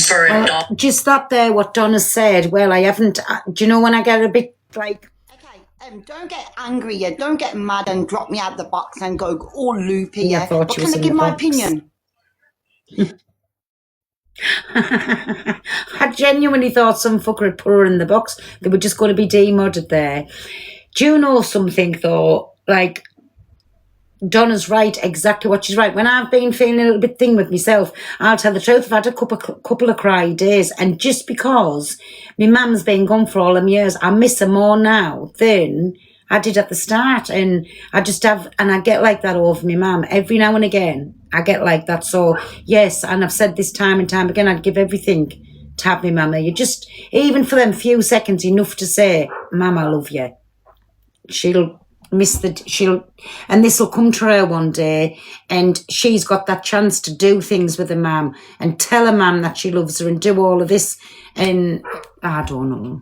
For a dog. Just that there, what Donna said. Well, I haven't. Do you know when I get a bit like? Okay, don't get angry. Yeah, don't get mad and drop me out the box and go all loopy. Yeah, I Yeah, thought but she can was I in give the my box. opinion? I genuinely thought some fucker had put her in the box. They were just going to be demodded there. Do you know something though? Like, Donna's right, exactly what she's right. When I've been feeling a little bit thing with myself, I'll tell the truth, I've had a couple of cry days, and just because my mum's been gone for all them years, I miss her more now than I did at the start, and I just have, and I get like that over my mum every now and again. I get like that. So yes, and I've said this time and time again, I'd give everything to have my mama. You just, even for them few seconds, enough to say, "Mum, I love you." And this will come to her one day, and she's got that chance to do things with her mum and tell her mum that she loves her and do all of this, and I don't know.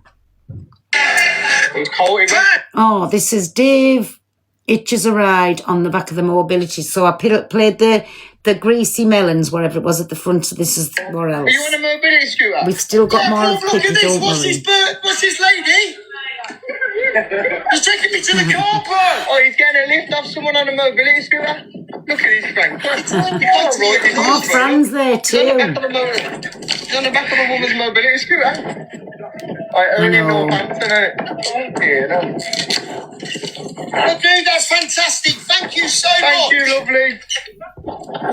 Oh, this is Dave itches a ride on the back of the mobility. So I played the greasy melons, wherever it was at the front. So this is what else? Are you on a mobility scooter? We've still got more of look at Pippi, this. don't What's worry. this lady? He's taking me to the car, bro. Oh, he's getting a lift off someone on a mobility scooter. Look at his friend. Oh, Fran's there too. He's on the back of a woman's mobility scooter. I only know Hampton, innit? Oh, dude, that's fantastic. Thank you so much. Thank you, lovely.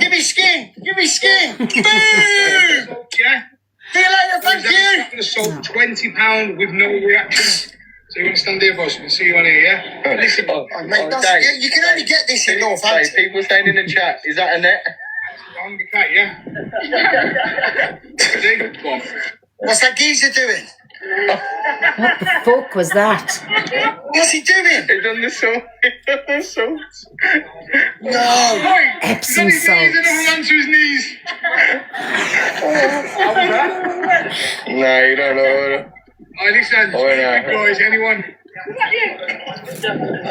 Give me skin. Give me skin. Boom. Yeah. See you later. Thank you. Assault, £20 with no reaction. So you want to stand there, boss? We'll see you on here, yeah? Listen, mate, you can only get this in Northampton. People saying in the chat, is that a net? Hungry cat, yeah. Ready? Go on. What's that geezer doing? What the fuck was that? What's he doing? He's done the salt. He's done the salt. No. Epsom salt. He's down to his knees. No, you don't know. Listen, guys, anyone?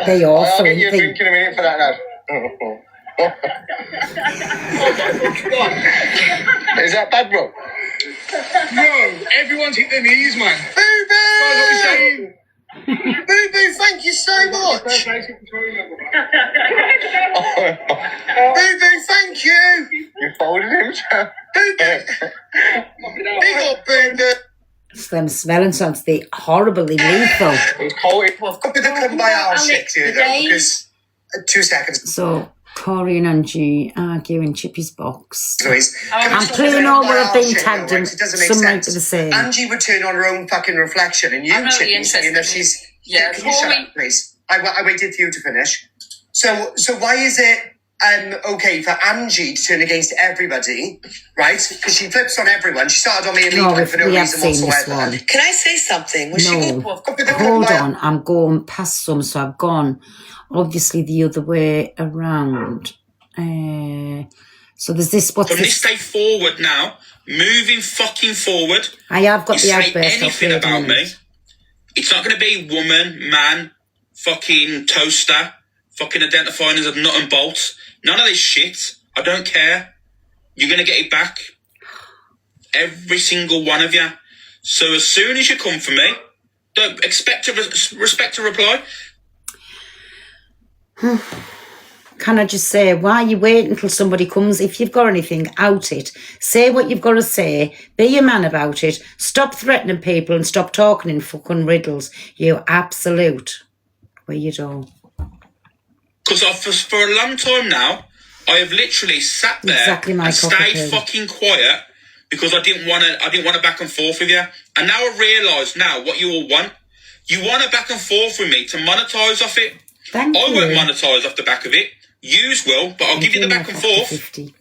They all I'll get you a think. drink in a minute for that, lad. Is that bad, bro? No, everyone's hit their knees, man. Boo-boo! Boo-boo, thank you so much. Boo-boo, thank you. You folded him, Sam. Boo-boo. Big up, boo-boo. It's them smelling salts, they horribly lethal. It's cold. Could be the come by our six here, though, because 2 seconds. So Corey and Angie argue in Chippy's box. Anyways, I'm playing all where I've been tagged in. It doesn't make Some might sense. be the same. Angie would turn on her own fucking reflection, and you, Chippy, saying that she's. Yeah, can you shut up, please? I waited for you to finish. So why is it okay for Angie to turn against everybody, right? Because she flips on everyone. She started on me and Levi for no reason whatsoever. Can I say something? Hold on, I'm going past some, so I've gone obviously the other way around. So there's this. What's From this? this day forward now, moving fucking forward. I have got you the say outburst. anything about me. It's not going to be woman, man, fucking toaster, fucking identifying as a nut and bolt. None of this shit. I don't care. You're going to get it back. Every single one of you. So as soon as you come for me, don't expect respect a reply. Can I just say, why are you waiting until somebody comes? If you've got anything, out it. Say what you've got to say. Be a man about it. Stop threatening people and stop talking in fucking riddles. You absolute weirdo. Because for a long time now, I have literally sat there and stayed fucking quiet because I didn't want to back and forth with you. And now I realise now what you all want. You want to back and forth with me to monetise off it. Thank you. I won't monetise off the back of it. Yous will, but I'll give you the back and forth. 50.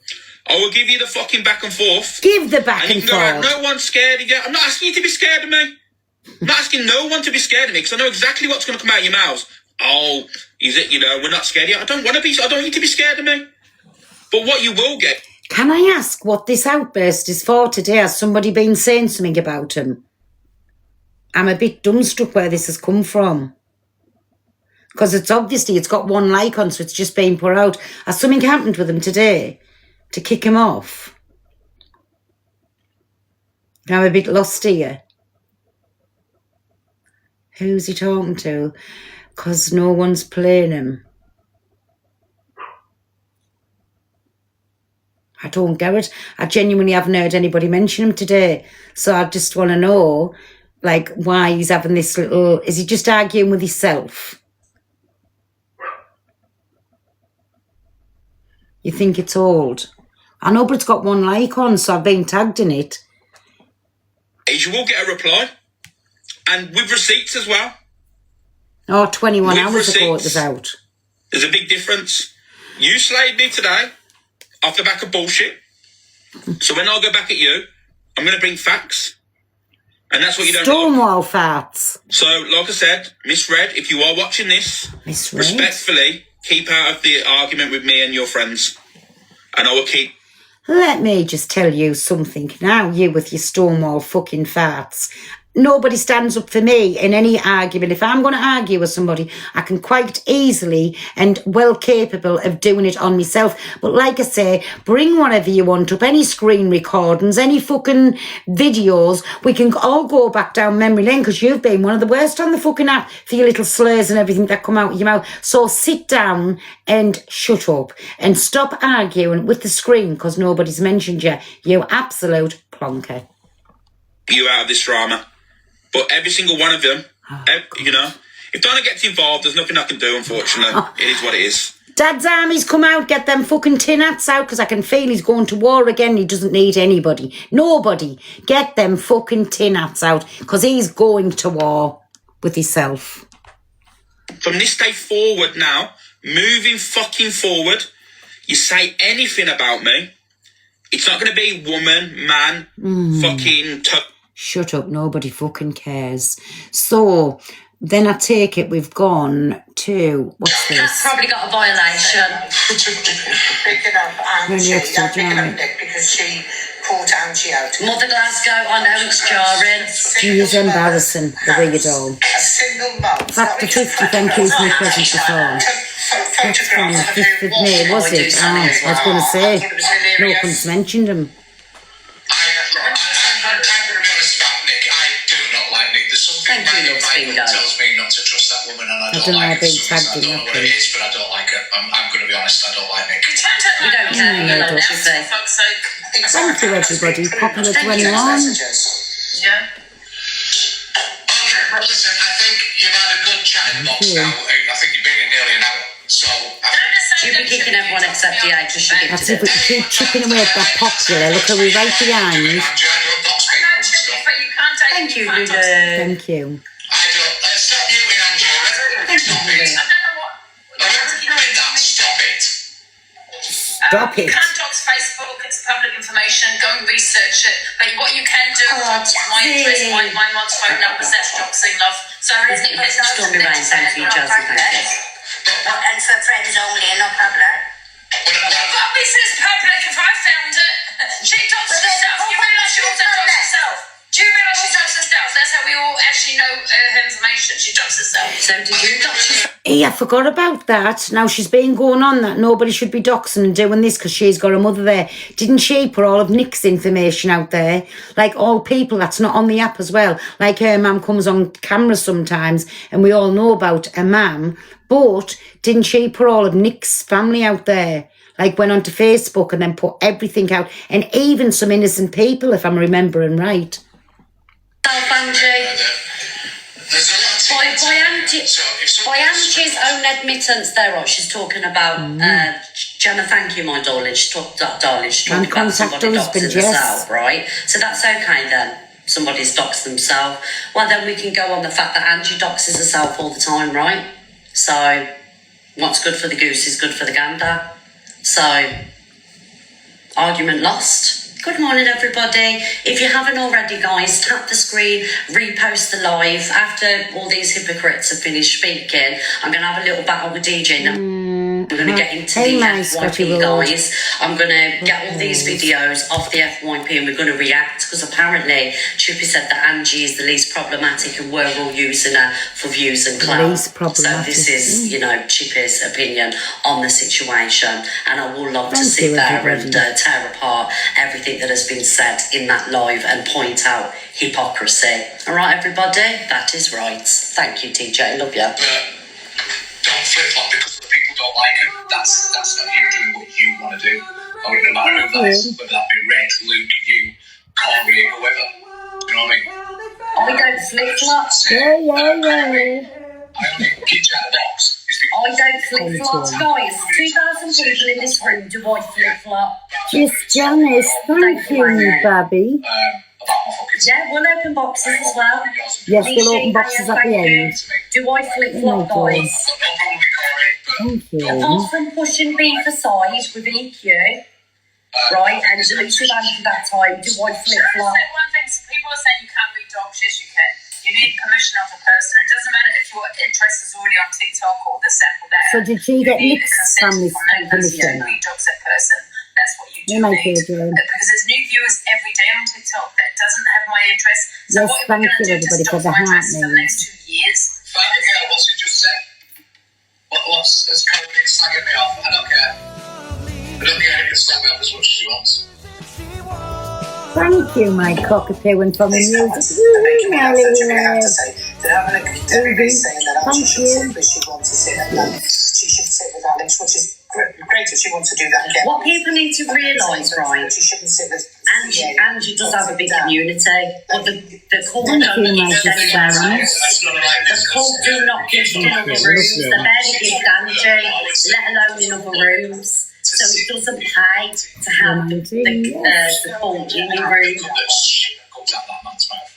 I will give you the fucking back and forth. Give the back and forth. No one's scared of you. I'm not asking you to be scared of me. I'm not asking no one to be scared of me because I know exactly what's going to come out of your mouths. Oh, is it, we're not scared of you. I don't want you to be scared of me. But what you will get. Can I ask what this outburst is for today? Has somebody been saying something about him? I'm a bit dumbstruck where this has come from. Because it's got one like on, so it's just being put out. Has something happened with him today to kick him off? I'm a bit lost here. Who's he talking to? Because no one's playing him. I don't get it. I genuinely haven't heard anybody mention him today. So I just want to know, like, why he's having this little... Is he just arguing with himself? You think it's old? I know, but it's got 1 like on, so I've been tagged in it. You will get a reply. And with receipts as well. Oh, 21 With hours ago it receipts. was out. There's a big difference. You slayed me today off the back of bullshit. So when I go back at you, I'm going to bring facts. And that's what you don't like. Stonewall farts. So, like I said, Miss Red, if you are watching this, Miss Red? respectfully, keep out of the argument with me and your friends. And I will keep... Let me just tell you something now, you with your Stonewall fucking farts. Nobody stands up for me in any argument. If I'm going to argue with somebody, I can quite easily and well capable of doing it on myself. But like I say, bring whatever you want up, any screen recordings, any fucking videos. We can all go back down memory lane because you've been one of the worst on the fucking app for your little slurs and everything that come out of your mouth. So sit down and shut up and stop arguing with the screen because nobody's mentioned you. You absolute plonker. You out of this drama. But every single one of them, you know, if Donna gets involved, there's nothing I can do, unfortunately. It is what it is. Dad's army's come out, get them fucking tin hats out, because I can feel he's going to war again. He doesn't need anybody. Nobody. Get them fucking tin hats out, because he's going to war with himself. From this day forward now, moving fucking forward, you say anything about me, it's not going to be woman, man, fucking... Shut up, nobody fucking cares. So, then I take it we've gone to, what's That's this? probably got a violation. Picking up Angie, Really upset, picking right? up Nick because she called Angie out. Mother Glasgow, I know it's jarring. She is embarrassing, the weirdo. A single mum. Factor 50, thank you for your present before. That's from the 5th of May, was it? Oh, I was going to say, no one's mentioned him. I'm going to be honest about Nick. I do not like Nick. There's something Thank you, in my Lord that Bingo. tells me not to trust that woman, and I don't don't know like how it. big tagged I in don't know what that it is, but I don't like it. I'm going to be honest. I don't like Nick. We don't care, you no, know, don't. should say. Thank you, everybody. Popular 21. Yeah. Well, listen, I think you've had a good chat in the box now. I think you've been in nearly an hour. So, She'll be kicking everyone except you out because she That's gifted if we it. can keep chipping away at that popular. Look how we right behind. I don't box people and stuff. Thank you, Lulu. Thank you. I don't. Stop muting, Angie. Stop it. Whoever's doing that, stop it. Stop it. You can't dox Facebook, it's public information, go and research it. But what you can do, my address, my mum's phone number, that's doxing, love. So it isn't Stormy Rain, thank you, Josie, thank you. And for friends only and not public. Bobby says public if I found it. She doxes herself. You realise she also doxes herself? Do you realise she doxes herself? That's how we all actually know her information. She doxes herself. So did you dox yourself? Hey, I forgot about that. Now she's been going on that nobody should be doxing and doing this because she's got her mother there. Didn't she put all of Nick's information out there? Like all people that's not on the app as well. Like her mum comes on camera sometimes and we all know about her mum. But didn't she put all of Nick's family out there? Like went onto Facebook and then put everything out. And even some innocent people, if I'm remembering right. Angie. There's a lot to By get to. So if somebody Angie's own admittance there, right, she's talking about, Jenna, thank you, my darling. She's talking about contact somebody her husband, doxing yes. herself, right? So that's okay then. Somebody's doxed themselves. Well, then we can go on the fact that Angie doxes herself all the time, right? So what's good for the goose is good for the gander. So, argument lost. Good morning, everybody. If you haven't already, guys, tap the screen, repost the live. After all these hypocrites have finished speaking, I'm going to have a little battle with DJ now. We're going to get into Hey, the my Scotty FYP, Roll. guys. I'm going to get all these videos off the FYP and we're going to react because apparently Chippy said that Angie is the least problematic and we're all using her for views and clout. Least problematic. So this is, you know, Chippy's opinion on the situation, and I will love to Thank sit you, there everybody. and tear apart everything that has been said in that live and point out hypocrisy. All right, everybody? That is right. Thank you, TJ. Love you. But don't flip flop because other people don't like it. That's not you doing what you want to do. I wouldn't matter who that is, whether that be Red, Luke, you, Corey, whoever. You know what I mean? I don't flip flop. Yeah. I only kick you out of the box. It's the I don't flip flop, guys. 2,000 people in this room. Do I flip flop? Just Janice, thank you, Babby. about my fucking Yeah, we'll open boxes as well. Yes, we'll open boxes at the end. Do I flip flop, Oh my guys? I've got no problem with Corey, but Thank you. Apart from pushing beef aside with EQ, right, and elusive Angie that time, do I flip flop? One thing, people are saying you can't read dogs. Yes, you can. You need permission of the person. It doesn't matter if your interest is already on TikTok or the sample there. So did she get You need Nick's consent family from that person. You permission? don't read dogs that person. That's what you do You might need. do, Jane. Because there's new viewers every day on TikTok that doesn't have my interest. So Yes, what are thank we going you, to do to everybody, for stop the my heart interest for the names. next 2 years? Fine, yeah, what's it just said? What's has Corey been slagging me off? I don't care. I don't care if you slag me off as much as you want. Thank you, my cockapoo, and from the music. Making me Nelly, upset, I have to say. That everybody's saying that Thank Angie should you. sit, but she wants to sit, and that she should sit with Alex, which is great if she wants to do that. And get What people need to realise, right, she shouldn't sit with Angie does have a big community, but the cult Thank don't you, give my anywhere Sharon. else. That's not like The this. cult do not give in other rooms. They barely give Angie, let alone in other rooms. So it doesn't pay to have the cult in your room. Comes out that man's mouth.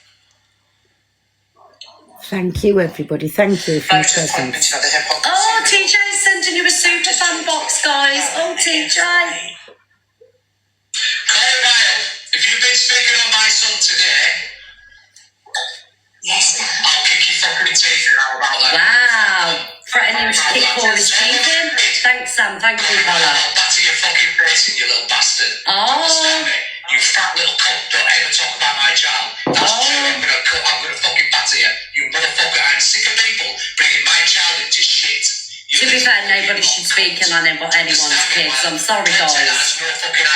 Thank you, everybody. Thank you for your Folks, just point presence. at the hypocrisy. Oh, TJ's sending you a super fan box, guys. Oh, TJ. Corey Wilde, if you've been speaking on my son today, Yes, I'll kick your fucking teeth in. How about that? Wow. Threatening to kick Corey's teeth in. Thanks, Sam. Thank you, fella. I'll batter your fucking face in, you little bastard. Oh. Understand me? You fat little cunt, don't ever talk about my child. That's true, I'm gonna fucking batter you. You motherfucker, I'm sick of people bringing my child into shit. To be fair, nobody should speak in on anyone's kids. I'm sorry, guys.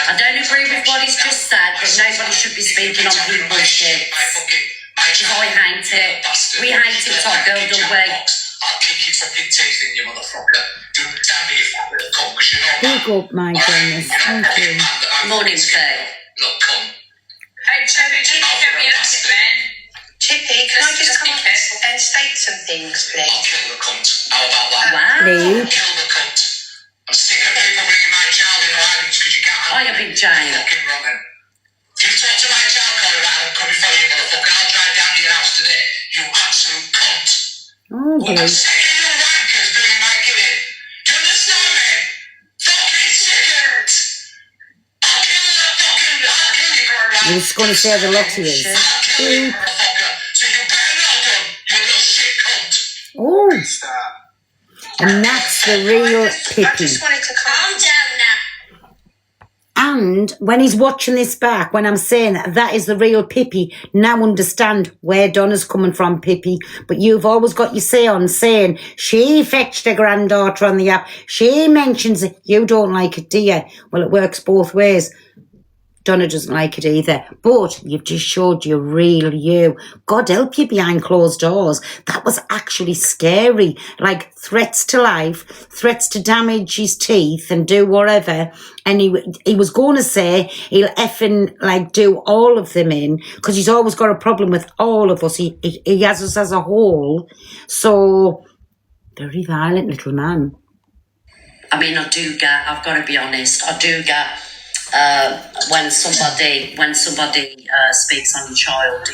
I don't agree with what he's just said, but nobody should be speaking on people's kids. Because I hate it. We hate TikTok, girl, don't we? I'll kick your fucking teeth in, you motherfucker. Don't tell me you fat little cunt, because you know that. Big up, my Janice. Thank you. Morning, Faye. Little cunt. Hey, Chevy, just get me a ticket, man. Chippy, can I just come up and state some things, I'll please? kill the cunt. How about that? Wow. Please. Kill the cunt. I'm sick of people bringing my child into arguments because you can't. Hiya, Big Jane. Fucking wrong then. If you talk to my child, Corey, I'm coming for you, motherfucker. I'll drive down to your house today. You absolute cunt. Oh, I'm dear. sick of you wankers doing my killing. Do you understand me? Fucking sick of it. I'll kill you, Corey. You're just going to say the lot of yous. I'll kill you, motherfucker. So you better not done, you little shit cunt. Oh, and that's the real I Pippi. just wanted to calm down now. And when he's watching this back, when I'm saying that is the real Pippi, now understand where Donna's coming from, Pippi. But you've always got your say on saying she fetched her granddaughter on the app. She mentions it. You don't like it, do you? Well, it works both ways. Donna doesn't like it either. But you've just showed your real you. God help you behind closed doors. That was actually scary. Like threats to life, threats to damage his teeth and do whatever. And he was going to say he'll effing like do all of them in because he's always got a problem with all of us. He has us as a whole. So, very violent little man. I mean, I've got to be honest, I do get when somebody speaks on your child,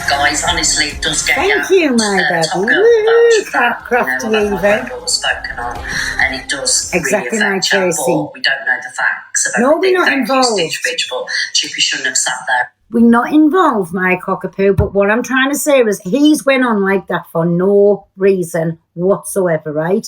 guys, honestly, it does get Thank you, my baby. Top Girl Woo, vouch for that, crafty you know, Eva. my granddaughter was spoken on, and it does Exactly, really my affect her, Tracy. but we don't know the facts of No, we're everything. not Thank you, involved. Stitch Bitch, but Chippy shouldn't have sat there. We're not involved, my cockapoo, but what I'm trying to say is he's went on like that for no reason whatsoever, right?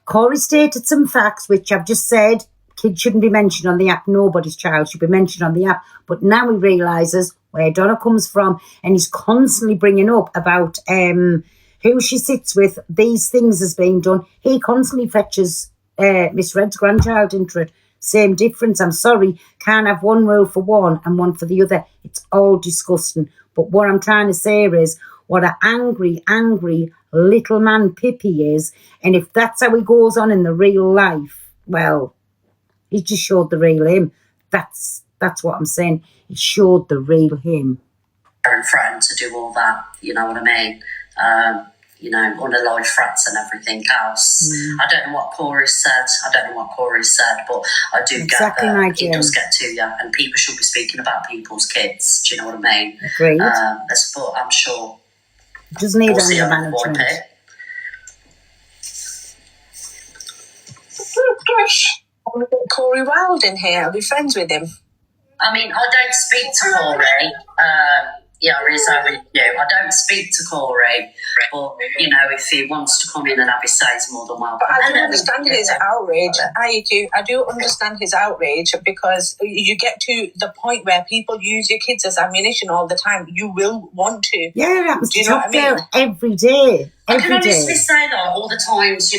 Corey stated some facts, which I've just said, kids shouldn't be mentioned on the app. Nobody's child should be mentioned on the app. But now he realises where Donna comes from, and he's constantly bringing up about who she sits with, these things as being done. He constantly fetches Miss Red's grandchild into it. Same difference. I'm sorry, can't have one rule for one and one for the other. It's all disgusting. But what I'm trying to say is, what an angry little man Pippi is, and if that's how he goes on in the real life, well, he just showed the real him. That's what I'm saying. He showed the real him. And threatened to do all that, you know what I mean? Unalive threats and everything else. I don't know what Corey said. But I do Exactly, get my that dear. it does get to you, and people should be speaking about people's kids. Do you know what I mean? Agreed. But I'm sure Just need we'll see anger on the boy management. pit. Corey Wilde in here. Are we friends with him? I mean, I don't speak to Corey. He's over you. I don't speak to Corey, but if he wants to come in and have his say, he's more than welcome. But I do understand his outrage. I do understand his outrage, because you get to the point where people use your kids as ammunition all the time. You will want to. Yeah, it happens Do to you know Top what I mean? Girl every day. I can Every honestly day. say that all the times,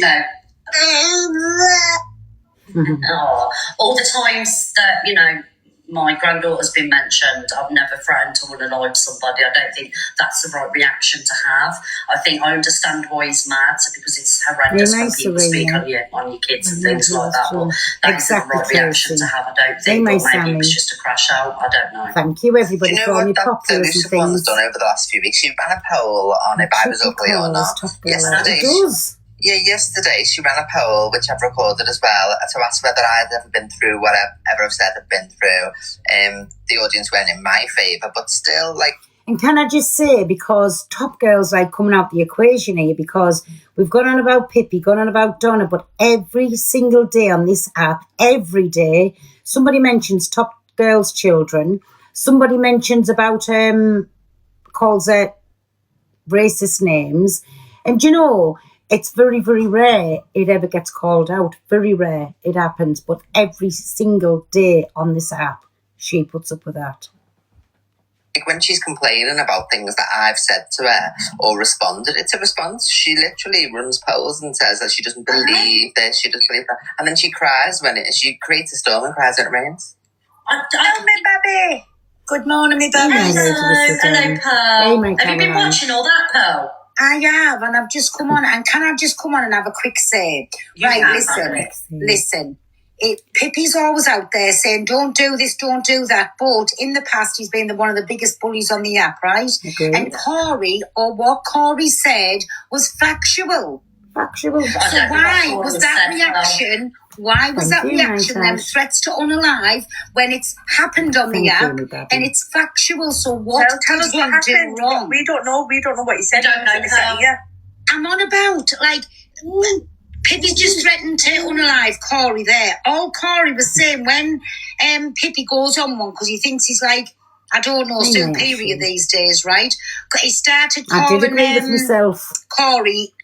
all the times that, my granddaughter's been mentioned, I've never threatened to unalive somebody. I don't think that's the right reaction to have. I think I understand why he's mad, because it's horrendous Yeah, when nice, people speak Serena. on your kids and Yeah, things like that's that. But true. that Exactly, isn't the right reaction Tracy. to have, I don't Say think. my But maybe Sammy. it was just a crash out. I don't know. Thank you, everybody, Do you for know all your what that populars and Lucifer has things. done over the last few weeks? She ran a poll on if I was ugly or not. Top Girl. Yesterday, It does. yesterday she ran a poll, which I've recorded as well, to ask whether I'd ever been through whatever I've said I've been through. The audience went in my favour, but still, And can I just say, because Top Girl's like coming out the equation here, because we've gone on about Pippi, gone on about Donna, but every single day on this app, every day, somebody mentions Top Girl's children, somebody mentions about, calls it racist names, and it's very, very rare it ever gets called out. Very rare it happens, but every single day on this app, she puts up with that. when she's complaining about things that I've said to her or responded, it's a response. She literally runs polls and says that she doesn't believe this, she doesn't believe that, and then she cries she creates a storm and cries when it rains. Tell me, baby. Good morning, me baby. Hello, Pearl. Hey, my Have you been Caroline. watching all that, Pearl? I have, and I've just come on. And can I just come on and have a quick say? Right, can, listen. Pippi's always out there saying, don't do this, don't do that. But in the past, he's been one of the biggest bullies on the app, right? Okay. And Corey, or what Corey said, was factual. Factual. So don't know why what was Corey that said, reaction? Why was Thank that you, reaction? my Them child. threats to unalive when it's happened on Thank the you, app my daddy. and it's factual. So what Tell did us he what do happened. wrong? We don't know. We don't know what he said. We don't know, Pearl. Yeah. I'm on about, Pippi's just threatened to unalive Corey there. All Corey was saying when Pippi goes on one, because he thinks he's I don't know, I know, superior actually. these days, right? He started I did calling agree with myself. Corey,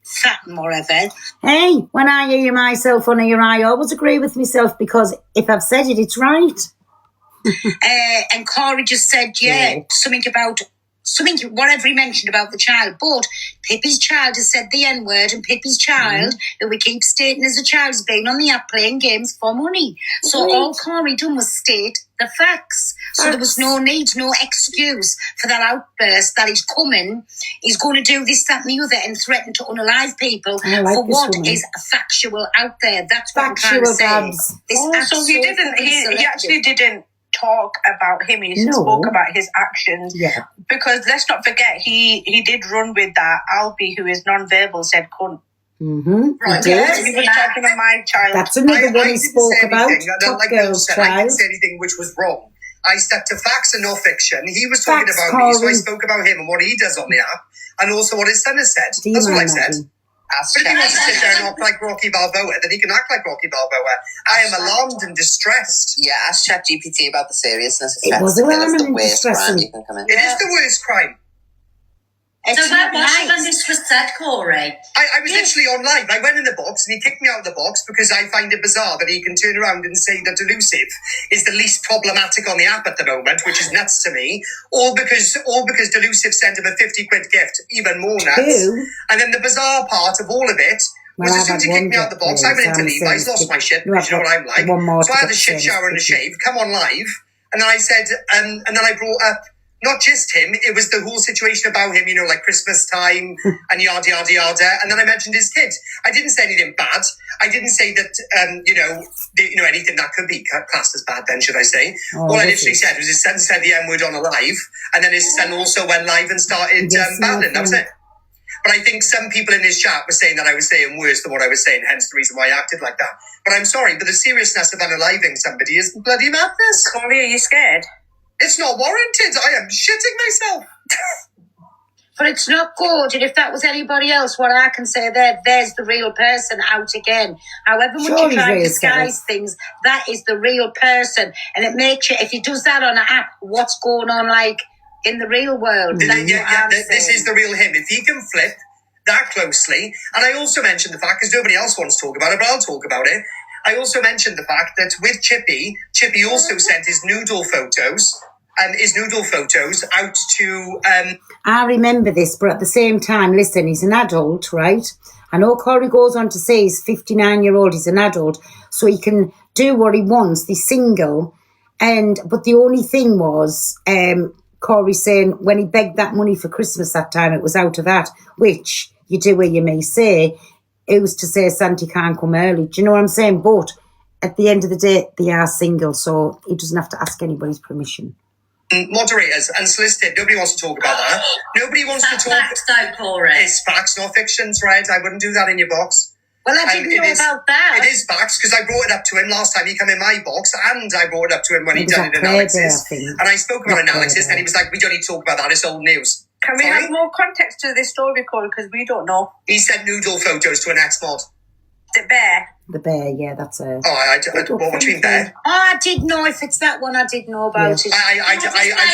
fat and whatever. Hey, when I hear myself on here, I always agree with myself, because if I've said it, it's right. And Corey just said, something, whatever he mentioned about the child. But Pippi's child has said the N-word, and Pippi's child, who we keep stating as a child, has been on the app playing games for money. So all Corey done was state the facts. So there was no need, no excuse for that outburst that he's coming. He's going to do this, that, and the other, and threaten to unalive people I like for this what woman. is factual out there. That's what I'm trying to Factual, say. Babs. This app's So he so didn't. fucking He selective. actually didn't talk about him. He No. spoke about his actions. Yeah. Because let's not forget, he did run with that. Albie, who is non-verbal, said cunt. Mm-hmm. Right, He yes. did. He was talking to my child. That's another one he didn't spoke say about. anything. Top Like Bill Girl's said, I child. didn't say anything which was wrong. I stuck to facts and not fiction. He was talking Facts, about me, so I Corey. spoke about him and what he does on the app, and also what his son has said. Do you That's what I mind, said. Maggie? Ask But if he Chat- wants to sit there and act like Rocky Balboa, then he can act like Rocky Balboa. I am alarmed and distressed. Yeah, ask ChatGPT about the seriousness of It threats was to kill. It's alarming the and worst crime distressing. you can come in. It is the worst crime. It's So where not was she when nice. this was said, Corey. I was literally on live. I went in the box and he kicked me out of the box because I find it bizarre that he can turn around and say that Delusive is the least problematic on the app at the moment, which is nuts to me. All because Delusive sent him a 50 quid gift, even more nuts. Who? And then the bizarre part of all of it was Well, as soon as he kicked me out of the box, I went into Levi's, lost my shit, because you know what I'm like. So I had a shit shower and a shave, come on live, and then I said, and then I brought up not just him, it was the whole situation about him, you know, like Christmas time and yada, yada, yada. And then I mentioned his kid. I didn't say anything bad. I didn't say that, anything that could be classed as bad then, should I say. All I literally said was his son said the M word on a live, and then his son also went live and started battling. That was it. But I think some people in his chat were saying that I was saying worse than what I was saying, hence the reason why I acted like that. But I'm sorry, but the seriousness of unaliving somebody is bloody madness. Corey, are you scared? It's not warranted. I am shitting myself. But it's not good. And if that was anybody else, what I can say there's the real person out again. However much you try and disguise things, that is the real person. And it makes you, if he does that on an app, what's going on like in the real world? This is the real him. If he can flip that closely, and I also mentioned the fact, because nobody else wants to talk about it, but I'll talk about it. I also mentioned the fact that with Chippy also sent his noodle photos out to... I remember this, but at the same time, listen, he's an adult, right? I know Corey goes on to say he's 59-year-old, he's an adult, so he can do what he wants, he's single. But the only thing was, Corey saying when he begged that money for Christmas that time, it was out of that, which you do where you may say, it was to say Santi can't come early. Do you know what I'm saying? But at the end of the day, they are single, so he doesn't have to ask anybody's permission. Moderators, unsolicited, nobody wants to talk about that. Nobody wants to talk... Facts though, Corey. It's facts, not fiction, right? I wouldn't do that in your box. Well, I didn't know about that. It is facts, because I brought it up to him last time he came in my box, and I brought it up to him when he done an analysis. And I spoke about analysis, and he was like, we don't need to talk about that, it's old news. Can we have more context to this story, Corey, because we don't know? He sent noodle photos to an ex-mod. The bear. The bear, yeah, that's a... what do you mean bear? Oh, I did know if it's that one. I did know about it. I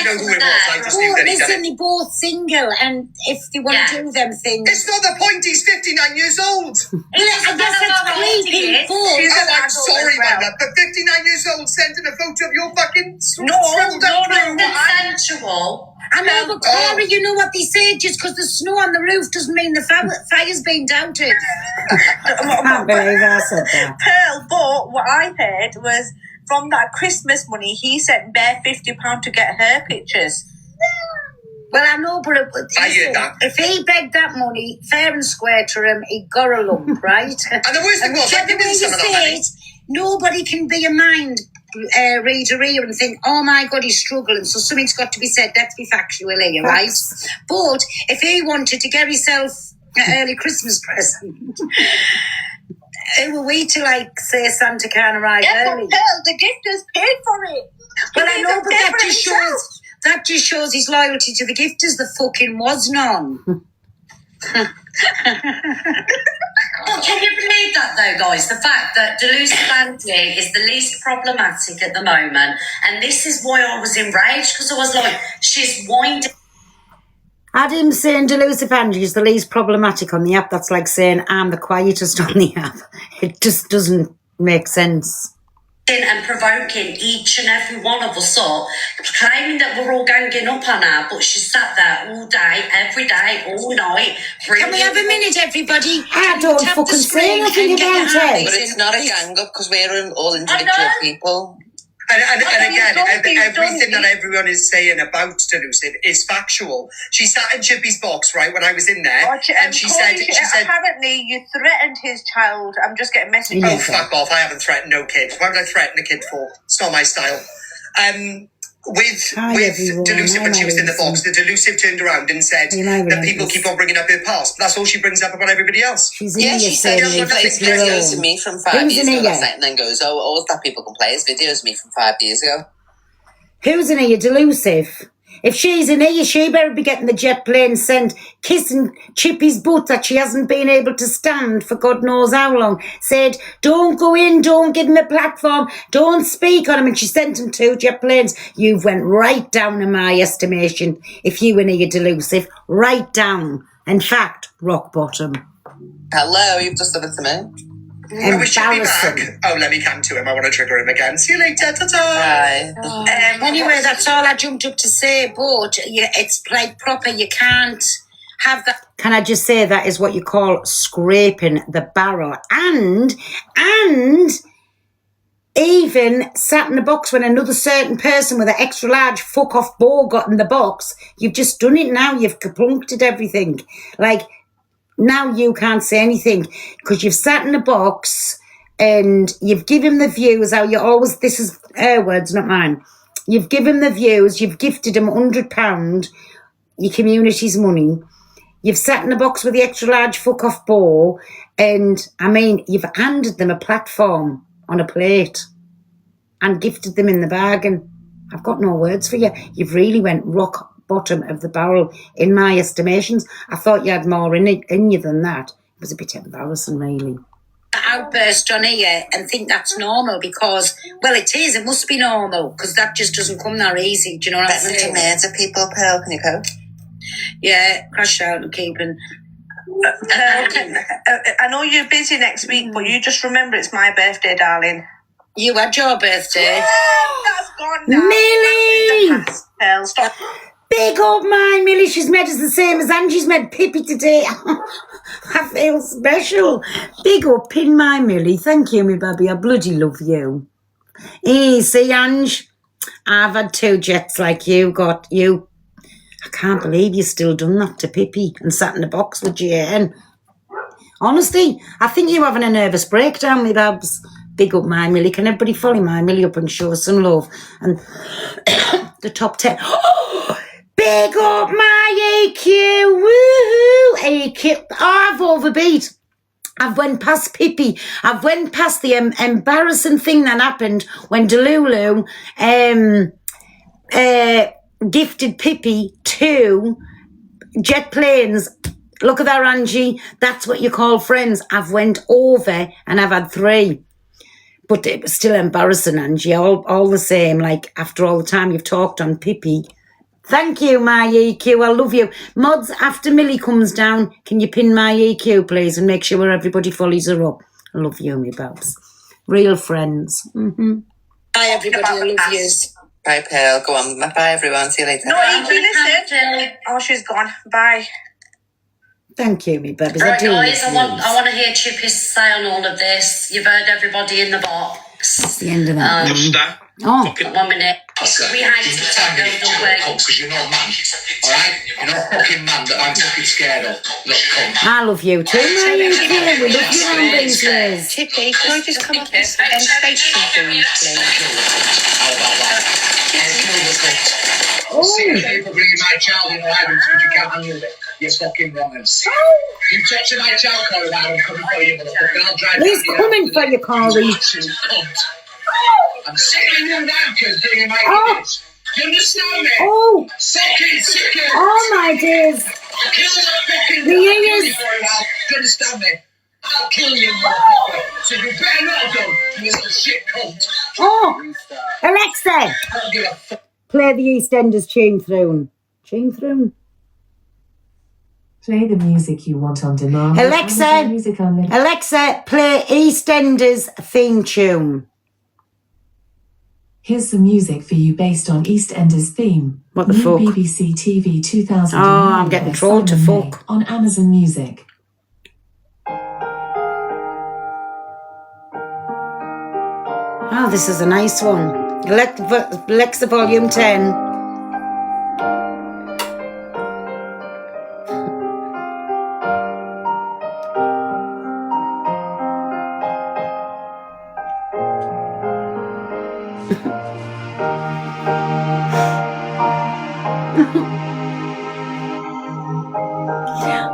know who it was. I just knew that he done listen, it. they're both single, and if they want to do them things... It's not the point, he's 59 years old. I guess it's creepy. I'm sorry, man, but 59 years old sending a photo of your fucking shriveled up crew. Consensual. I know, but Corey, you know what they say, just because there's snow on the roof doesn't mean the fire's been doubted. I can't believe I said that. Pearl, but what I heard was from that Christmas money, he sent Bear £50 to get her pictures. Well, I know, but I heard that. If he begged that money fair and square to him, he got a lump, right? And the worst thing was, I whichever way you say it, nobody can be a mind reader here and think, oh my God, he's struggling, so something's got to be said. Let's be factual here, right? But if he wanted to get himself an early Christmas present, who were we to say Santa can't arrive early? Pearl, the gifters paid for it. Well, I know, but that just shows his loyalty to the gifters. The fucking was none. Well, can you believe that though, guys? The fact that Delusive Andy is the least problematic at the moment, and this is why I was enraged, because I was like, she's winding. Adam saying Delusive Andy is the least problematic on the app, that's like saying I'm the quietest on the app. It just doesn't make sense. And provoking each and every one of us up, claiming that we're all ganging up on her, but she sat there all day, every day, all night. Can we have a minute, everybody? I don't fucking say anything about it. But it's not a gang up because we're all individual people. And again, everything that everyone is saying about Delusive is factual. She sat in Chippy's box, right, when I was in there, and she said, apparently you threatened his child. I'm just getting messages. Oh, fuck off. I haven't threatened no kid. Why would I threaten a kid for? It's not my style. With Delusive, when she was in the box, the Delusive turned around and said that people keep on bringing up her past. But that's all she brings up about everybody else. She said she plays videos of me from 5 years ago last night, and then goes, oh, all that people can play is videos of me from 5 years ago. Who's in here? Delusive. If she's in here, she better be getting the jet plane sent, kissing Chippy's butt that she hasn't been able to stand for God knows how long. Said, don't go in, don't give him a platform, don't speak on him. And she sent him 2 jet planes. You've went right down in my estimation. If you in here, Delusive, right down. In fact, rock bottom. Hello, you've just done it to me. We should be Embarrassing. back. Oh, let me come to him. I want to trigger him again. See you later. Ta-ta. Bye. Anyway, that's all I jumped up to say. But it's like proper. You can't have that. Can I just say that is what you call scraping the barrel, and even sat in the box when another certain person with an extra large fuck off ball got in the box. You've just done it now. You've kaplunked everything. Like, now you can't say anything because you've sat in the box and you've given the views how you always, this is her words, not mine. You've given the views, you've gifted them £100, your community's money. You've sat in the box with the extra large fuck off ball, and I mean, you've handed them a platform on a plate and gifted them in the bargain. I've got no words for you. You've really went rock bottom of the barrel in my estimations. I thought you had more in you than that. It was a bit embarrassing, really. Outburst on here and think that's normal because, well, it is. It must be normal because that just doesn't come that easy. Do you know what I'm Better saying? to murder people, Pearl. Can you cope? Yeah, crash out and keeping. I know you're busy next week, but you just remember it's my birthday, darling. You had your birthday. That's gone now. Millie! That's in the past, Pearl. Stop. Big up my Millie, she's made us the same as Angie's made Pippi today. I feel special. Big up in my Millie. Thank you, me baby. I bloody love you. Hey, see, Ange, I've had 2 jets like you got. You. I can't believe you still done that to Pippi and sat in the box with Jane. Honestly, I think you're having a nervous breakdown, me babs. Big up my Millie. Can everybody follow my Millie up and show us some love? And the top 10. Big up my AQ. Woohoo. AQ. Oh, I've overbeat. I've went past Pippi. I've went past the embarrassing thing that happened when Delulu gifted Pippi 2 jet planes. Look at that, Angie. That's what you call friends. I've went over and I've had 3. But it was still embarrassing, Angie. All the same, like, after all the time you've talked on Pippi. Thank you, my EQ. I love you. Mods, after Millie comes down, can you pin my EQ, please, and make sure everybody follows her up? I love you, me babs. Real friends. Mm-hmm. Hi, everybody. I love you. Bye, Pearl. Go on. Bye, everyone. See you later. No, EQ, listen. Oh, she's gone. Bye. Thank you, me babes. Right, I do guys, love I want to hear Chippy's say on all of this. You've heard everybody in the box. It's the end of that. Duster. Oh. Fucking 1 minute. We hate You it. tell me Don't you're worry. cunt because you're not man. Alright? You're not a fucking man that I'm fucking scared of. Look, cunt. I love you too, my EQ. We love you, Liz. Chippy, can I just come up and say something, please? How about that? I'll kill the cunt. Oh. See you for bringing my child in violence because you can't handle it. You're fucking wrong. You touch my child, Corey, I'm coming for you, motherfucker. I'll drive He's you. coming for you, Corey. You cunt. I'm sick of you wankers bringing my kids. Do you understand me? Oh. Fucking sick of Oh, my days. I'll kill that fucking The ears. for you, Al. Do you understand me? I'll kill you, motherfucker. So you better not go, you little shit cunt. Oh. Alexa, I don't give a fuck. play the EastEnders tune through. Tune through. Play the music you want on demand. Alexa. Amazon Music Unlimited. Alexa, play EastEnders theme tune. Here's some music for you based on EastEnders theme. What the New fuck? BBC TV 2009. Oh, I'm getting by trolled to Simon fuck. May on Amazon Music. Oh, this is a nice one. Alexa, volume 10.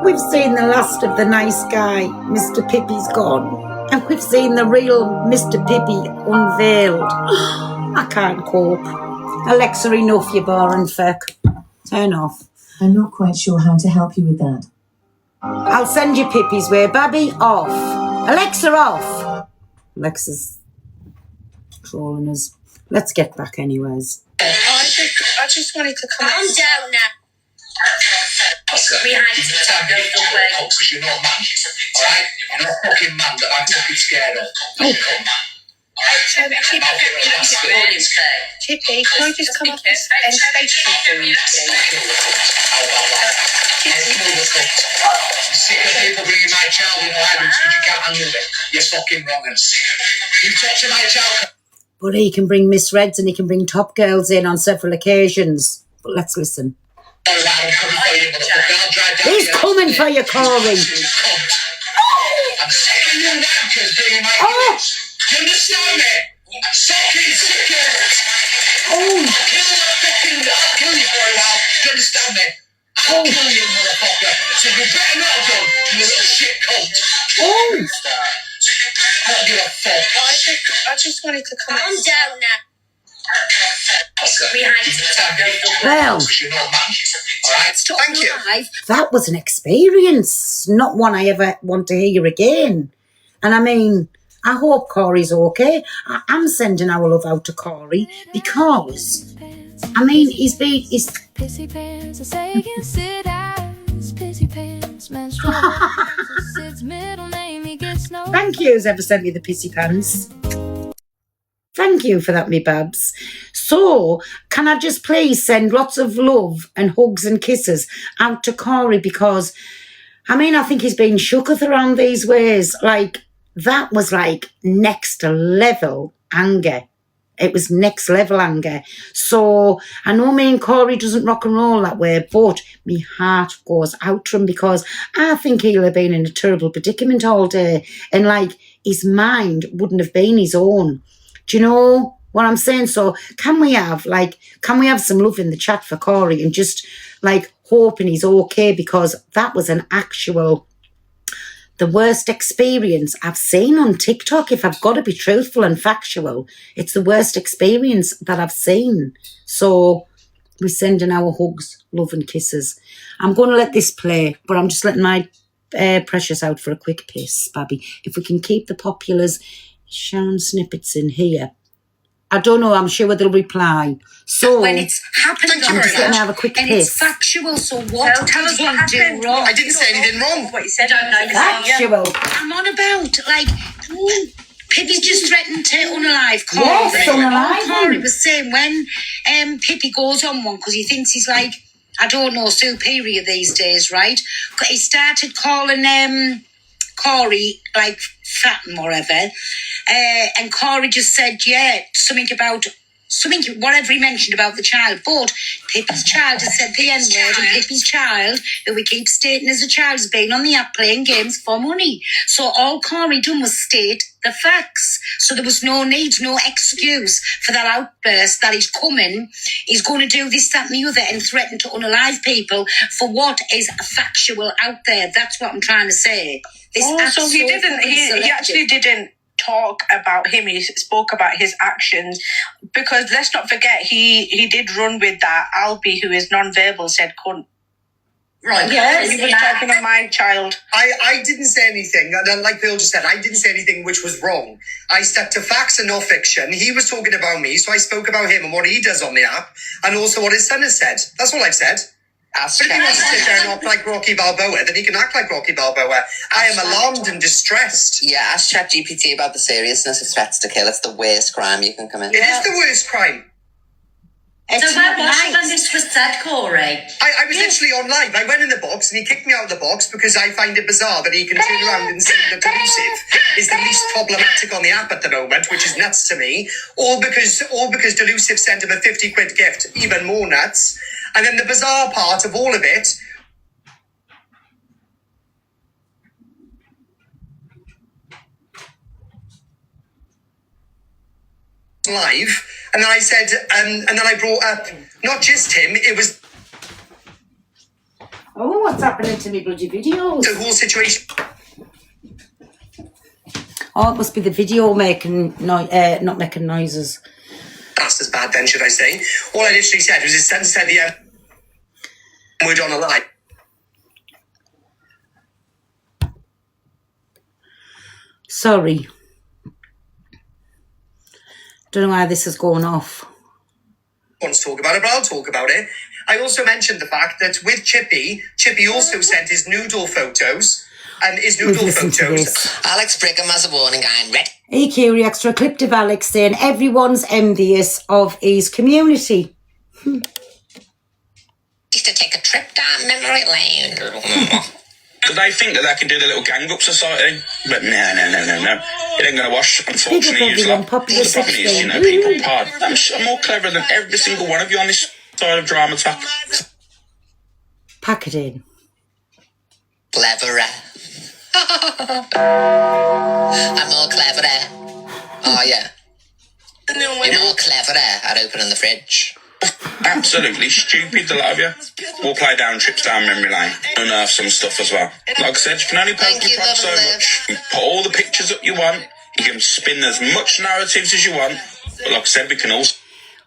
We've seen the last of the nice guy. Mr. Pippi's gone. And we've seen the real Mr. Pippi unveiled. I can't cope. Alexa, enough, you boring fuck. Turn off. I'm not quite sure how to help you with that. I'll send you Pippi's way. Babby, off. Alexa, off. Alexa's trolling us. Let's get back anyways. I just wanted to come. Calm down now. Oscar, We hate you it. tell me you don't want coke because you're not man. Alright? You're not a fucking man that I'm fucking scared of. Don't come, man. Chippy, can I just come up and say something, please? How about that? I'm sick of people bringing my child in items because you can't handle it. You're fucking wrong. You touch my child. But he can bring Miss Reds and he can bring Top Girls in on several occasions. But let's listen. He's coming for you, Corey. I'm sick of you wankers bringing my kids. You understand me? I'm fucking sick of it. I'll kill you for a while. Do you understand me? I'll kill you, motherfucker. So you better not go, you little shit cunt. I don't give a fuck. I just wanted to come Calm down now. We hate it. Well, You're not man. Alright? Thank you. that was an experience. Not one I ever want to hear again. And I mean, I hope Corey's okay. I'm sending our love out to Corey because, I mean, he's Pissy pants, I say again, sit eyes, pissy pants, menstrual. Sid's middle name, he gets no. Thank you, who's ever sent me the pissy pants. Thank you for that, me babs. So, can I just please send lots of love and hugs and kisses out to Corey because, I mean, I think he's been shooketh around these ways. Like, that was like next level anger. It was next level anger. So, I know me and Corey doesn't rock and roll that way, but my heart goes out to him because I think he'll have been in a terrible predicament all day. And like, his mind wouldn't have been his own. Do you know what I'm saying? So can we have some love in the chat for Corey and just like hoping he's okay because that was the worst experience I've seen on TikTok. If I've got to be truthful and factual, it's the worst experience that I've seen. So we're sending our hugs, love and kisses. I'm going to let this play, but I'm just letting my precious out for a quick piss, Babby. If we can keep the populars Sharon snippets in here. I don't know, I'm sure they'll reply. So when it's happened, I'm just going to have a quick and piss. it's factual, so what Tell us did what he happened. do wrong? I didn't say anything wrong. What you said. I don't know. Factual. I'm on about, like, Pippi's just threatened to unalive Corey. Yes, unalive him. Corey was saying when Pippi goes on one, because he thinks he's like, I don't know, superior these days, right? He started calling Corey, like, fat and whatever. And Corey just said, yeah, whatever he mentioned about the child. But Pippi's child has said the N-word, and Pippi's child, that we keep stating as a child, has been on the app playing games for money. So all Corey done was state the facts. So there was no need, no excuse for that outburst that he's coming, he's going to do this, that and the other and threaten to unalive people for what is factual out there. That's what I'm trying to say. So he didn't, he actually didn't talk about him. He spoke about his actions because let's not forget he did run with that Albie who is non-verbal said cunt. Right. Yes, he was talking of my child. I didn't say anything. And like Bill just said, I didn't say anything which was wrong. I stuck to facts and not fiction. He was talking about me, so I spoke about him and what he does on the app, and also what his son has said. That's all I've said. But if he wants to sit there and act like Rocky Balboa, then he can act like Rocky Balboa. I am alarmed and distressed. Yeah, ask ChatGPT about the seriousness of threats to kill. It's the worst crime you can commit. It is the worst crime. So where was you when this was said, Corey? I was literally on live. I went in the box and he kicked me out of the box because I find it bizarre that he can turn around and say that Delusive is the least problematic on the app at the moment, which is nuts to me. All because Delusive sent him a 50 quid gift, even more nuts. And then the bizarre part of all of it, live, and then I said, and then I brought up not just him, it was Oh, what's happening to me bloody videos? the whole situation. Oh, it must be the video making not making noises. That's as bad then, should I say? All I literally said was his son said the word on a lie. Sorry. Don't know why this is going off. Wants to talk about it, but I'll talk about it. I also mentioned the fact that with Chippy also sent his noodle photos. And his We've noodle listened to photos. this. Alex Brigham has a warning. I'm ready. EQ reacts to a clip of Alex saying everyone's envious of his community. Used to take a trip down memory lane. Because they think that they can do the little gang up society. But no. It ain't going to wash, unfortunately. Big up everyone, popular the problem is, 16. people part. I'm more clever than every single one of you on this side of Drama Talk. Pack it in. Cleverer. I'm more cleverer. Oh, yeah. You're more cleverer at opening the fridge. Absolutely stupid, the lot of you. We'll play down trips down memory lane. Unearth some stuff as well. Like I said, you can only poke your prop so much. You can put all the pictures up you want. You can spin as much narratives as you want. But like I said,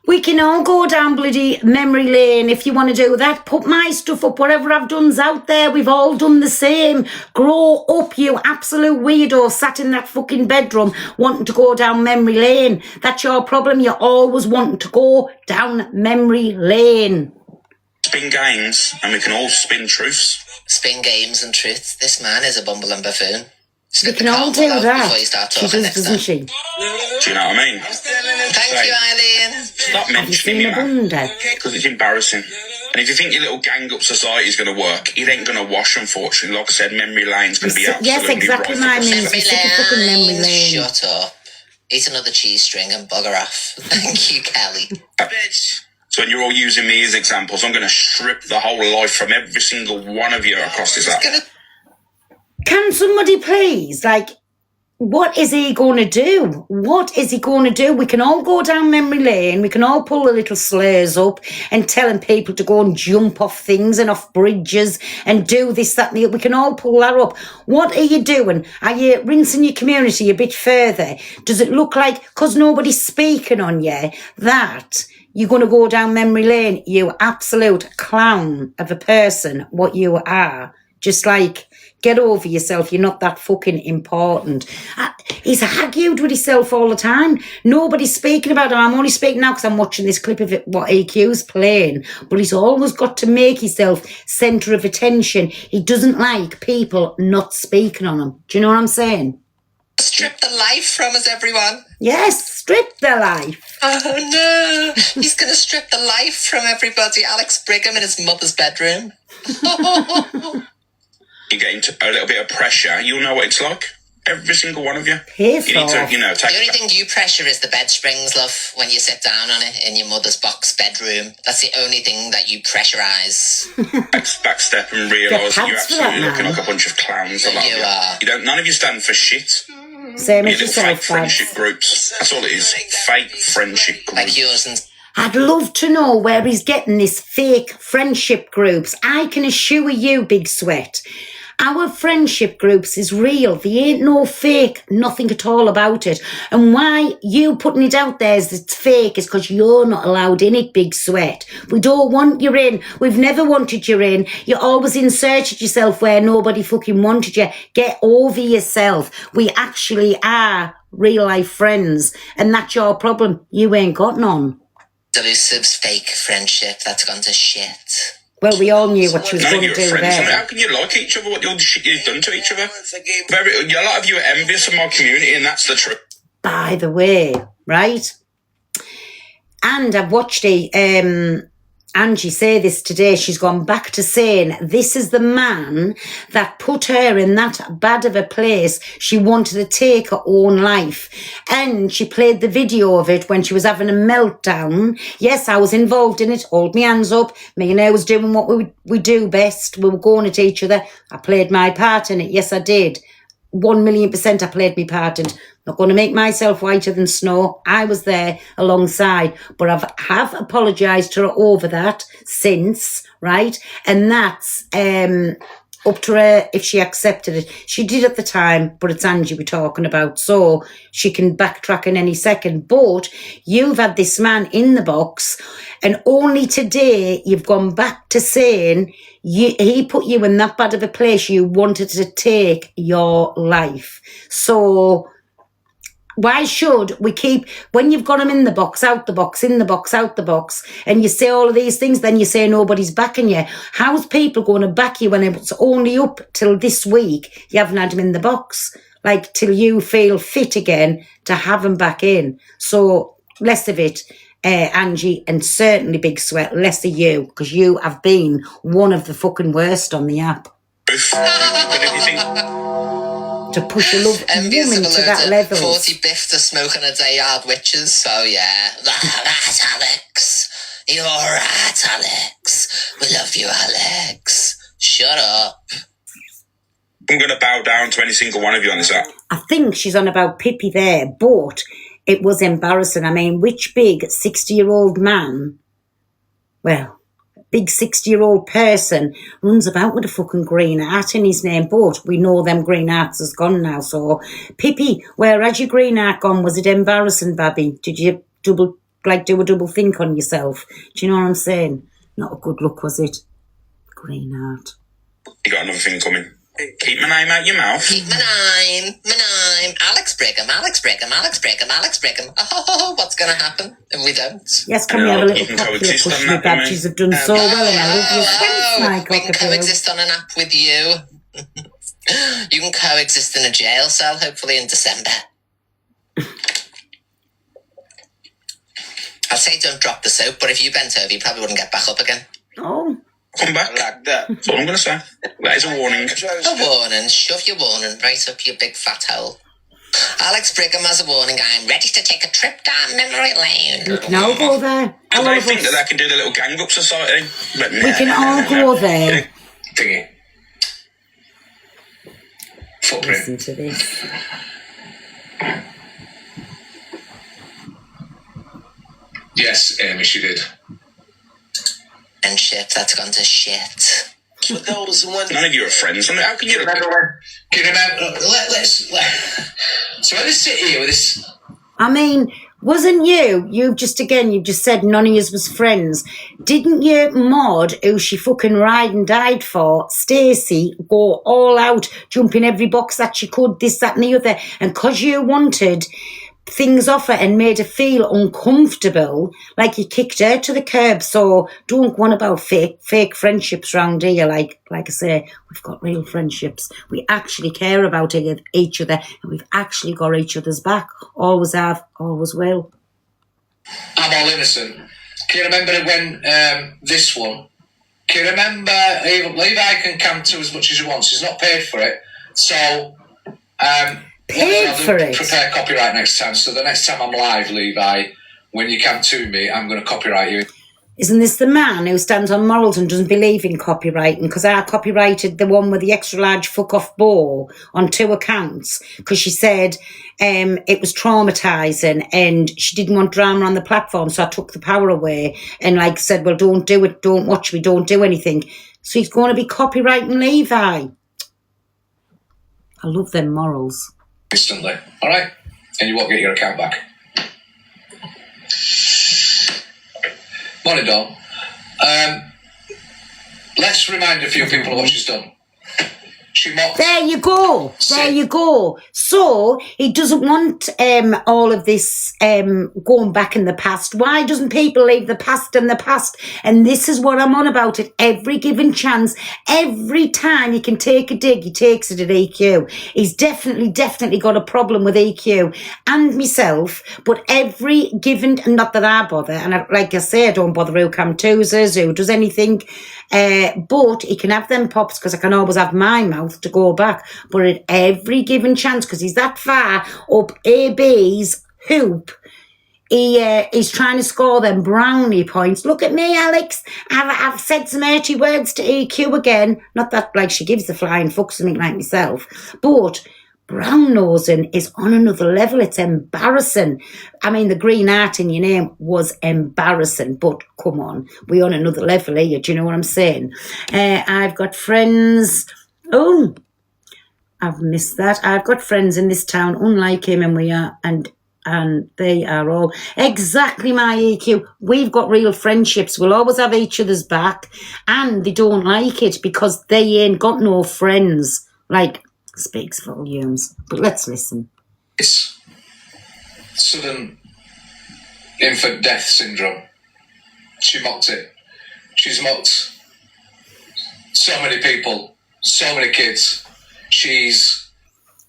we can all go down bloody memory lane if you want to do that. Put my stuff up, whatever I've done's out there. We've all done the same. Grow up, you absolute weirdo, sat in that fucking bedroom wanting to go down memory lane. That's your problem. You're always wanting to go down memory lane. Spin games, and we can all spin truths. Spin games and truths. This man is a bumbling buffoon. We can all do that. She does, doesn't she? Do you know what I mean? Thank you, Eileen. Stop mentioning me, man. Because it's embarrassing. And if you think your little gang-up society is going to work, it ain't going to wash, unfortunately. Like I said, memory lane's going to be absolutely yes, exactly right. Memory lane. Shut up. Eat another cheese string and bugger off. Thank you, Kelly. So when you're all using me as examples, I'm going to strip the whole life from every single one of you across this app. Can somebody please, what is he going to do? What is he going to do? We can all go down memory lane. We can all pull the little slurs up and telling people to go and jump off things and off bridges and do this, that, and the other. We can all pull that up. What are you doing? Are you rinsing your community a bit further? Does it look like, because nobody's speaking on you, that you're going to go down memory lane? You absolute clown of a person, what you are. Just get over yourself. You're not that fucking important. He's argued with himself all the time. Nobody's speaking about him. I'm only speaking now because I'm watching this clip of it, what EQ's playing. But he's always got to make himself centre of attention. He doesn't like people not speaking on him. Do you know what I'm saying? Strip the life from us, everyone. Yes, strip the life. Oh, no. He's going to strip the life from everybody. Alex Brigham in his mother's bedroom. You get into a little bit of pressure, you'll know what it's like. Every single one of you. Piss you need to, off. take the only thing you pressure is the bed springs, love, when you sit down on it in your mother's box bedroom. That's the only thing that you pressurize. Backstep and realise that you're absolutely looking like a bunch of clowns. A lot You are. You don't. None of you stand for shit. Same as Fake yourself, friendship groups. That's all it is. Fake friendship groups. Like yours and... I'd love to know where he's getting this fake friendship groups. I can assure you, Big Sweat, our friendship groups is real. There ain't no fake, nothing at all about it. And why you putting it out there as it's fake is because you're not allowed in it, Big Sweat. We don't want you in. We've never wanted you in. You always inserted yourself where nobody fucking wanted you. Get over yourself. We actually are real life friends. And that's your problem. You ain't got none. Delusive's fake friendship that's gone to shit. Well, we all knew what she was going to do friends. there. How can you like each other? What all the shit you've done to each other? A lot of you are envious of my community, and that's the truth. By the way, right? And I've watched Angie say this today. She's gone back to saying this is the man that put her in that bad of a place. She wanted to take her own life. And she played the video of it when she was having a meltdown. Yes, I was involved in it. Hold my hands up. Me and her was doing what we do best. We were going at each other. I played my part in it. Yes, I did. 1,000,000% I played my part in. Not going to make myself whiter than snow. I was there alongside, but I have apologised to her over that since, right? And that's up to her if she accepted it. She did at the time, but it's Angie we're talking about, so she can backtrack in any second. But you've had this man in the box, and only today you've gone back to saying he put you in that bad of a place you wanted to take your life. So why should we keep, when you've got them in the box, out the box, in the box, out the box, and you say all of these things, then you say nobody's backing you. How's people going to back you when it's only up till this week you haven't had them in the box? Like, till you feel fit again to have them back in. So, less of it, Angie, and certainly Big Sweat, less of you, because you have been one of the fucking worst on the app. To push a woman to that level. 40 biff to smoking a day hard witches, so yeah. Right, Alex. You're right, Alex. We love you, Alex. Shut up. I'm going to bow down to any single one of you on this app. I think she's on about Pippi there, but it was embarrassing. I mean, which big 60-year-old man, well, big 60-year-old person runs about with a fucking green hat in his name, but we know them green hats has gone now. So, Pippi, where had your green hat gone? Was it embarrassing, Babby? Did you do a double think on yourself? Do you know what I'm saying? Not a good look, was it? Green hat. You got another thing coming. Keep my name out your mouth. Keep my name. Alex Brigham. Oh, what's going to happen if we don't? Yes, can we have a little popular push? Your badges have done so well, and I love your thanks, Michael. We can coexist on an app with you. You can coexist in a jail cell, hopefully in December. I'd say don't drop the soap, but if you bent over, you probably wouldn't get back up again. Oh. Come back. Like that. That's all I'm going to say. That is a warning. A warning. Shove your warning right up your big fat hole. Alex Brigham has a warning. I'm ready to take a trip down memory lane. We can all go there. Do they think that they can do the little gang up society? We can all go there. Thingy. Footprint. Listen to this. Yes, Amy, she did. And shit, that's gone to shit. None of you are friends. I mean, how can you remember when? Can you remember? So I just sit here with this. I mean, wasn't you've just said none of yous was friends. Didn't you, Maud, who she fucking ride and died for, Stacey, go all out, jump in every box that she could, this, that and the other, and 'cause you wanted things off her and made her feel uncomfortable, like you kicked her to the curb. So don't go on about fake friendships round here. Like I say, we've got real friendships. We actually care about each other, and we've actually got each other's back. Always have, always will. I'm all innocent. Can you remember when this one? Can you remember Levi can come to as much as he wants. He's not paid for it, so paid for it. Prepare copyright next time. So the next time I'm live, Levi, when you come to me, I'm going to copyright you. Isn't this the man who stands on morals and doesn't believe in copyrighting? Because I copyrighted the one with the extra large fuck off ball on 2 accounts because she said it was traumatising and she didn't want drama on the platform, so I took the power away and said, well, don't do it, don't watch me, don't do anything. So he's going to be copyrighting Levi. I love them morals. Instantly, all right? And you won't get your account back. Morning, Dawn. Let's remind a few people of what she's done. She mocked. There you go. There you go. So he doesn't want all of this going back in the past. Why doesn't people leave the past in the past? And this is what I'm on about. At every given chance, every time he can take a dig, he takes it at EQ. He's definitely got a problem with EQ and myself. But every given, not that I bother, and like I say, I don't bother who come chooses, who does anything. But he can have them pops because I can always have my mouth to go back. But at every given chance, because he's that far up AB's hoop, he's trying to score them brownie points. Look at me, Alex. I've said some dirty words to EQ again. Not that she gives the flying fuck something like myself, but brown nosing is on another level. It's embarrassing. I mean, the green heart in your name was embarrassing, but come on, we're on another level here. Do you know what I'm saying? I've got friends. Oh, I've missed that. I've got friends in this town, unlike him, and we are, and they are all exactly my EQ. We've got real friendships. We'll always have each other's back, and they don't like it because they ain't got no friends. Speaks volumes. But let's listen. sudden infant death syndrome. She mocked it. She's mocked so many people, so many kids.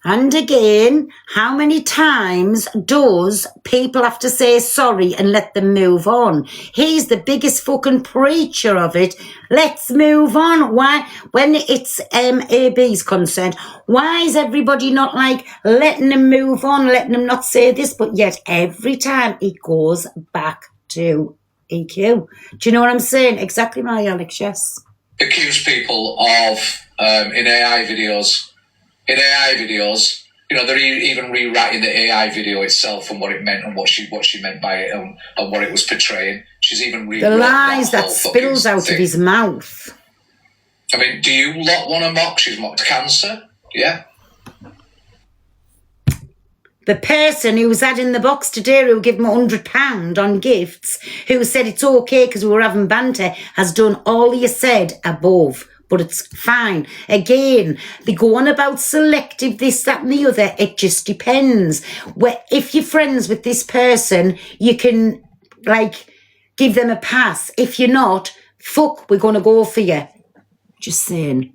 And again, how many times does people have to say sorry and let them move on? He's the biggest fucking preacher of it. Let's move on. Why, when it's AB's concerned, why is everybody not like letting them move on, letting them not say this? But yet every time it goes back to EQ. Do you know what I'm saying? Exactly, my Alex, yes. Accuse people of, in AI videos, you know, they're even rewriting the AI video itself and what it meant and what she meant by it and what it was portraying. She's even rewritten the lies that spills out of his mouth. I mean, do you lot want to mock? She's mocked cancer, yeah. The person who was had in the box today who gave him £100 on gifts, who said it's okay because we were having banter, has done all he said above. But it's fine. Again, they go on about selective this, that and the other. It just depends. If you're friends with this person, you can, like, give them a pass. If you're not, fuck, we're going to go for you. Just saying.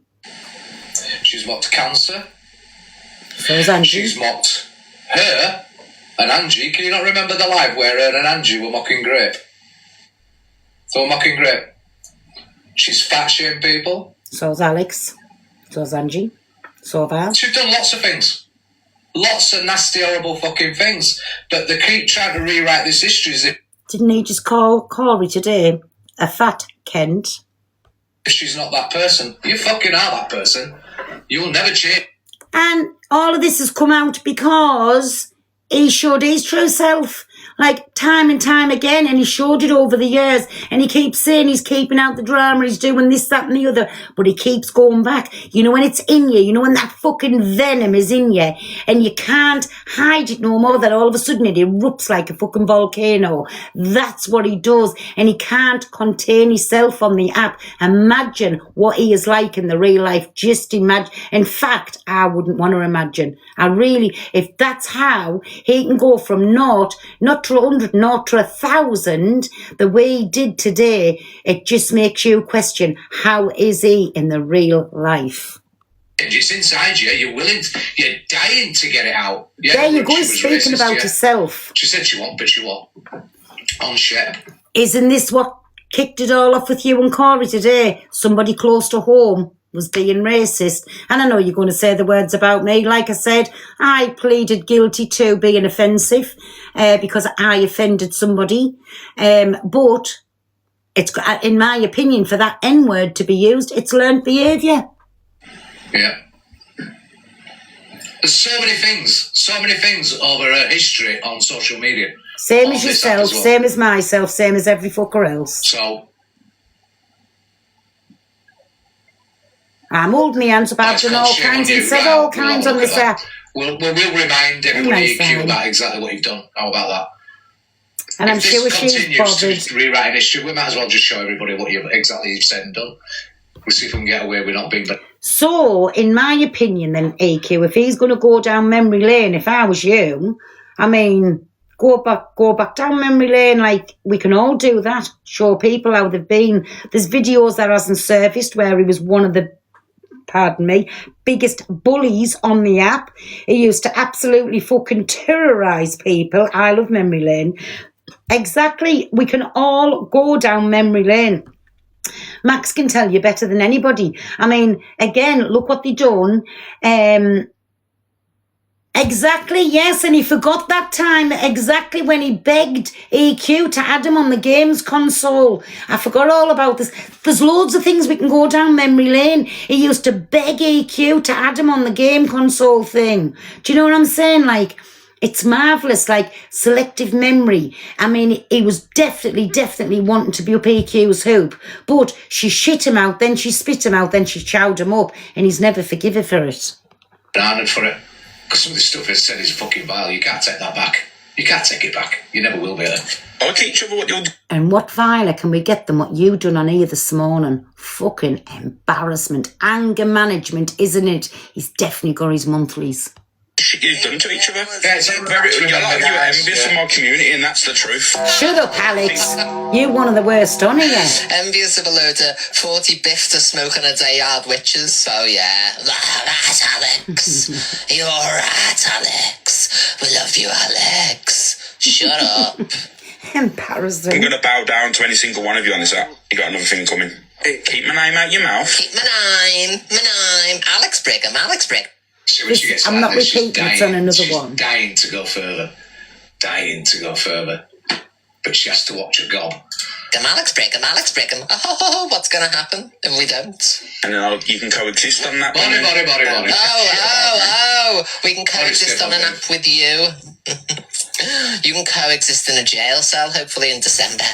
She's mocked cancer. So is Angie. She's mocked her and Angie. Can you not remember the live where her and Angie were mocking Grape? So we're mocking Grape. She's fat shaming people. So is Alex. So is Angie. So have I. She's done lots of things. Lots of nasty, horrible fucking things. But they keep trying to rewrite this history as if... Didn't he just call Corey today a fat Kent? If she's not that person, you fucking are that person. You'll never change. And all of this has come out because he showed his true self, like time and time again, and he showed it over the years, and he keeps saying he's keeping out the drama, he's doing this, that and the other, but he keeps going back. You know when it's in you, you know when that fucking venom is in you, and you can't hide it no more, that all of a sudden it erupts like a fucking volcano. That's what he does, and he can't contain himself on the app. Imagine what he is like in the real life. Just imagine. In fact, I wouldn't want to imagine. I really, if that's how he can go from naught, not to 100, not to 1,000, the way he did today, it just makes you question, how is he in the real life? It's inside you. You're dying to get it out. Yeah, there you go, he's speaking about herself. She said she won't, but she won't. On ship. Isn't this what kicked it all off with you and Corey today? Somebody close to home was being racist. And I know you're going to say the words about me. Like I said, I pleaded guilty to being offensive because I offended somebody. But it's, in my opinion, for that N-word to be used, it's learned behaviour. Yeah. There's so many things over her history on social media. Same as yourself, well. Same as myself, same as every fucker else. So... I'm holding my hands about doing all kinds and said all kinds on this app. We'll remind everybody about exactly what you've done. How about that? And I'm sure she's bothered. To rewriting history, we might as well just show everybody what you've said and done. We'll see if we can get away with not being... So, in my opinion then, AQ, if he's going to go down memory lane, if I was you, I mean... Go back down memory lane, like, we can all do that. Show people how they've been. There's videos that hasn't surfaced where he was one of the, biggest bullies on the app. He used to absolutely fucking terrorise people. I love memory lane. Exactly, we can all go down memory lane. Max can tell you better than anybody. I mean, again, look what they done. Exactly, yes, and he forgot that time, exactly when he begged EQ to add him on the games console. I forgot all about this. There's loads of things we can go down memory lane. He used to beg EQ to add him on the game console thing. Do you know what I'm saying? Like, it's marvellous, like, selective memory. I mean, he was definitely wanting to be up EQ's hoop, but she shit him out, then she spit him out, then she chowed him up, and he's never forgiven her for it. Honored for it. Because some of the stuff it's said is fucking vile. You can't take that back. You can't take it back. You never will be able to. I'll teach you what you'll do. And what viler can we get than what you done on here this morning? Fucking embarrassment. Anger management, isn't it? He's definitely got his monthlies. shit you've done to each other. Yeah, it's You're envious of my community, and that's the truth. Shut up, Alex. You're one of the worst, aren't you? Envious of a load of 40 biffs to smoke on a day hard witches. So yeah, right, Alex. You're right, Alex. We love you, Alex. Shut up. Embarrassing. I'm gonna bow down to any single one of you on this app. You got another thing coming. Keep my name out your mouth. Keep my name. Alex Brigham. So when she gets I'm like not this, she's repeating, it's on another she's one. dying to go further. But she has to watch her gob. Alex Brigham. Oh, what's going to happen if we don't? And then you can coexist on that. Body. Oh, we can coexist on an step app with you. You can coexist in a jail cell, hopefully in December.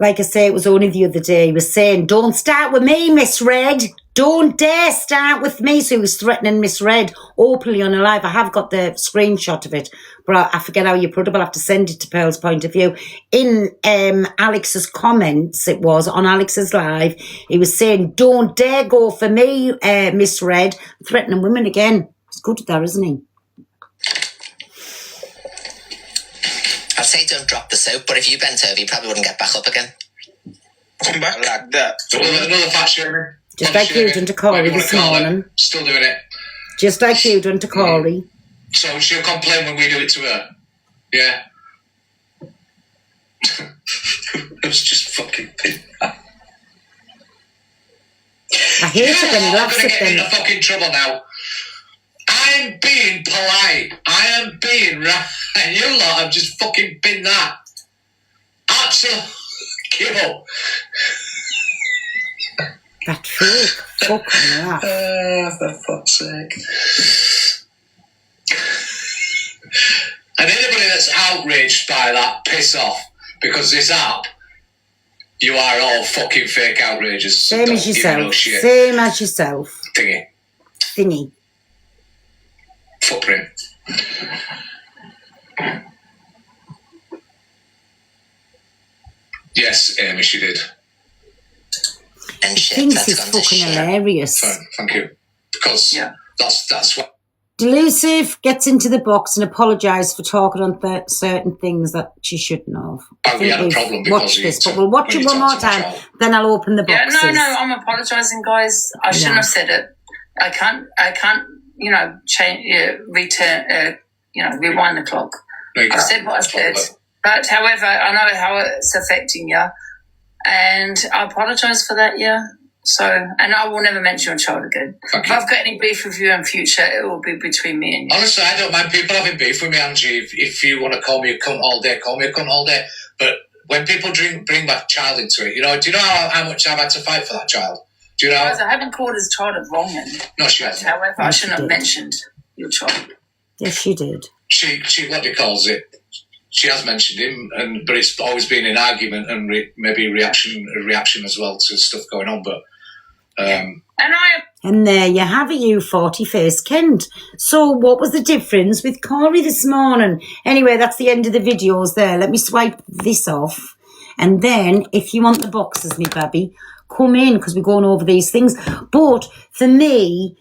Like I say, it was only the other day. He was saying, don't start with me, Miss Red. Don't dare start with me. So he was threatening Miss Red openly on a live. I have got the screenshot of it, but I forget how you put it. I'll have to send it to Pearl's point of view. In Alex's comments, it was on Alex's live, he was saying, don't dare go for me, Miss Red. Threatening women again. He's good at that, isn't he? I'd say don't drop the soap, but if you bent over, you probably wouldn't get back up again. Come back like that. Another fat shaming. Just like you done to Corey this morning. Still doing it. Just like you done to Corey. So she'll complain when we do it to her. Yeah. It was just fucking pin. I hate it when he laughs I'm at gonna get them. into fucking trouble now. I'm being polite. I am being right. And you lot have just fucking been that. Absolute give up. That fake fucking laugh. For fuck's sake. And anybody that's outraged by that, piss off. Because this app, you are all fucking fake outrages. Same Don't as give me yourself. no shit. Same as yourself. Thingy. Thingy. Footprint. Yes, Amy, she did. And shit, Thinks that's he's gone to fucking shit. hilarious. Fine, thank you. Because that's what. Delusive gets into the box and apologised for talking on certain things that she shouldn't have. I we think had a we've problem because watched you this, but took- we'll watch when it you one more talked to my time, child. then I'll open the Yeah, boxes. no, I'm apologising, guys. I shouldn't have said it. I can't, change, rewind the clock. No, you I've can't. said what I said. But however, I know how it's affecting you. And I apologise for that, yeah. So, and I will never mention your child again. Thank If you. I've got any beef with you in future, it will be between me and you. Honestly, I don't mind people having beef with me, Angie. If you want to call me a cunt all day, call me a cunt all day. But when people bring my child into it, do you know how much I've had to fight for that child? Do you know? Guys, I haven't called his child a wrong one. No, she hasn't. However, I shouldn't have did. mentioned your child. Yes, she did. She what do you calls it? She has mentioned him, but it's always been an argument and maybe a reaction as well to stuff going on. But And I And there you have it, you 40-faced Kent. So what was the difference with Corey this morning? Anyway, that's the end of the videos there. Let me swipe this off. And then, if you want the boxes, me baby, come in, because we're going over these things. But for me,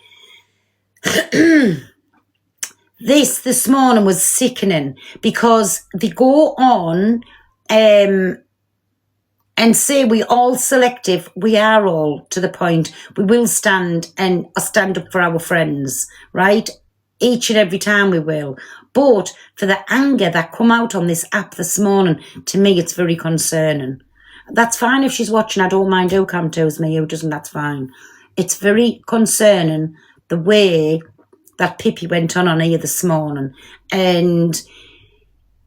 this morning was sickening, because they go on and say we all selective. We are all, to the point. We will stand up for our friends, right? Each and every time we will. But for the anger that come out on this app this morning, to me, it's very concerning. That's fine if she's watching. I don't mind who tells me, who doesn't, that's fine. It's very concerning the way that Pippi went on here this morning. And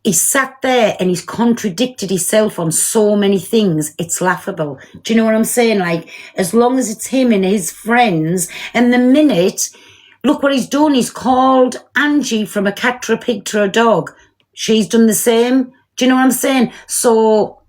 he sat there and he's contradicted himself on so many things. It's laughable. Do you know what I'm saying? Like, as long as it's him and his friends, and the minute, look what he's done. He's called Angie from a cat to a pig to a dog. She's done the same. Do you know what I'm saying? So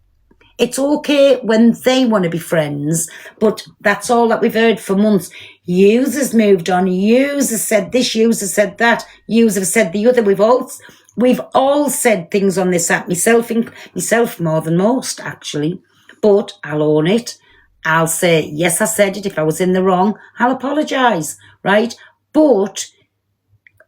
it's okay when they want to be friends, but that's all that we've heard for months. Yous has moved on. Yous has said this. Yous has said that. Yous have said the other. We've all said things on this app. Myself more than most, actually. But I'll own it. I'll say, yes, I said it. If I was in the wrong, I'll apologise, right? But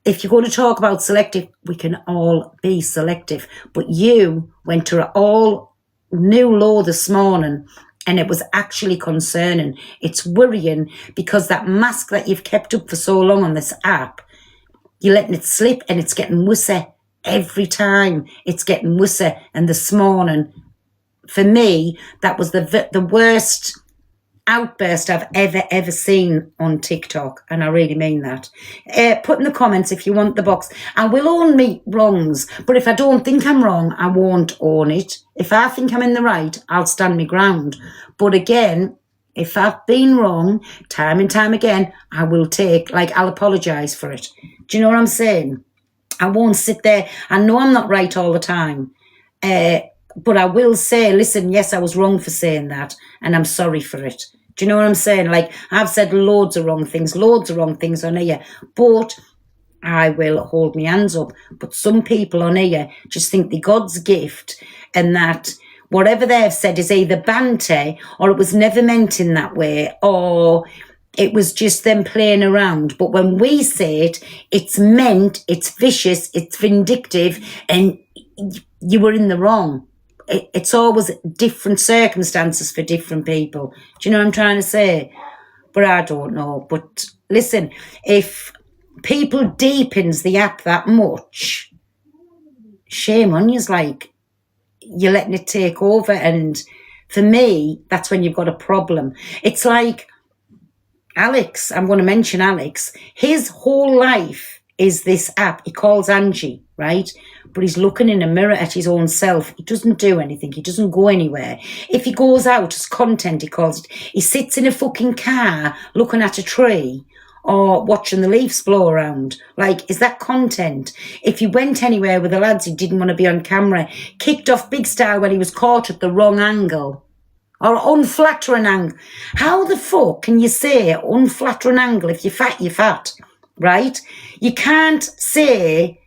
if you're going to talk about selective, we can all be selective. But you went to an all new law this morning, and it was actually concerning. It's worrying because that mask that you've kept up for so long on this app, you're letting it slip, and it's getting worse every time. It's getting worse. And this morning, for me, that was the worst outburst I've ever seen on TikTok, and I really mean that. Put in the comments if you want the box. I will own me wrongs, but if I don't think I'm wrong, I won't own it. If I think I'm in the right, I'll stand my ground. But again, if I've been wrong time and time again, I will I'll apologise for it. Do you know what I'm saying? I won't sit there. I know I'm not right all the time. But I will say, listen, yes, I was wrong for saying that, and I'm sorry for it. Do you know what I'm saying? Like, I've said loads of wrong things on here, but I will hold my hands up. But some people on here just think they're God's gift, and that whatever they've said is either banter, or it was never meant in that way, or it was just them playing around. But when we say it, it's meant, it's vicious, it's vindictive, and you were in the wrong. It's always different circumstances for different people. Do you know what I'm trying to say? But I don't know. But listen, if people deepens the app that much, shame on you. Like, you're letting it take over. And for me, that's when you've got a problem. It's like Alex, I'm going to mention Alex. His whole life is this app. He calls Angie, right? But he's looking in a mirror at his own self. He doesn't do anything. He doesn't go anywhere. If he goes out as content, he calls it, he sits in a fucking car looking at a tree or watching the leaves blow around. Like, is that content? If he went anywhere with the lads, he didn't want to be on camera. Kicked off big style when he was caught at the wrong angle. Or unflattering angle. How the fuck can you say unflattering angle? If you're fat, you're fat. Right? You can't say,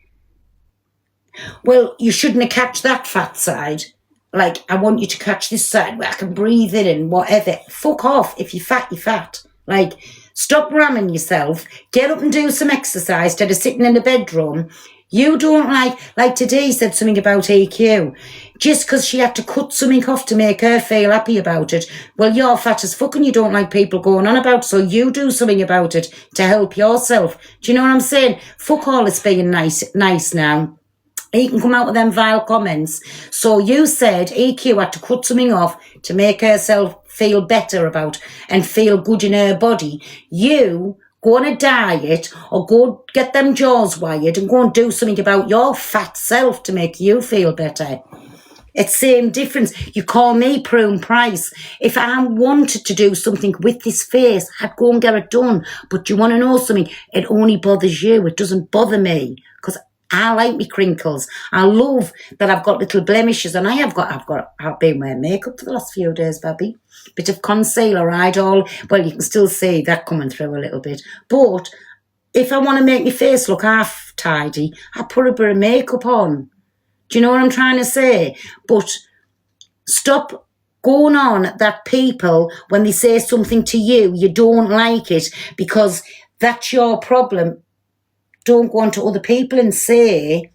well, you shouldn't have catch that fat side. Like, I want you to catch this side where I can breathe in and whatever. Fuck off. If you're fat, you're fat. Like, stop ramming yourself. Get up and do some exercise instead of sitting in the bedroom. You don't like today he said something about EQ. Just because she had to cut something off to make her feel happy about it. Well, you're fat as fuck and you don't like people going on about it, so you do something about it to help yourself. Do you know what I'm saying? Fuck all this being nice now. He can come out with them vile comments. So you said EQ had to cut something off to make herself feel better about and feel good in her body. You go on a diet or go get them jaws wired and go and do something about your fat self to make you feel better. It's same difference. You call me Prune Price. If I wanted to do something with this face, I'd go and get it done. But you want to know something? It only bothers you. It doesn't bother me because I like me crinkles. I love that I've got little blemishes, and I've been wearing makeup for the last few days, baby. Bit of concealer, well, you can still see that coming through a little bit. But if I want to make my face look half tidy, I put a bit of makeup on. Do you know what I'm trying to say? But stop going on that people, when they say something to you, you don't like it because that's your problem. Don't go on to other people and say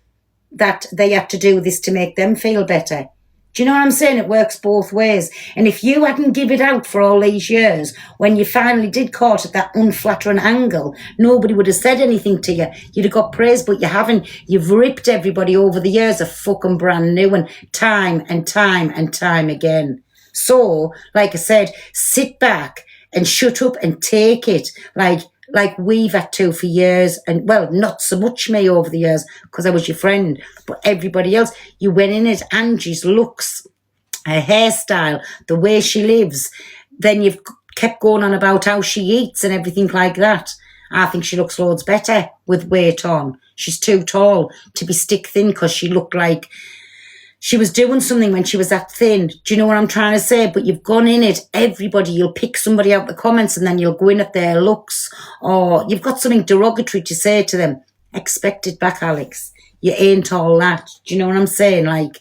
that they have to do this to make them feel better. Do you know what I'm saying? It works both ways. And if you hadn't give it out for all these years, when you finally did caught at that unflattering angle, nobody would have said anything to you. You'd have got praise, but you haven't. You've ripped everybody over the years a fucking brand new one, time and time and time again. So, like I said, sit back and shut up and take it. Like we've had to for years, and well, not so much me over the years because I was your friend, but everybody else, you went in it. Angie's looks, her hairstyle, the way she lives, then you've kept going on about how she eats and everything like that. I think she looks loads better with weight on. She's too tall to be stick thin because she looked like she was doing something when she was that thin. Do you know what I'm trying to say? But you've gone in it, everybody, you'll pick somebody out the comments and then you'll go in at their looks, or you've got something derogatory to say to them. Expect it back, Alex. You ain't all that. Do you know what I'm saying? Like,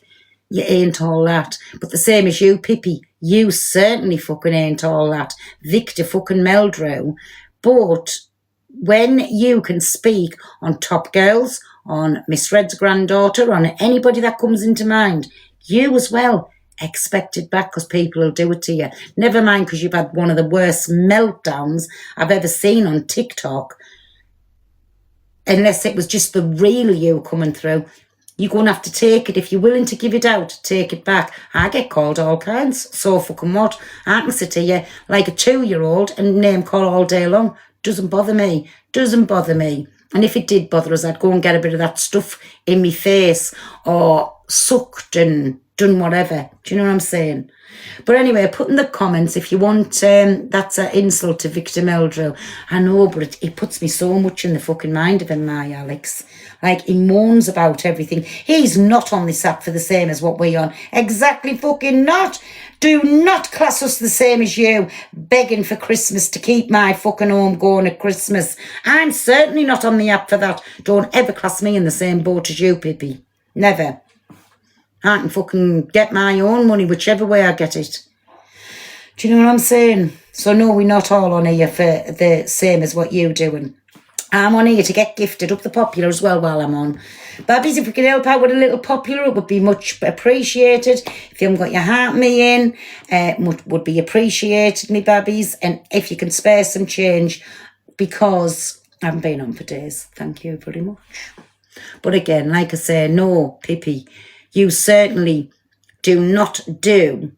you ain't all that. But the same as you, Pippi, you certainly fucking ain't all that. Victor fucking Meldrew. But when you can speak on Top Girls, on Miss Red's granddaughter, on anybody that comes into mind, you as well expect it back, because people will do it to you. Never mind because you've had one of the worst meltdowns I've ever seen on TikTok. Unless it was just the real you coming through. You're going to have to take it. If you're willing to give it out, take it back. I get called all kinds. So fucking what? I can sit here like a 2-year-old and name call all day long. Doesn't bother me. Doesn't bother me. And if it did bother us, I'd go and get a bit of that stuff in me face or sucked and done whatever. Do you know what I'm saying? But anyway, put in the comments if you want, that's an insult to Victor Meldrew. I know, but it puts me so much in the fucking mind of him, my Alex. Like, he moans about everything. He's not on this app for the same as what we're on. Exactly fucking not. Do not class us the same as you, begging for Christmas to keep my fucking home going at Christmas. I'm certainly not on the app for that. Don't ever class me in the same boat as you, Pippi. Never. I can fucking get my own money whichever way I get it. Do you know what I'm saying? So no, we're not all on here for the same as what you're doing. I'm on here to get gifted up the popular as well while I'm on. Babbies, if we can help out with a little popular, it would be much appreciated. If you haven't got your heart me in, would be appreciated, me babbies. And if you can spare some change, because I haven't been on for days. Thank you very much. But again, like I say, no, Pippi, you certainly do not do.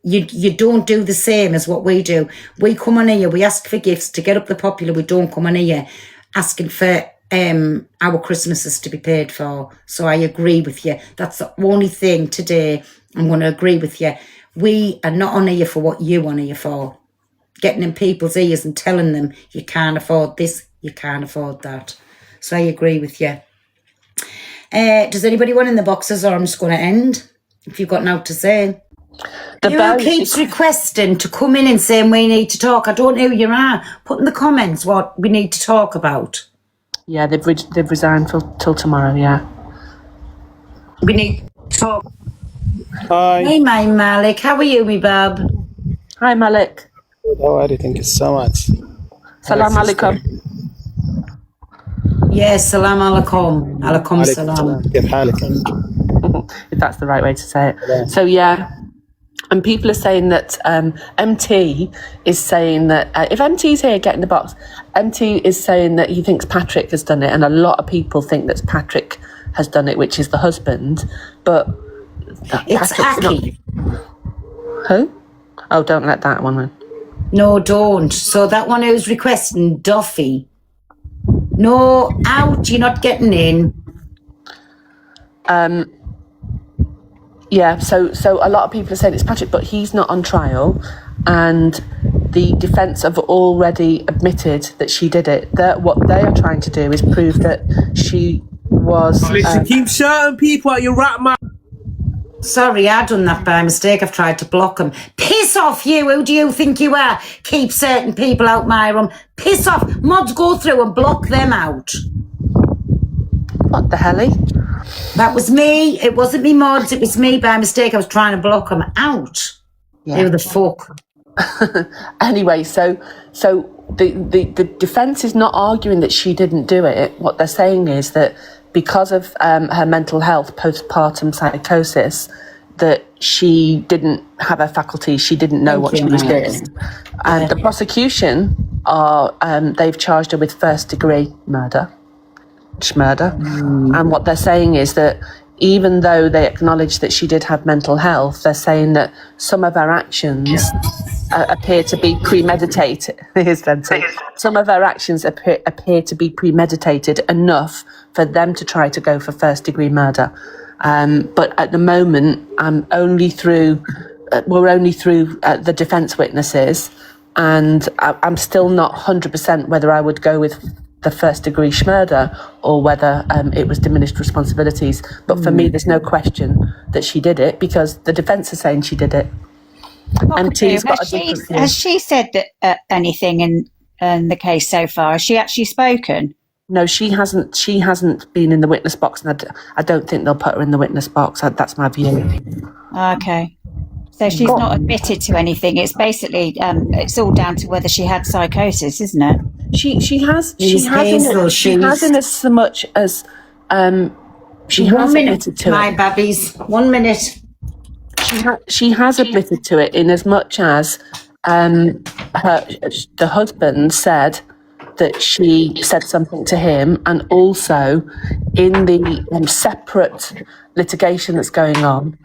You don't do the same as what we do. We come on here, we ask for gifts to get up the popular. We don't come on here asking for our Christmases to be paid for. So I agree with you. That's the only thing today I'm going to agree with you. We are not on here for what you on here for. Getting in people's ears and telling them you can't afford this, you can't afford that. So I agree with you. Does anybody want in the boxes, or I'm just going to end? If you've got nothing to say. Who keeps requesting to come in and saying we need to talk? I don't know who you are. Put in the comments what we need to talk about. Yeah, they've resigned till tomorrow, yeah. We need to talk. Hi. Hey, my Malik. How are you, me bub? Hi, Malik. How are you? Thank you so much. Salam alaikum. Yes, salam alaikum. Alaikum salam. If that's the right way to say it. Yeah. So, yeah. And people are saying that MT is saying that if MT's here getting the box, MT is saying that he thinks Patrick has done it, and a lot of people think that Patrick has done it, which is the husband. But it's Aki. Who? Oh, don't let that one in. No, don't. So that one who's requesting Duffy. No, out. You're not getting in. Yeah, so a lot of people are saying it's Patrick, but he's not on trial, and the defence have already admitted that she did it. What they are trying to do is prove that she was... keep shouting people at your rat mouth. Sorry, I done that by mistake. I've tried to block them. Piss off, you. Who do you think you are? Keep certain people out my room. Piss off. Mods, go through and block them out. What the helly? That was me. It wasn't me, mods. It was me by mistake. I was trying to block them out. Yeah. Who the fuck? Anyway, so the defence is not arguing that she didn't do it. What they're saying is that because of her mental health, postpartum psychosis, that she didn't have her faculties, she didn't know what she was doing. And the prosecution they've charged her with first-degree murder. And what they're saying is that even though they acknowledge that she did have mental health, they're saying that some of her actions appear to be premeditated. Here's Venti. Some of her actions appear to be premeditated enough for them to try to go for first-degree murder. But at the moment, we're only through the defence witnesses, and I'm still not 100% whether I would go with the first-degree murder or whether it was diminished responsibilities. But for me, there's no question that she did it because the defence is saying she did it. Has she said that, anything in the case so far? Has she actually spoken? No, she hasn't. She hasn't been in the witness box, and I don't think they'll put her in the witness box. That's my view. Okay. So she's not admitted to anything. It's basically, it's all down to whether she had psychosis, isn't it? She has Hazel in as so much as she has 1 minute, admitted to my it. babbies. 1 minute. She has admitted to it in as much as the husband said that she said something to him, and also in the separate litigation that's going on,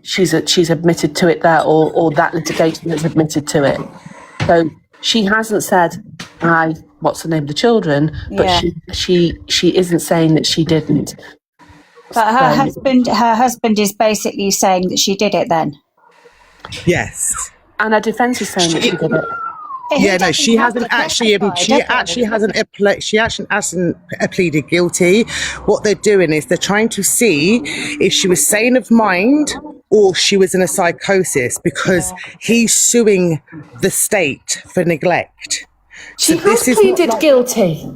she's admitted to it there, or that litigation has admitted to it. So she hasn't said, what's the name of the children, but she isn't saying that she didn't. But her husband is basically saying that she did it then. Yes. And her defence is saying that she did it. Yeah, no, she hasn't actually. She hasn't pleaded guilty. What they're doing is they're trying to see if she was sane of mind or she was in a psychosis, because he's suing the state for neglect. She has pleaded guilty.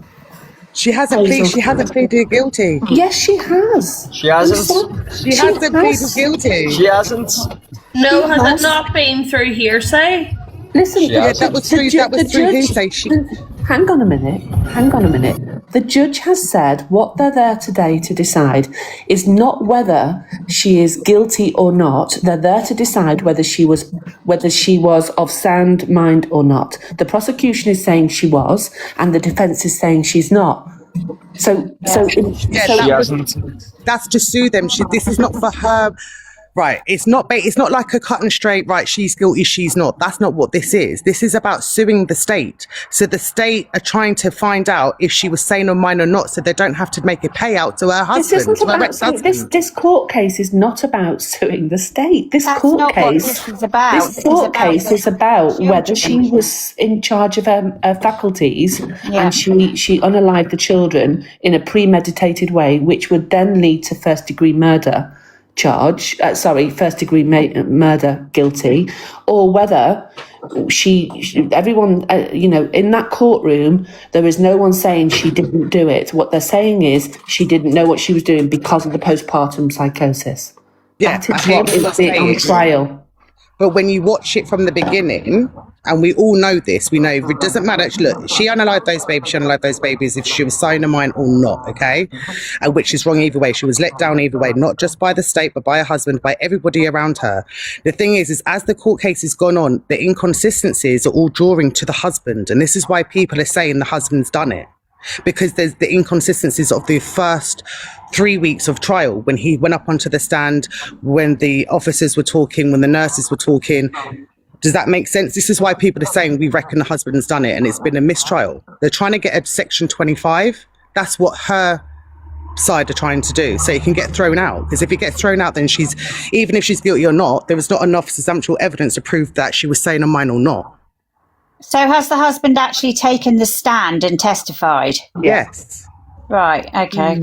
She hasn't pleaded guilty. Yes, she has. She hasn't. She hasn't pleaded guilty. She hasn't. No, has it not been through hearsay? Listen, that was through hearsay. Hang on a minute. The judge has said what they're there today to decide is not whether she is guilty or not. They're there to decide whether she was of sound mind or not. The prosecution is saying she was, and the defence is saying she's not. That's to sue them. This is not for her. Right, it's not like a cut and straight, right, she's guilty, she's not. That's not what this is. This is about suing the state. So the state are trying to find out if she was sane of mind or not, so they don't have to make a payout to her husband. This court case is not about suing the state. This court case is about whether she was in charge of her faculties and she unalived the children in a premeditated way, which would then lead to first-degree murder murder guilty, or whether everyone, in that courtroom, there is no one saying she didn't do it. What they're saying is she didn't know what she was doing because of the postpartum psychosis. That is what is being on trial. But when you watch it from the beginning, and we all know this, we know it doesn't matter. Look, she unalived those babies if she was sane of mind or not, okay? And which is wrong either way. She was let down either way, not just by the state, but by her husband, by everybody around her. The thing is as the court case has gone on, the inconsistencies are all drawing to the husband. And this is why people are saying the husband's done it. Because there's the inconsistencies of the first 3 weeks of trial, when he went up onto the stand, when the officers were talking, when the nurses were talking. Does that make sense? This is why people are saying we reckon the husband's done it, and it's been a mistrial. They're trying to get a Section 25. That's what her side are trying to do, so he can get thrown out. Because if he gets thrown out, then even if she's guilty or not, there is not enough substantial evidence to prove that she was sane of mind or not. So has the husband actually taken the stand and testified? Yes. Right. Okay.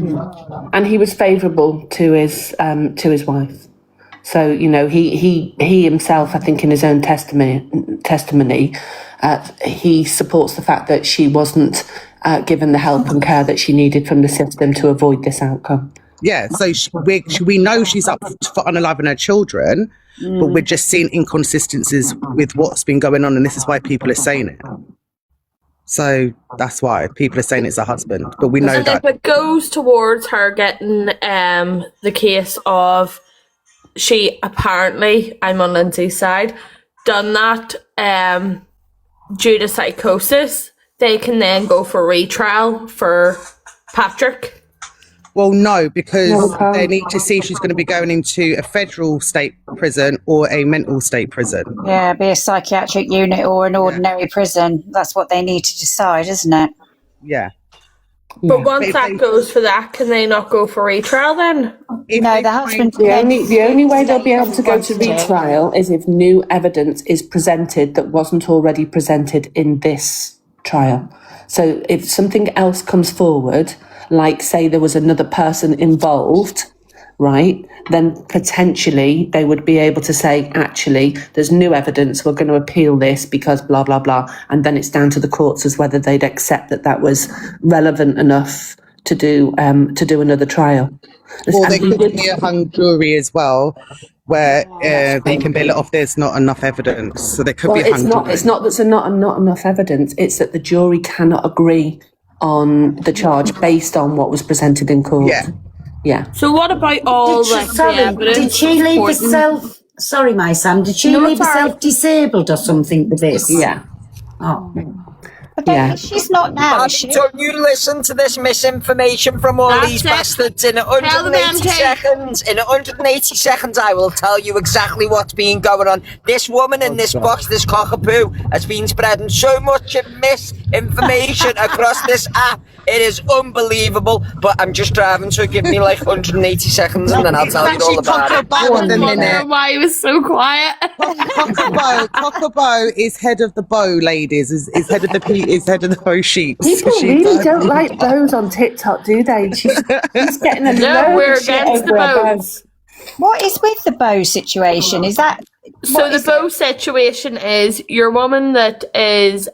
And he was favourable to his wife. So he himself, I think, in his own testimony, he supports the fact that she wasn't given the help and care that she needed from the system to avoid this outcome. Yeah. So we know she's up for unaliving her children. But we're just seeing inconsistencies with what's been going on, and this is why people are saying it. So that's why people are saying it's her husband. But we know that if it goes towards her getting the case of she apparently, I'm on Lindsay's side, done that due to psychosis, they can then go for retrial for Patrick. Well, no, because they need to see if she's going to be going into a federal state prison or a mental state prison. Yeah, be a psychiatric unit or an ordinary prison. That's what they need to decide, isn't it? Yeah. But once that goes for that, can they not go for retrial then? No, the husband. The only way they'll be able to go to retrial is if new evidence is presented that wasn't already presented in this trial. So if something else comes forward, like say there was another person involved, right, then potentially they would be able to say, actually, there's new evidence, we're going to appeal this because blah, blah, blah. And then it's down to the courts as whether they'd accept that was relevant enough to do another trial. Well, there could be a hung jury as well. where they can be let off. There's not enough evidence, so there could be a it's not. It's not that there's not enough evidence. It's that the jury cannot agree on the charge based on what was presented in court. Yeah. So what about all the evidence? Did she leave herself? Sorry, my Sam. Did she leave herself disabled or something with this? Yeah. Oh. But she's not now, is she? Don't you listen to this misinformation from all these bastards. In 180 seconds, I will tell you exactly what's been going on. This woman in this box, this cockapoo, has been spreading so much misinformation across this app. It is unbelievable, but I'm just driving, so give me like 180 seconds and then I'll tell you all about it. I wonder why he was so quiet. Cockabo is head of the bow, ladies. Is head of the bow sheep. People really don't like bows on TikTok, do they? She's getting a No, we're against the bows. What is with the bow situation? Is that So the bow situation is your woman that is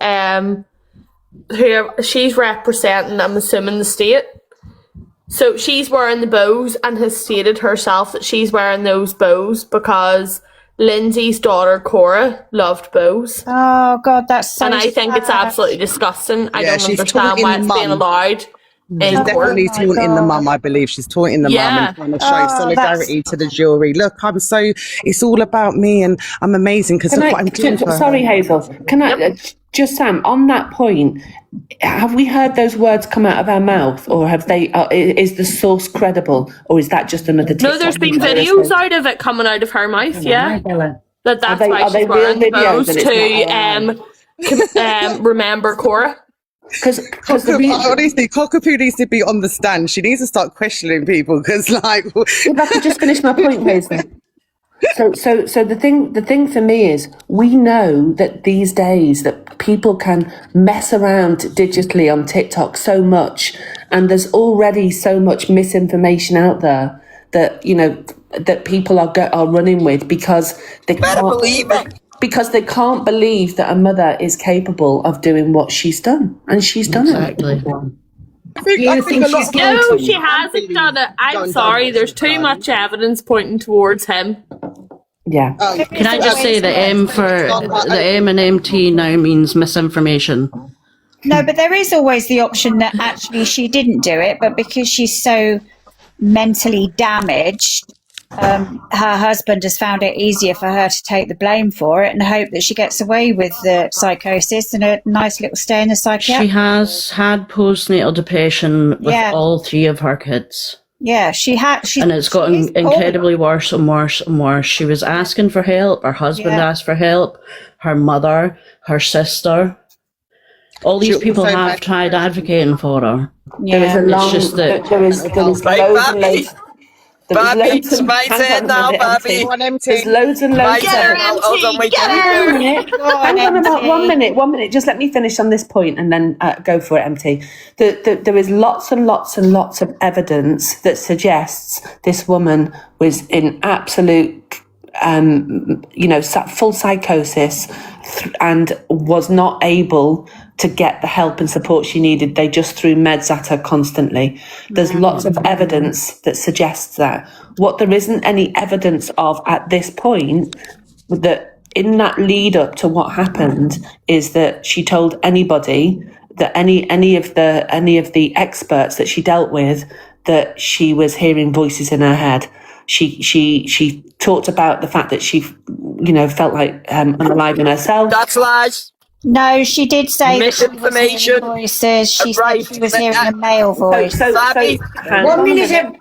who she's representing, I'm assuming, the state. So she's wearing the bows and has stated herself that she's wearing those bows because Lindsay's daughter Cora loved bows. Oh God, that's so and I think it's absolutely disgusting. I don't understand why it's being allowed. She's definitely taunting the mum, I believe. She's taunting the mum and trying to show solidarity to the jury. Look, it's all about me and I'm amazing because of what I'm doing for her. Sorry, Hazel. Can I just, Sam, on that point, have we heard those words come out of our mouth, or have they? Is the source credible, or is that just another? No, there's been videos out of it coming out of her mouth. That's why she's wearing the bows to remember Cora. Honestly, Cockapoo needs to be on the stand. She needs to start questioning people because, like, if I could just finish my point, Hazel. So the thing for me is, we know that these days that people can mess around digitally on TikTok so much, and there's already so much misinformation out there that that people are running with because they can't believe it. Because they can't believe that a mother is capable of doing what she's done, and she's done it. No, she hasn't done it. I'm sorry. There's too much evidence pointing towards him. Yeah. Can I just say the M in MT now means misinformation? No, but there is always the option that actually she didn't do it, but because she's so mentally damaged, her husband has found it easier for her to take the blame for it and hope that she gets away with the psychosis and a nice little stay in the psychiatric. She has had postnatal depression with all three of her kids. Yeah, and it's gotten incredibly worse and worse and worse. She was asking for help. Her husband asked for help. Her mother, her sister. All these people have tried advocating for her. Yeah. There was Bobby, it's my turn now, Bobby. There's loads and loads of evidence. Hang on about 1 minute. 1 minute. Just let me finish on this point and then go for it, MT. There is lots and lots and lots of evidence that suggests this woman was in absolute, full psychosis and was not able to get the help and support she needed. They just threw meds at her constantly. There's lots of evidence that suggests that. What there isn't any evidence of at this point, that in that lead up to what happened, is that she told anybody, that any of the experts that she dealt with, that she was hearing voices in her head. She talked about the fact that she, felt like unalive in herself. That's lies. No, she did say misinformation. That she was hearing voices. She said she was hearing a male voice. Hang on a minute.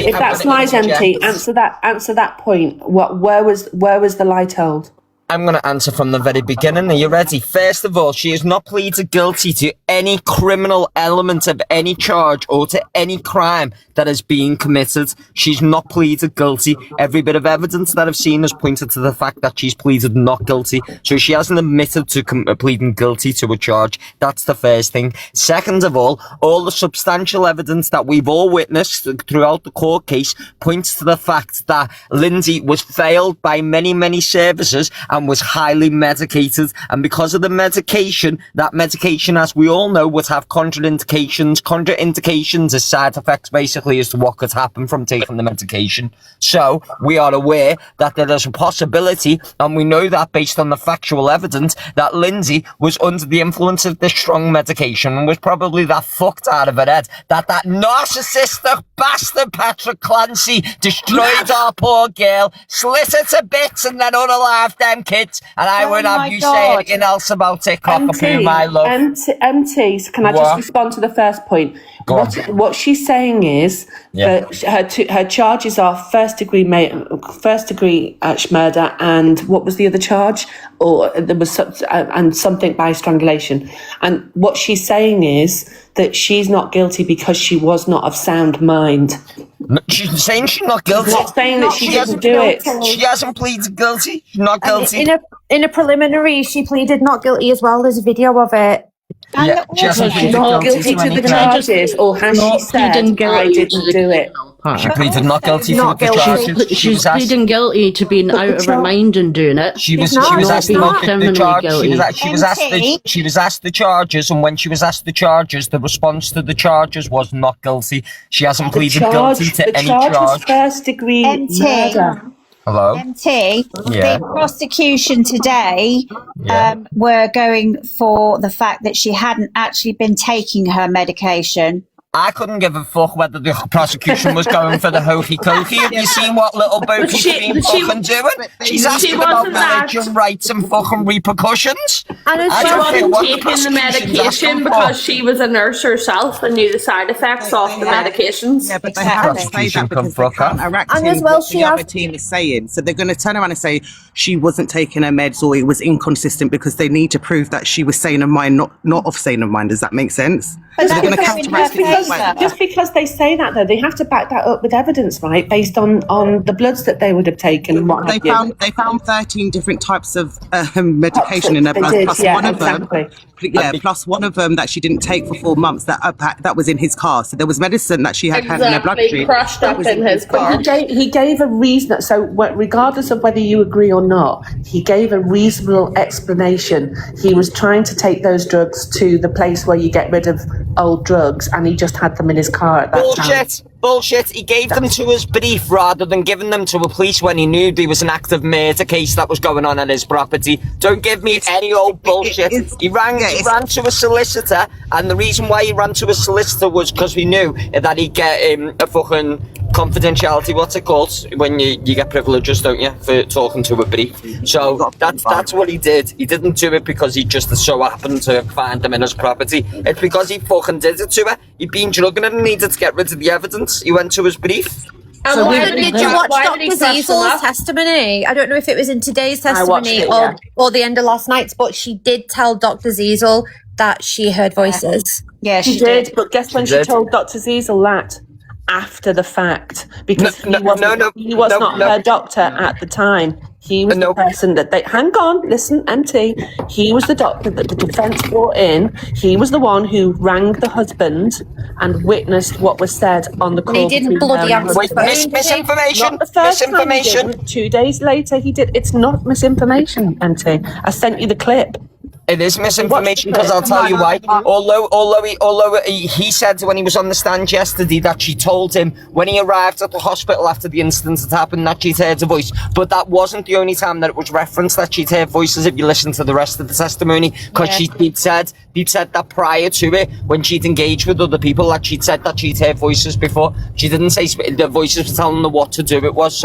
If that's lies, MT, answer that point. Where was the lie told? I'm going to answer from the very beginning. Are you ready? First of all, she has not pleaded guilty to any criminal element of any charge or to any crime that is being committed. She's not pleaded guilty. Every bit of evidence that I've seen has pointed to the fact that she's pleaded not guilty. So she hasn't admitted to pleading guilty to a charge. That's the first thing. Second of all the substantial evidence that we've all witnessed throughout the court case points to the fact that Lindsay was failed by many, many services and was highly medicated. And because of the medication, that medication, as we all know, would have contraindications. Contraindications are side effects, basically, as to what could happen from taking the medication. So we are aware that there is a possibility, and we know that based on the factual evidence, that Lindsay was under the influence of this strong medication and was probably that fucked out of her head that narcissistic bastard Patrick Clancy destroyed our poor girl, slit her to bits, and then unalived them kids. And I won't have you say anything else about it, Cockapoo, my love. MT, so can I just respond to the first point? What she's saying is that her charges are first degree murder, and what was the other charge? Or there was and something by strangulation. And what she's saying is that she's not guilty because she was not of sound mind. No, she's saying she's not guilty. She's not saying that she didn't do it. She hasn't pleaded guilty. She's not guilty. In a preliminary, she pleaded not guilty as well. There's a video of it. Yeah, she's not guilty to the charges, or has she said, I didn't do it? She pleaded not guilty to the charges. She's pleading guilty to being out of her mind and doing it. She was asked about the charges. She was asked the charges, and when she was asked the charges, the response to the charges was not guilty. She hasn't pleaded guilty to any charge. The charge was first degree murder. Hello? MT, Yeah. the prosecution today were going for the fact that she hadn't actually been taking her medication. I couldn't give a fuck whether the prosecution was going for the hokey cokey. Have you seen what little Boki's been fucking doing? She's asking about religion rights and fucking repercussions. And I she don't care wasn't what taking the prosecution's medication asking because for. she was a nurse herself and knew the side effects of the medications. Yeah, but they have to say that because they're counteracting And as well, what the other team is saying. So they're going to turn around and say she wasn't taking her meds or it was inconsistent because they need to prove that she was sane of mind, not of sane of mind. Does that make sense? But So they're going to counteract it. Just because they say that, though, they have to back that up with evidence, right? Based on the bloods that they would have taken and what They found 13 different types of medication in her They blood, did, plus yeah, one of them. exactly. Yeah, plus one of them that she didn't take for 4 months. That was in his car. So there was medicine that she had in her bloodstream. Crushed that up was in his car. He gave a reason. So, regardless of whether you agree or not, he gave a reasonable explanation. He was trying to take those drugs to the place where you get rid of old drugs, and he just had them in his car at that time. Bullshit. He gave them to his brief rather than giving them to a police when he knew there was an active murder case that was going on his property. Don't give me any old bullshit. He ran to a solicitor, and the reason why he ran to a solicitor was because he knew that he'd get a fucking confidentiality, what's it called, when you get privileges, don't you, for talking to a brief. So that's what he did. He didn't do it because he just so happened to find them in his property. It's because he fucking did it to her. He'd been drugging her and needed to get rid of the evidence. He went to his brief. So did you watch Dr. Ziesel's testimony? I don't know if it was in today's testimony or the end of last night's, but she did tell Dr. Ziesel that she heard voices. Yeah, she did. But guess when she told Dr. Ziesel that? After the fact, because he was not her doctor at the time. He was the person that they... Hang on, listen, MT. He was the doctor that the defence brought in. He was the one who rang the husband and witnessed what was said on the call. He didn't bloody answer the phone. Misinformation. Not the first time he Misinformation. didn't. 2 days later, he did. It's not misinformation, MT. I sent you the clip. It is misinformation because I'll tell you why. Although he said when he was on the stand yesterday that she told him when he arrived at the hospital after the incident had happened that she'd heard a voice, but that wasn't the only time that it was referenced that she'd heard voices. If you listen to the rest of the testimony, because he'd said that prior to it, when she'd engaged with other people, that she'd said that she'd heard voices before. She didn't say the voices were telling her what to do. It was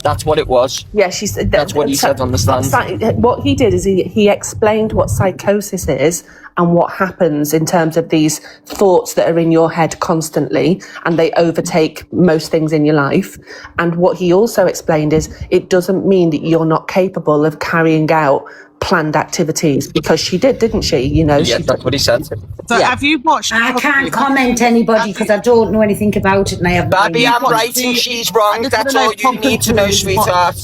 that's what it was. Yeah, that's what he said on the stand. What he did is he explained what psychosis is and what happens in terms of these thoughts that are in your head constantly and they overtake most things in your life. And what he also explained is it doesn't mean that you're not capable of carrying out planned activities, because she did, didn't she? You know, that's what he said. So have you watched? I can't comment anybody because I don't know anything about it and I have. Babby, I'm right and she's wrong. That's all you need to know, sweetheart.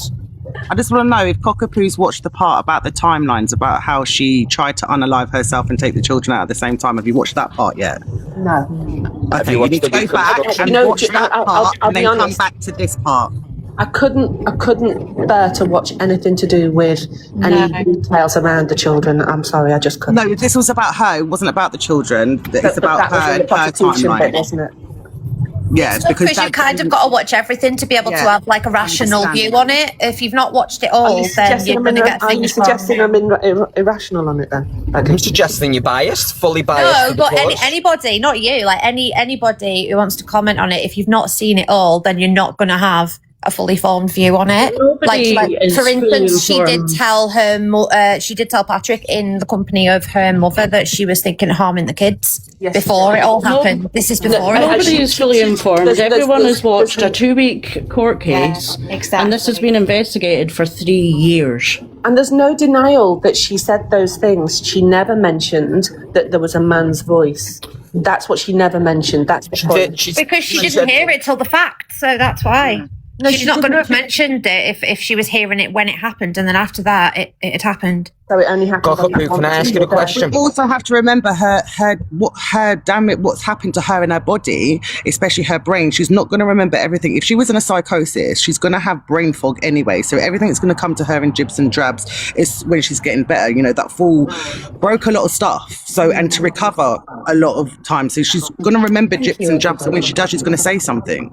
I just want to know if Cockapoo's watched the part about the timelines, about how she tried to unalive herself and take the children out at the same time. Have you watched that part yet? No. Okay, you need to go back and watch that part and then come back to this part. I couldn't bear to watch anything to do with any details around the children. I'm sorry, I just couldn't. No, this was about her. It wasn't about the children. It's about that was her the prostitution timeline, bit, wasn't it? Yeah, Because you kind of got to watch everything to be able to have like a rational view on it. If you've not watched it all, then you're going to get things suggesting I'm irrational on it then? I'm suggesting you're biased, fully biased. No, but anybody, not you, like anybody who wants to comment on it, if you've not seen it all, then you're not going to have a fully formed view on it. Nobody Like is for instance, she fully did informed. tell she did tell Patrick in the company of her mother that she was thinking of harming the kids before it all happened. This is before it Nobody happened. is fully informed. Everyone has watched a 2-week court case, and this has been investigated for 3 years. And there's no denial that she said those things. She never mentioned that there was a man's voice. That's what she never mentioned. That's the point. Because she didn't hear it till the fact, so that's why. No, she's not going to have mentioned it if she was hearing it when it happened, and then after that, it had happened. So it only happened. Can I ask you a question? We also have to remember what's happened to her in her body, especially her brain. She's not going to remember everything. If she was in a psychosis, she's going to have brain fog anyway. So everything that's going to come to her in jibs and drabs is when she's getting better. You know, that fall broke a lot of stuff. So, and to recover a lot of time. So she's going to remember jibs and drabs. And when she does, she's going to say something.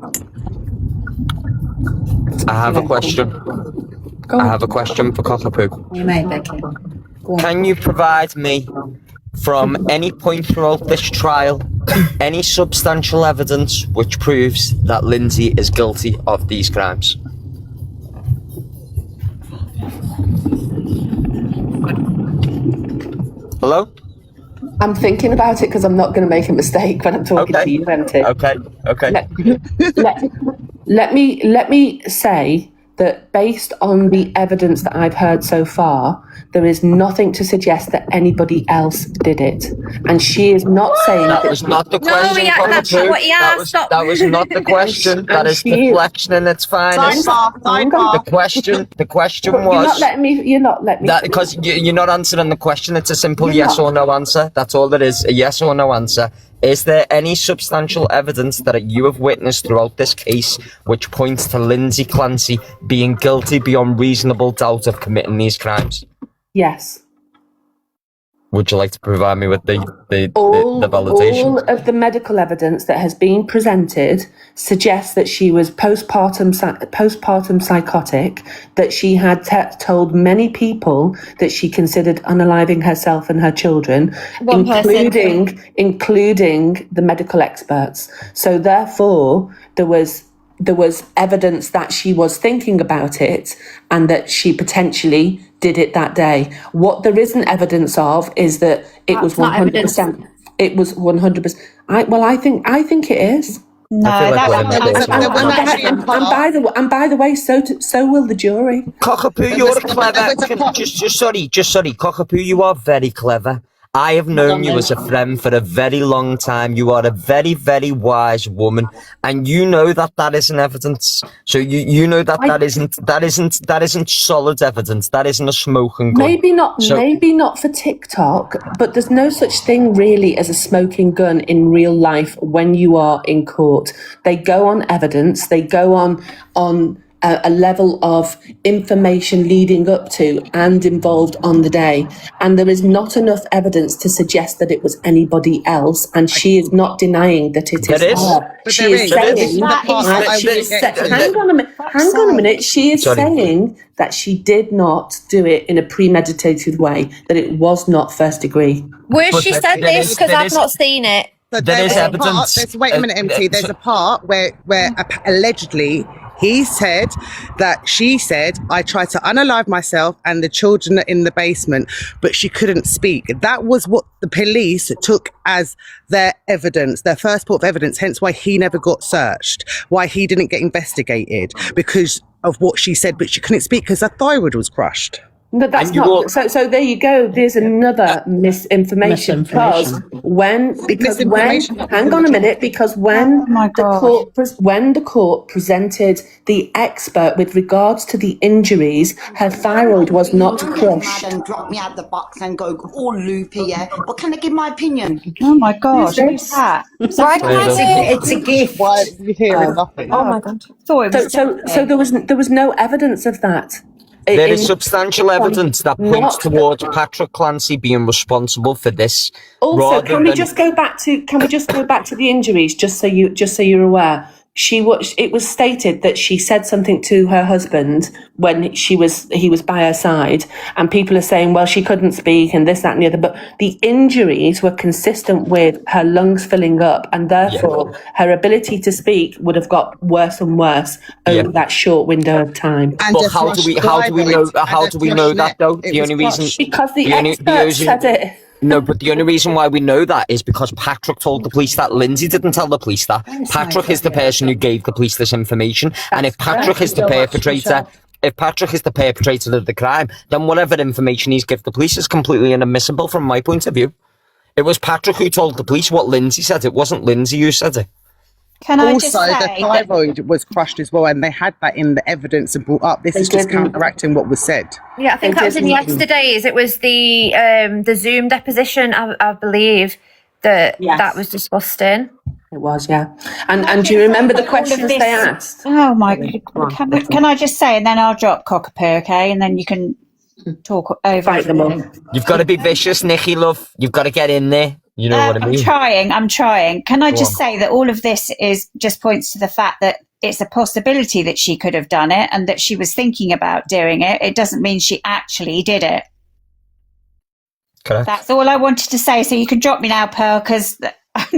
I have a question. I have a question for Cockapoo. You may, Becky. Can you provide me, from any point throughout this trial, any substantial evidence which proves that Lindsay is guilty of these crimes? Hello? I'm thinking about it because I'm not going to make a mistake when I'm talking to you, Venti. Okay. Let me say that based on the evidence that I've heard so far, there is nothing to suggest that anybody else did it. And she is not saying that was not the question. That's not what he asked. That was not the question. That is deflection in its finest. The question was. You're not letting me. That because you're not answering the question. It's a simple yes or no answer. That's all it is. A yes or no answer. Is there any substantial evidence that you have witnessed throughout this case which points to Lindsay Clancy being guilty beyond reasonable doubt of committing these crimes? Yes. Would you like to provide me with the validation? All of the medical evidence that has been presented suggests that she was postpartum psychotic, that she had told many people that she considered unaliving herself and her children, including the medical experts. So therefore, there was evidence that she was thinking about it and that she potentially did it that day. What there isn't evidence of is that it was 100%. It was 100%. I think it is. No, and by the way, so will the jury. Cockapoo, you're clever. Sorry, Cockapoo, you are very clever. I have known you as a friend for a very long time. You are a very, very wise woman, and you know that isn't evidence. So you know that isn't solid evidence. That isn't a smoking gun. Maybe not for TikTok, but there's no such thing really as a smoking gun in real life when you are in court. They go on evidence. They go on a level of information leading up to and involved on the day. And there is not enough evidence to suggest that it was anybody else. And she is not denying that it is her. She is saying, hang on a minute. She is saying that she did not do it in a premeditated way, that it was not first degree. Where she said this, because I've not seen it. There is evidence. Wait a minute, MT. There's a part where allegedly he said that she said, I tried to unalive myself and the children are in the basement, but she couldn't speak. That was what the police took as their evidence, their first port of evidence, hence why he never got searched, why he didn't get investigated, because of what she said, but she couldn't speak because her thyroid was crushed. But that's And you not will- so there you go. There's another misinformation. Because when hang on a minute, because when the court presented the expert with regards to the injuries, her thyroid was not crushed. And drop me out the box and go all loopy, yeah. But can I give my opinion? Oh my God, who's that? It's a gift. Why are you hearing nothing? Oh my God. Thought it was So there was no evidence of that. There is substantial evidence that points towards Patrick Clancy being responsible for this. Also, can we just go back to the injuries, just so you're aware? It was stated that she said something to her husband when he was by her side, and people are saying, well, she couldn't speak and this, that, and the other. But the injuries were consistent with her lungs filling up, and therefore her ability to speak would have got worse and worse over that short window of time. But how do we know that though? The only reason because the expert said it. No, but the only reason why we know that is because Patrick told the police that. Lindsay didn't tell the police that. Patrick is the person who gave the police this information. And if Patrick is the perpetrator, of the crime, then whatever information he's given the police is completely inadmissible from my point of view. It was Patrick who told the police what Lindsay said. It wasn't Lindsay who said it. Can I also, just say the thyroid was crushed as well, and they had that in the evidence and brought up. This is just counteracting what was said. Yeah, I think that was in yesterday's. It was the Zoom deposition, I believe, that was discussed in. It was, yeah. And do you remember the questions they asked? Oh my God. Can I just say, and then I'll drop Cockapoo, okay? And then you can talk over. Fight them all. You've got to be vicious, Nikki, love. You've got to get in there. You know what I mean? I'm trying. Can I just say that all of this just points to the fact that it's a possibility that she could have done it and that she was thinking about doing it. It doesn't mean she actually did it. Correct. That's all I wanted to say. So you can drop me now, Pearl, because bless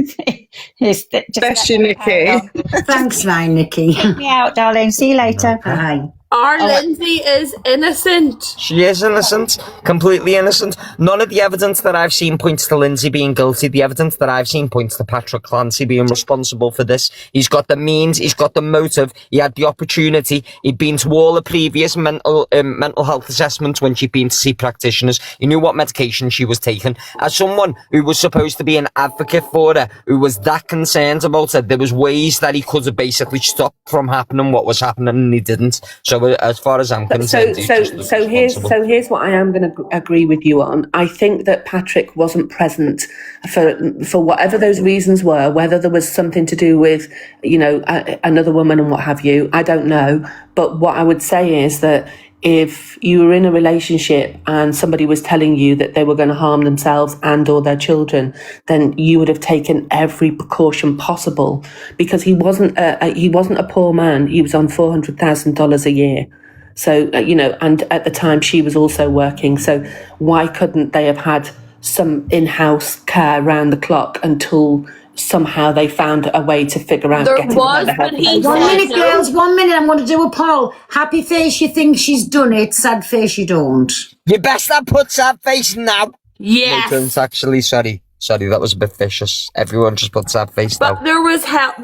you, Nikki. Thanks, Nikki. Get me out, darling. See you later. Bye. Our Lindsay is innocent. She is innocent, completely innocent. None of the evidence that I've seen points to Lindsay being guilty. The evidence that I've seen points to Patrick Clancy being responsible for this. He's got the means, he's got the motive, he had the opportunity. He'd been to all the previous mental health assessments when she'd been to see practitioners. He knew what medication she was taking. As someone who was supposed to be an advocate for her, who was that concerned about her, there was ways that he could have basically stopped from happening what was happening, and he didn't. So as far as I'm concerned, so here's what I am going to agree with you on. I think that Patrick wasn't present for whatever those reasons were. Whether there was something to do with, another woman and what have you, I don't know. But what I would say is that if you were in a relationship and somebody was telling you that they were going to harm themselves and or their children, then you would have taken every precaution possible, because he wasn't a poor man. He was on $400,000 a year. So, and at the time she was also working. So why couldn't they have had some in-house care around the clock until somehow they found a way to figure out There was, but he 1 minute, said girls, 1 minute. I'm going to do a poll. Happy face, you think she's done it. Sad face, you don't. You best not put sad face now. Yes. No, don't actually. Sorry, that was a bit vicious. Everyone just put sad face now. But there was help.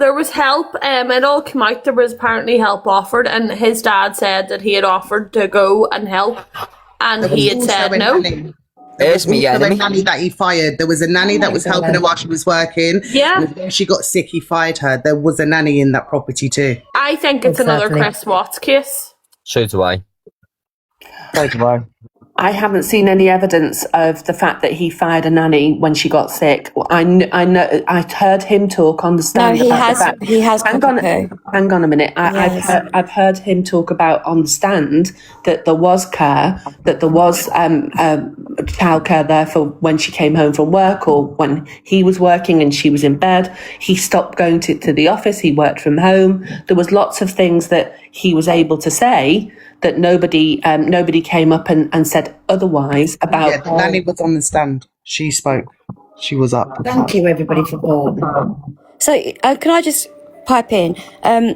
It all came out. There was apparently help offered, and his dad said that he had offered to go and help, and he had said no. There's me enemy. Nanny that he fired. There was a nanny that was helping her while she was working. Yeah. And when she got sick, he fired her. There was a nanny in that property too. I think it's another Chris Watts case. So do I. I haven't seen any evidence of the fact that he fired a nanny when she got sick. I know. I heard him talk on the stand. No, he has. Hang on a minute. I've heard him talk about on the stand that there was care, that there was childcare there for when she came home from work or when he was working and she was in bed. He stopped going to the office. He worked from home. There was lots of things that he was able to say that nobody came up and said otherwise about. Yeah, the nanny was on the stand. She spoke. She was up. Thank you, everybody, for voting. So, can I just pipe in?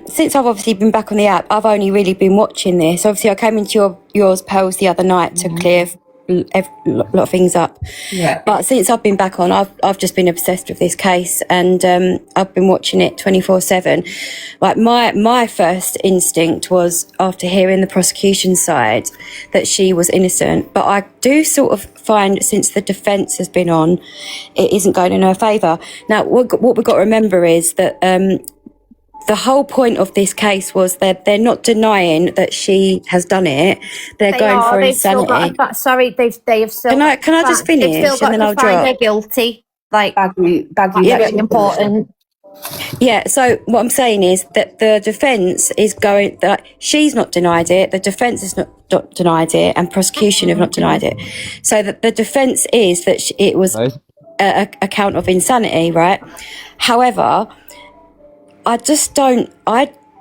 Since I've obviously been back on the app, I've only really been watching this. Obviously, I came into yours, Pels, the other night to clear lot of things up. Yeah. But since I've been back on, I've just been obsessed with this case, and I've been watching it 24/7. Like my first instinct was, after hearing the prosecution side, that she was innocent. But I do sort of find, since the defence has been on, it isn't going in her favour. Now, what we've got to remember is that the whole point of this case was that they're not denying that she has done it. They're going for insanity. They have still. Can I just finish They've still got and then to I'll find drop? her guilty. Like, Baggy, Yeah, very important. Yeah, so what I'm saying is that the defence is going, that she's not denied it, the defence has not denied it, and prosecution have not denied it. So that the defence is that it was a count of insanity, right? However, I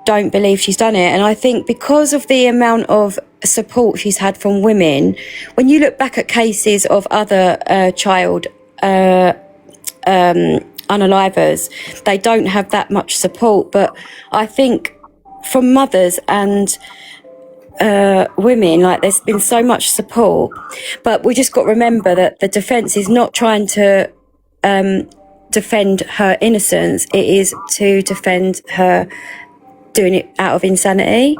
don't believe she's done it. And I think because of the amount of support she's had from women, when you look back at cases of other child unalivers, they don't have that much support. But I think from mothers and women, like, there's been so much support. But we just got to remember that the defence is not trying to defend her innocence. It is to defend her doing it out of insanity.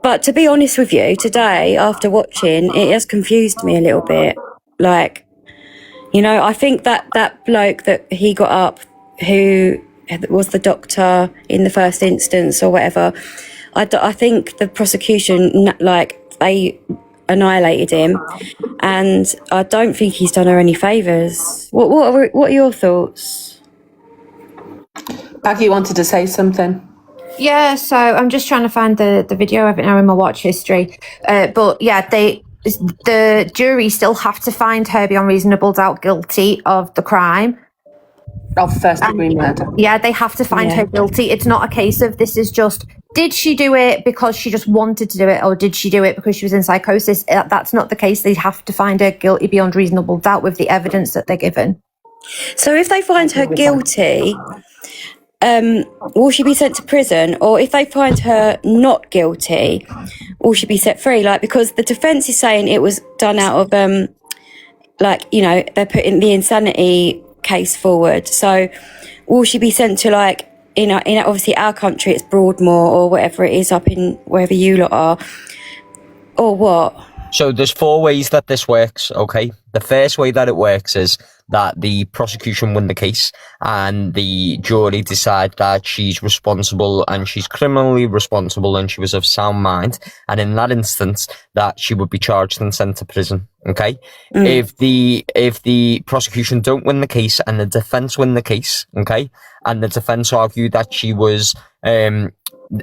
But to be honest with you, today, after watching, it has confused me a little bit. Like, you know, I think that bloke that he got up, who was the doctor in the first instance or whatever, I think the prosecution, like, they annihilated him, and I don't think he's done her any favours. What are your thoughts? Baggy wanted to say something. Yeah, so I'm just trying to find the video of it now in my watch history. But yeah, the jury still have to find her beyond reasonable doubt guilty of the crime. Of first degree murder. Yeah, they have to find her guilty. It's not a case of, this is just, did she do it because she just wanted to do it, or did she do it because she was in psychosis? That's not the case. They have to find her guilty beyond reasonable doubt with the evidence that they're given. So if they find her guilty, will she be sent to prison? Or if they find her not guilty, will she be set free? Like, because the defence is saying it was done out of, like, you know, they're putting the insanity case forward. So will she be sent to, like, in obviously our country, it's Broadmoor or whatever it is up in wherever you lot are, or what? So there's 4 ways that this works, okay? The first way that it works is that the prosecution win the case and the jury decide that she's responsible and she's criminally responsible and she was of sound mind. And in that instance, that she would be charged and sent to prison, okay? If the prosecution don't win the case and the defence win the case, okay? And the defence argue that she was...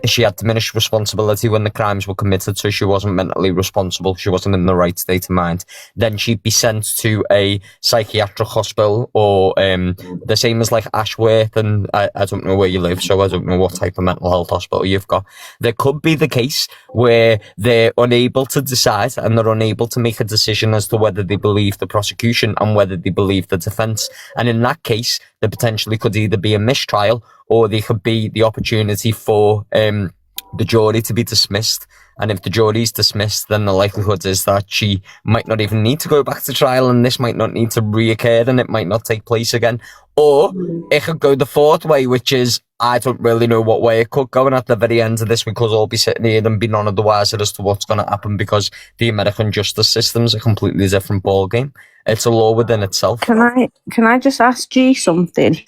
she had diminished responsibility when the crimes were committed, so she wasn't mentally responsible, she wasn't in the right state of mind, then she'd be sent to a psychiatric hospital, or the same as like Ashworth, and I don't know where you live, so I don't know what type of mental health hospital you've got. There could be the case where they're unable to decide and they're unable to make a decision as to whether they believe the prosecution and whether they believe the defence, and in that case there potentially could either be a mistrial or there could be the opportunity for the jury to be dismissed. And if the jury's dismissed, then the likelihood is that she might not even need to go back to trial, and this might not need to reoccur, and it might not take place again. Or it could go the 4th way, which is, I don't really know what way it could go, and at the very end of this, we could all be sitting here and be none of the wiser as to what's going to happen, because the American justice system's a completely different ballgame. It's a law within itself. Can I just ask G something?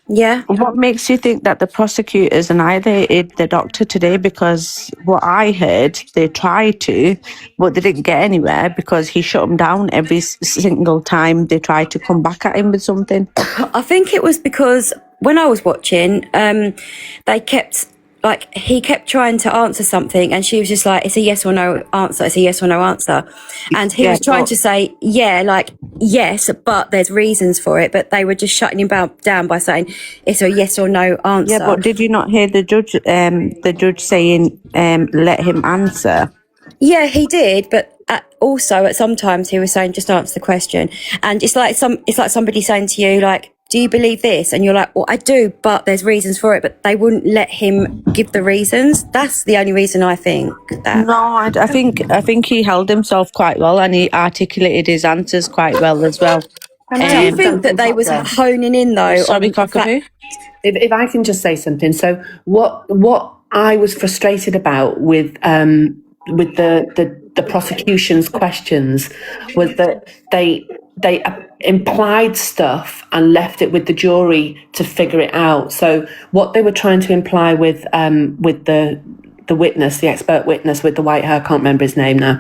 Yeah. What makes you think that the prosecutors annihilated the doctor today? Because what I heard, they tried to, but they didn't get anywhere because he shut them down every single time they tried to come back at him with something. I think it was because when I was watching, they kept, like, he kept trying to answer something and she was just like, it's a yes or no answer, it's a yes or no answer. And he was trying to say, yeah, like, yes, but there's reasons for it. But they were just shutting him down by saying it's a yes or no answer. Yeah, but did you not hear the judge saying, let him answer? Yeah, he did, but also at sometimes he was saying just answer the question. And it's like somebody saying to you, like, do you believe this? And you're like, well, I do, but there's reasons for it. But they wouldn't let him give the reasons. That's the only reason I think that. No, I think he held himself quite well, and he articulated his answers quite well as well. Do you think that they was honing in though? Sorry, on the fact- Cockapoo. If I can just say something, so what I was frustrated about with the prosecution's questions was that they implied stuff and left it with the jury to figure it out. So what they were trying to imply with the witness, the expert witness with the white hair, I can't remember his name now.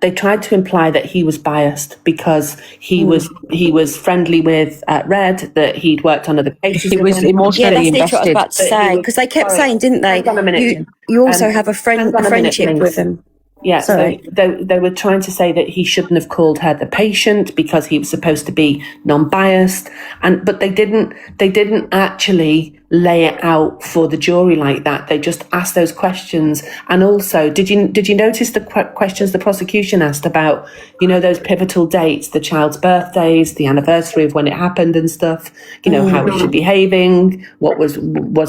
They tried to imply that he was biased because he was friendly with Red, that he'd worked on other cases. He was emotionally Yeah, that's literally what I was about to say, because they kept saying, didn't they? Hang on a minute. You also have a friendship please. with him. Yeah, Sorry. so they were trying to say that he shouldn't have called her the patient because he was supposed to be non-biased, but they didn't actually lay it out for the jury like that. They just asked those questions. And also, did you notice the questions the prosecution asked about, those pivotal dates, the child's birthdays, the anniversary of when it happened and stuff, how was she behaving, what was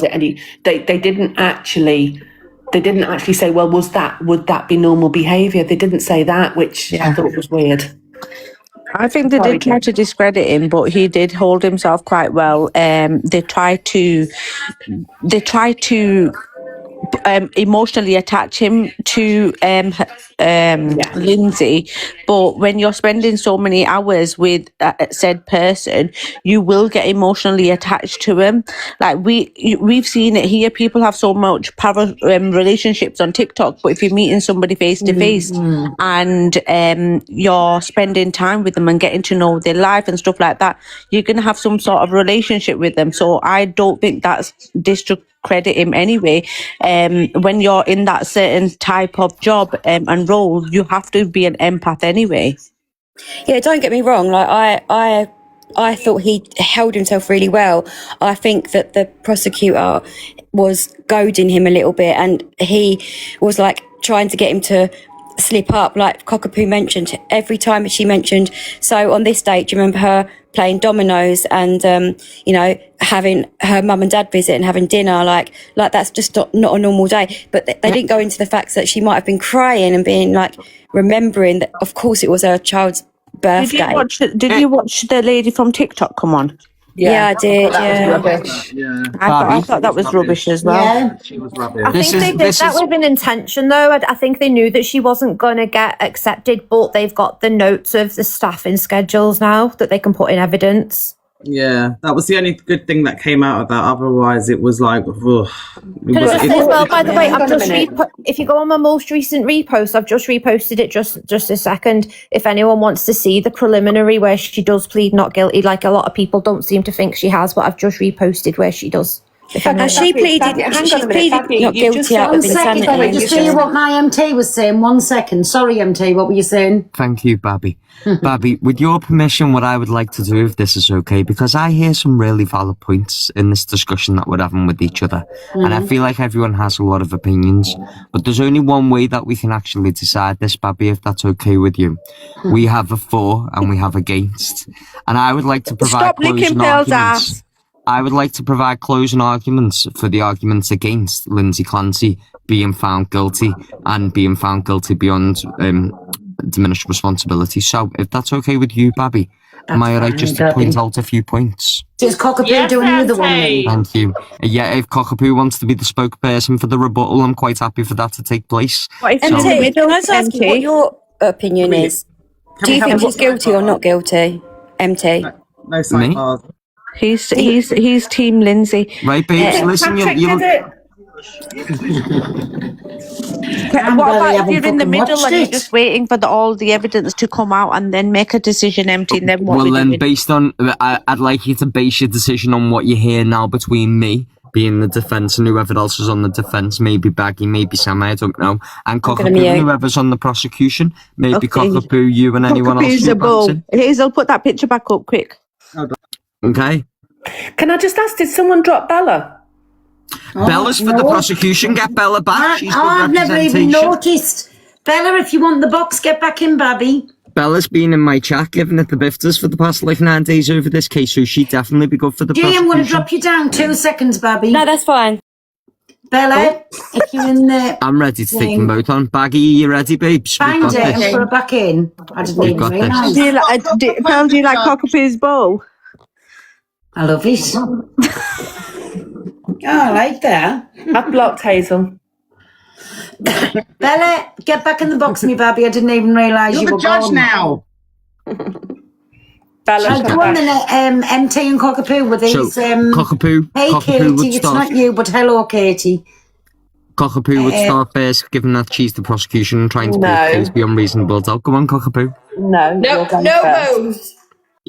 it any, they didn't actually say, well, would that be normal behaviour? They didn't say that, which I thought was weird. I think they did try to discredit him, but he did hold himself quite well. They tried to emotionally attach him to Lindsay, but when you're spending so many hours with said person, you will get emotionally attached to him. Like we've seen it here. People have so much relationships on TikTok, but if you're meeting somebody face to face and you're spending time with them and getting to know their life and stuff like that, you're gonna have some sort of relationship with them. So I don't think that's discredit him anyway. When you're in that certain type of job and role, you have to be an empath anyway. Yeah, don't get me wrong. Like I thought he held himself really well. I think that the prosecutor was goading him a little bit, and he was like trying to get him to slip up. Like Cockapoo mentioned, every time she mentioned, so on this date, do you remember her playing dominoes and having her mum and dad visit and having dinner, like that's just not a normal day. But they didn't go into the fact that she might have been crying and being like remembering that of course it was her child's birthday. Did you watch the lady from TikTok come on? Yeah, I did. I thought that was rubbish as well. Yeah. She was rubbish. I think they did that with an intention, though. I think they knew that she wasn't going to get accepted, but they've got the notes of the staffing schedules now that they can put in evidence. Yeah, that was the only good thing that came out of that. Otherwise, it was like, ugh. Can I just say as well, by the way, I've just if you go on my most recent repost, I've just reposted it just a second. If anyone wants to see the preliminary where she does plead not guilty, like a lot of people don't seem to think she has, but I've just reposted where she does. Has she pleaded? She's pleaded not guilty out of insanity. Sorry, just hear what my MT was saying. 1 second. Sorry, MT, what were you saying? Thank you, Babby. Babby, with your permission, what I would like to do, if this is okay, because I hear some really valid points in this discussion that we're having with each other, and I feel like everyone has a lot of opinions, but there's only one way that we can actually decide this, Babby, if that's okay with you. We have a for and we have against, and I would like to provide closing arguments. I would like to provide closing arguments for the arguments against Lindsay Clancy being found guilty and being found guilty beyond diminished responsibility. So, if that's okay with you, Babby, am I alright just to point out a few points? Is Cockapoo doing the other one? Thank you. Yeah, if Cockapoo wants to be the spokesperson for the rebuttal, I'm quite happy for that to take place. MT, can I just ask you what your opinion is? Do you think he's guilty or not guilty, MT? No sidebars. He's Team Lindsay. Right, babes, listen, What about if you're in the middle and you're just waiting for all the evidence to come out and then make a decision, empty, and then what? Well, then, based on, I'd like you to base your decision on what you hear now between me being the defence and whoever else is on the defence, maybe Baggy, maybe Sam, I don't know, and Cockapoo and whoever's on the prosecution, maybe Cockapoo, you and anyone else. Hazel, put that picture back up quick. Okay. Can I just ask, did someone drop Bella? Bella's for the prosecution. Get Bella back. She's good I've never even representation. noticed. Bella, if you want the box, get back in, Babby. Bella's been in my chat giving it the bifters for the past like 9 days over this case, so she'd definitely be good for the Gee, I'm going to prosecution. drop you down 2 seconds, Babby. No, that's fine. Bella, if you're in there. I'm ready to take them both on. Baggy, you ready, babes? We've Find got it and this. put it back in. I didn't We've even got this. realise. Pearl, do you like Cockapoo's bowl? I love it. I like that. I've blocked Hazel. Bella, get back in the box, me Babby. I didn't even realise You're you the were judge gone. now. I'll go on the MT and Cockapoo with these. Cockapoo. Hey, Cockapoo Katie, would it's start. not you, but hello, Katie. Cockapoo would start first, given that she's the prosecution and trying to prove No. things beyond reasonable doubt. Go on, Cockapoo. No, No, you're going no first. votes.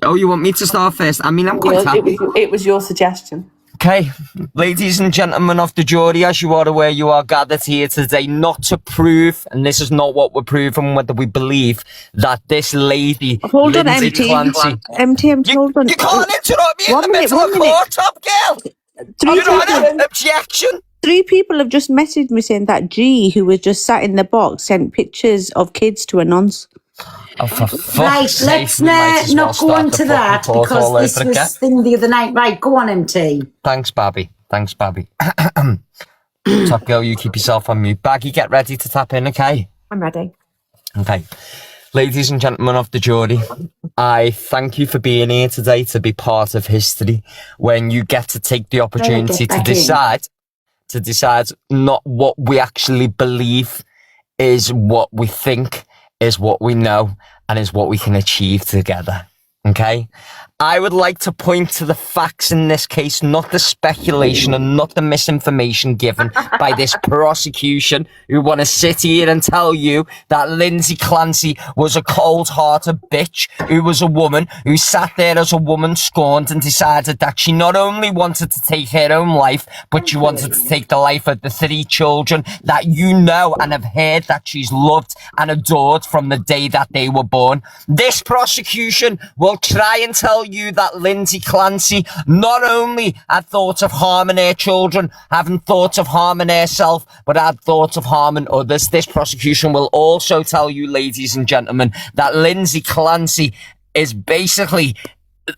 Oh, you want me to start first? I mean, I'm quite happy. It was your suggestion. Okay, ladies and gentlemen of the jury, as you are aware, you are gathered here today not to prove, and this is not what we're proving, whether we believe that this lady, Hold on, Lindsay MT. Clancy, MT, hold on. you can't interrupt me in the middle of court, top girl. Objection. 3 people have just messaged me saying that G, who was just sat in the box, sent pictures of kids to a nonce. Oh, for fuck's Right, sake, let's we might as well not go start into the that fucking court all because this over again. was thing the other night. Right, go on, MT. Thanks, Babby. Top girl, you keep yourself on mute. Baggy, get ready to tap in, okay? I'm ready. Okay. Ladies and gentlemen of the jury, I thank you for being here today to be part of history when you get to take the opportunity to decide not what we actually believe is what we think, is what we know, and is what we can achieve together. Okay? I would like to point to the facts in this case, not the speculation and not the misinformation given by this prosecution who want to sit here and tell you that Lindsay Clancy was a cold-hearted bitch who was a woman who sat there as a woman scorned and decided that she not only wanted to take her own life, but she wanted to take the life of the 3 children that you know and have heard that she's loved and adored from the day that they were born. This prosecution will try and tell you that Lindsay Clancy not only had thoughts of harming her children, having thoughts of harming herself, but had thoughts of harming others. This prosecution will also tell you, ladies and gentlemen, that Lindsay Clancy is basically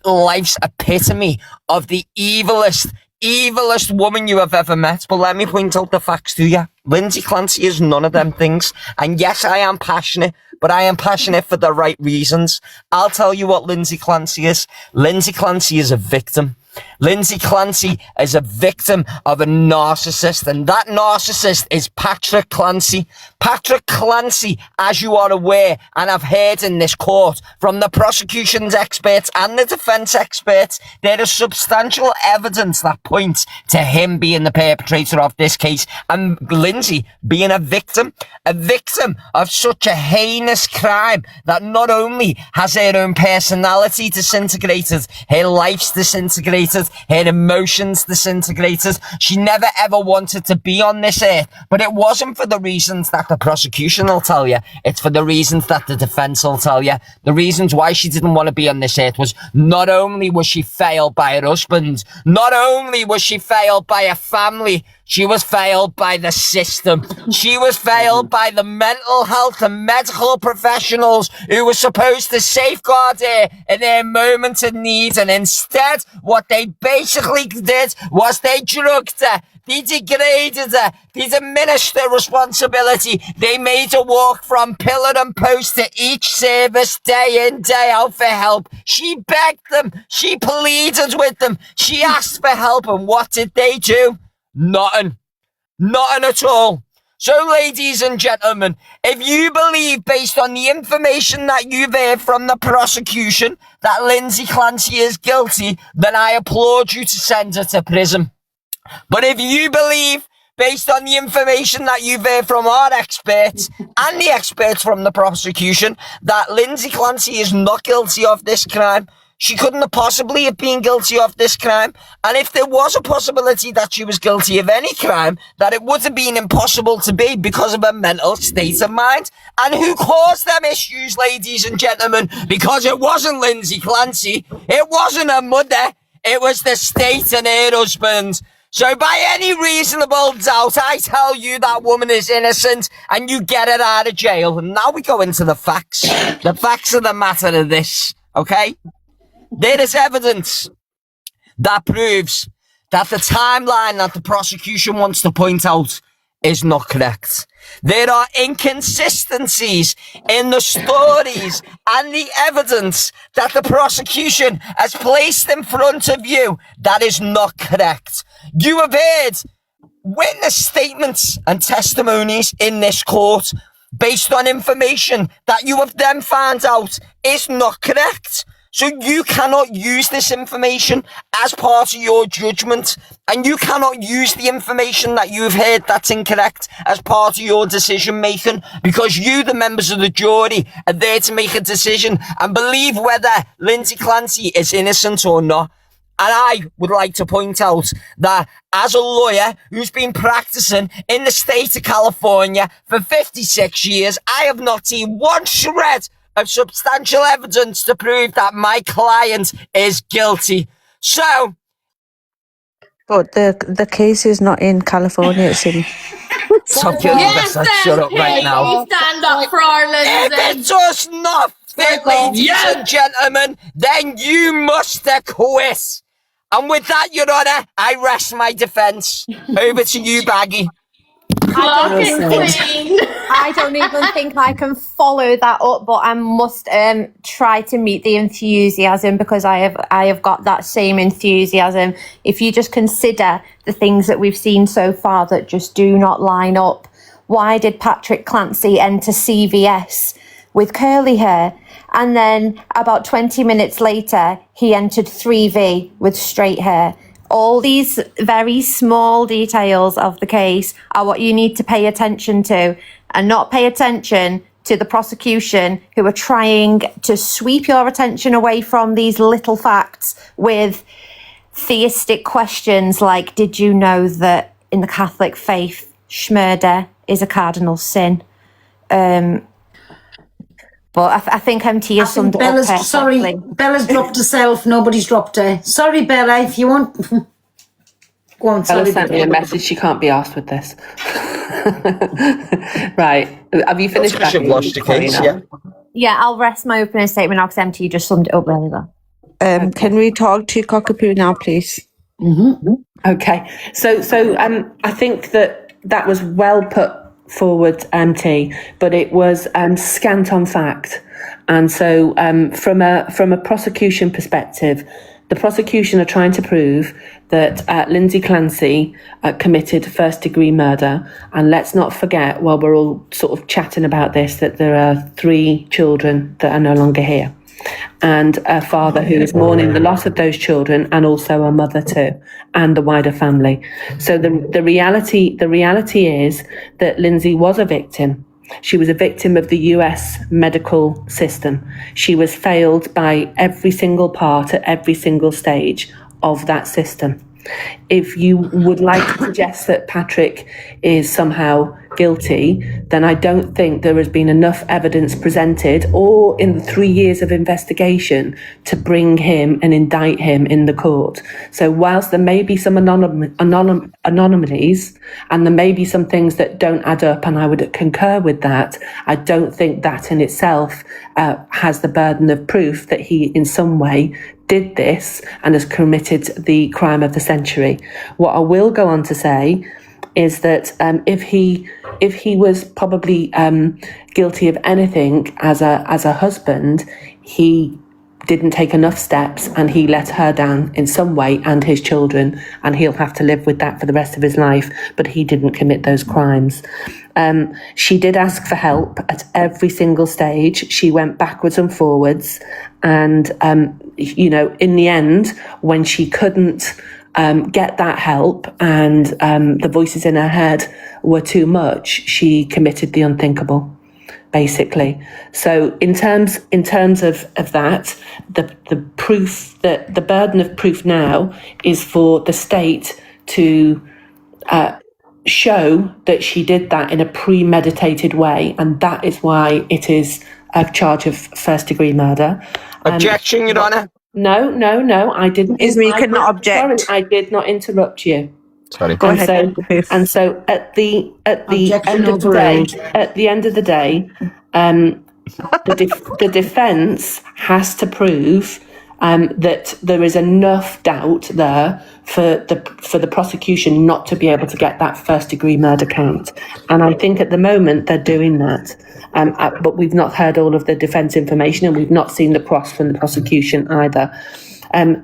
life's epitome of the evilest woman you have ever met. But let me point out the facts to you. Lindsay Clancy is none of them things. And yes, I am passionate, but I am passionate for the right reasons. I'll tell you what Lindsay Clancy is. Lindsay Clancy is a victim. Lindsay Clancy is a victim of a narcissist, and that narcissist is Patrick Clancy. Patrick Clancy, as you are aware and have heard in this court from the prosecution's experts and the defense experts, there is substantial evidence that points to him being the perpetrator of this case and Lindsay being a victim of such a heinous crime that not only has her own personality disintegrated, her life's disintegrated, her emotions disintegrated. She never ever wanted to be on this earth, but it wasn't for the reasons that the prosecution will tell you. It's for the reasons that the defense will tell you. The reasons why she didn't want to be on this earth was not only was she failed by her husband, not only was she failed by her family, she was failed by the system. She was failed by the mental health and medical professionals who were supposed to safeguard her in her moment of need. And instead, what they basically did was they drugged her. They degraded her. They diminished her responsibility. They made her walk from pillar and post to each service day in, day out for help. She begged them. She pleaded with them. She asked for help. And what did they do? Nothing at all. So, ladies and gentlemen, if you believe, based on the information that you've heard from the prosecution, that Lindsay Clancy is guilty, then I applaud you to send her to prison. But if you believe, based on the information that you've heard from our experts and the experts from the prosecution, that Lindsay Clancy is not guilty of this crime, she couldn't have possibly have been guilty of this crime. And if there was a possibility that she was guilty of any crime, that it would have been impossible to be because of her mental state of mind. And who caused them issues, ladies and gentlemen? Because it wasn't Lindsay Clancy. It wasn't her mother. It was the state and her husband. So by any reasonable doubt, I tell you that woman is innocent and you get her out of jail. And now we go into the facts. The facts of the matter of this, okay? There is evidence that proves that the timeline that the prosecution wants to point out is not correct. There are inconsistencies in the stories and the evidence that the prosecution has placed in front of you that is not correct. You have heard witness statements and testimonies in this court based on information that you have then found out is not correct. So you cannot use this information as part of your judgment, and you cannot use the information that you've heard that's incorrect as part of your decision making, because you, the members of the jury, are there to make a decision and believe whether Lindsay Clancy is innocent or not. And I would like to point out that as a lawyer who's been practicing in the state of California for 56 years, I have not seen one shred of substantial evidence to prove that my client is guilty. So, But the case is not in California, it's in... Stop your shut up right now. Stand up for our Lindsay. If it does not fit, ladies and gentlemen, then you must acquit. And with that, Your Honour, I rest my defence. Over to you, Baggy. I don't even think I can follow that up, but I must try to meet the enthusiasm, because I have got that same enthusiasm. If you just consider the things that we've seen so far that just do not line up. Why did Patrick Clancy enter CVS with curly hair, and then about 20 minutes later he entered 3V with straight hair? All these very small details of the case are what you need to pay attention to, and not pay attention to the prosecution, who are trying to sweep your attention away from these little facts with theistic questions like, did you know that in the Catholic faith, schmurder is a cardinal sin? But I think MT has summed it up perfectly. Sorry, Bella's dropped herself. Nobody's dropped her. Sorry, Bella, if you want... Go on, Bella sorry. sent me a message. She can't be asked with this. Right. Have you finished? I should watch the case, yeah. Yeah, I'll rest my opening statement now because MT just summed it up really well. Can we talk to Cockapoo now, please? Mm-hmm. Okay. So I think that was well put forward, MT, but it was scant on fact. And so from a prosecution perspective, the prosecution are trying to prove that Lindsay Clancy committed first-degree murder. And let's not forget, while we're all sort of chatting about this, that there are 3 children that are no longer here, and a father who is mourning the loss of those children, and also a mother too, and the wider family. So the reality is that Lindsay was a victim. She was a victim of the US medical system. She was failed by every single part at every single stage of that system. If you would like to suggest that Patrick is somehow guilty, then I don't think there has been enough evidence presented, or in the 3 years of investigation, to bring him and indict him in the court. So whilst there may be some anomalies, and there may be some things that don't add up, and I would concur with that, I don't think that in itself has the burden of proof that he in some way did this and has committed the crime of the century. What I will go on to say is that if he was probably guilty of anything as a husband, he didn't take enough steps and he let her down in some way, and his children, and he'll have to live with that for the rest of his life, but he didn't commit those crimes. She did ask for help at every single stage. She went backwards and forwards, and in the end, when she couldn't get that help, and the voices in her head were too much, she committed the unthinkable, basically. So in terms of that, the proof, that the burden of proof now is for the state to show that she did that in a premeditated way, and that is why it is a charge of first-degree murder. Objection, Your Honour. No, I didn't. Ismi cannot object. Sorry, I did not interrupt you. Sorry. Go ahead. And so at the Objection end of the day, overruled. the defence has to prove that there is enough doubt there for the prosecution not to be able to get that first degree murder count. And I think at the moment they're doing that. But we've not heard all of the defence information, and we've not seen the cross from the prosecution either.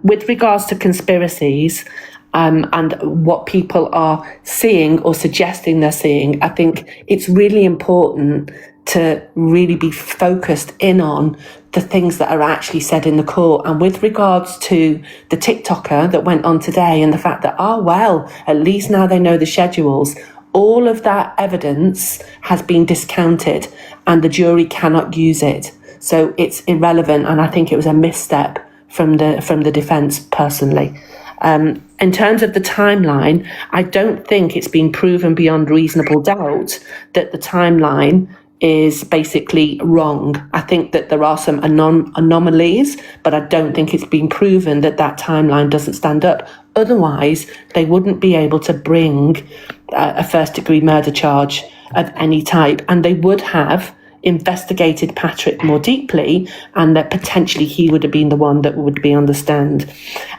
With regards to conspiracies, and what people are seeing or suggesting they're seeing, I think it's really important to really be focused in on the things that are actually said in the court. And with regards to the TikToker that went on today and the fact that, oh, well, at least now they know the schedules, all of that evidence has been discounted and the jury cannot use it. So it's irrelevant, and I think it was a misstep from the defence personally. In terms of the timeline, I don't think it's been proven beyond reasonable doubt that the timeline is basically wrong. I think that there are some anomalies, but I don't think it's been proven that that timeline doesn't stand up. Otherwise, they wouldn't be able to bring a first degree murder charge of any type, and they would have investigated Patrick more deeply, and that potentially he would have been the one that would be on the stand.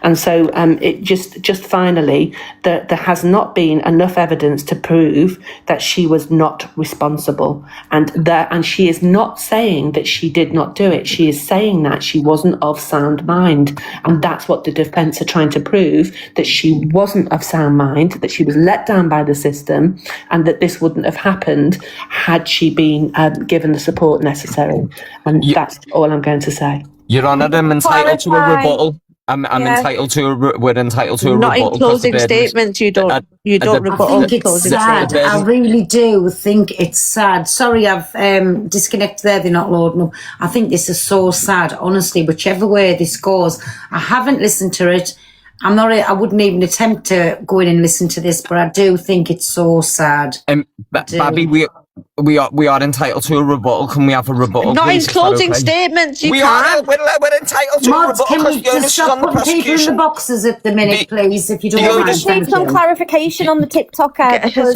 And so it just finally, there has not been enough evidence to prove that she was not responsible, and she is not saying that she did not do it. She is saying that she wasn't of sound mind, and that's what the defence are trying to prove, that she wasn't of sound mind, that she was let down by the system, and that this wouldn't have happened had she been given the support necessary. And that's all I'm going to say. Your Honour, I'm entitled to a rebuttal. Entitled to we're entitled to a Not rebuttal. in closing statements, you don't rebuttal. I think it's sad. I really do think it's sad. Sorry, I've disconnected there. They're not loading up. I think this is so sad, honestly, whichever way this goes. I haven't listened to it. I wouldn't even attempt to go in and listen to this, but I do think it's so sad. Babby, we are entitled to a rebuttal. Can we have a rebuttal? Not please? in closing statements. You we can't. We're entitled to a rebuttal. Can we just stop putting people in the boxes at the minute, please, if you don't mind? Just need some clarification on the TikToker, because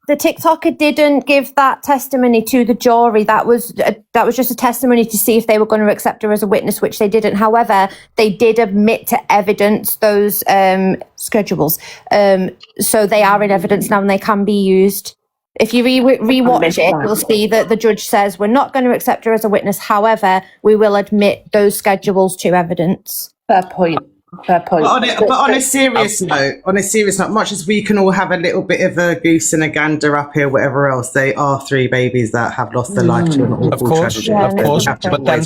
the TikToker didn't give that testimony to the jury. That was just a testimony to see if they were going to accept her as a witness, which they didn't. However, they did admit to evidence those schedules. So they are in evidence now and they can be used. If you rewatch it, you'll see that the judge says, we're not going to accept her as a witness. However, we will admit those schedules to evidence. Fair point. But on a serious note, much as we can all have a little bit of a goose and a gander up here, whatever else, they are three babies that have lost their life to an awful tragedy. Of course. But them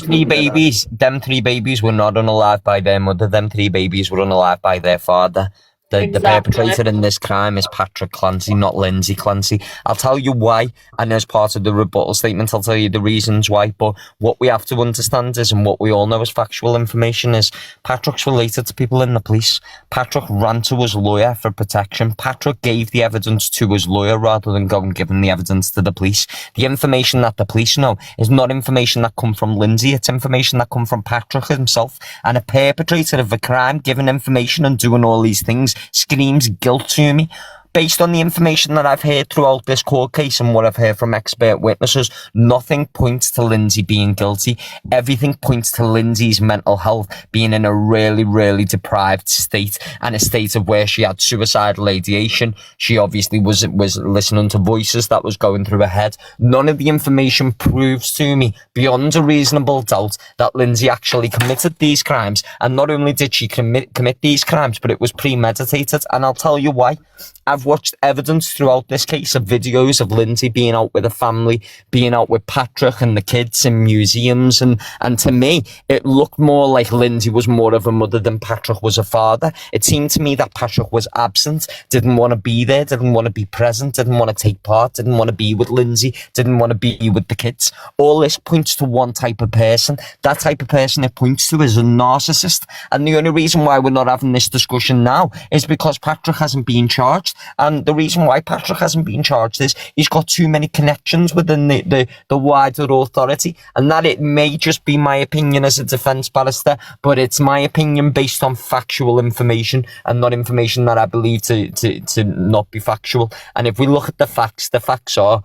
three babies were not unalive by their mother. Them three babies were unalive by their father. The perpetrator in this crime is Patrick Clancy, not Lindsay Clancy. I'll tell you why, and as part of the rebuttal statement, I'll tell you the reasons why. But what we have to understand is, and what we all know as factual information is, Patrick's related to people in the police. Patrick ran to his lawyer for protection. Patrick gave the evidence to his lawyer rather than going and giving the evidence to the police. The information that the police know is not information that come from Lindsay. It's information that come from Patrick himself. And a perpetrator of a crime giving information and doing all these things screams guilt to me. Based on the information that I've heard throughout this court case and what I've heard from expert witnesses, nothing points to Lindsay being guilty. Everything points to Lindsay's mental health being in a really, really deprived state, and a state of where she had suicidal ideation. She obviously was listening to voices that was going through her head. None of the information proves to me beyond a reasonable doubt that Lindsay actually committed these crimes. And not only did she commit these crimes, but it was premeditated. And I'll tell you why. I've watched evidence throughout this case of videos of Lindsay being out with a family, being out with Patrick and the kids in museums, and to me, it looked more like Lindsay was more of a mother than Patrick was a father. It seemed to me that Patrick was absent, didn't want to be there, didn't want to be present, didn't want to take part, didn't want to be with Lindsay, didn't want to be with the kids. All this points to one type of person. That type of person it points to is a narcissist. And the only reason why we're not having this discussion now is because Patrick hasn't been charged. And the reason why Patrick hasn't been charged is he's got too many connections within the wider authority, and that it may just be my opinion as a defence barrister, but it's my opinion based on factual information and not information that I believe to not be factual. And if we look at the facts are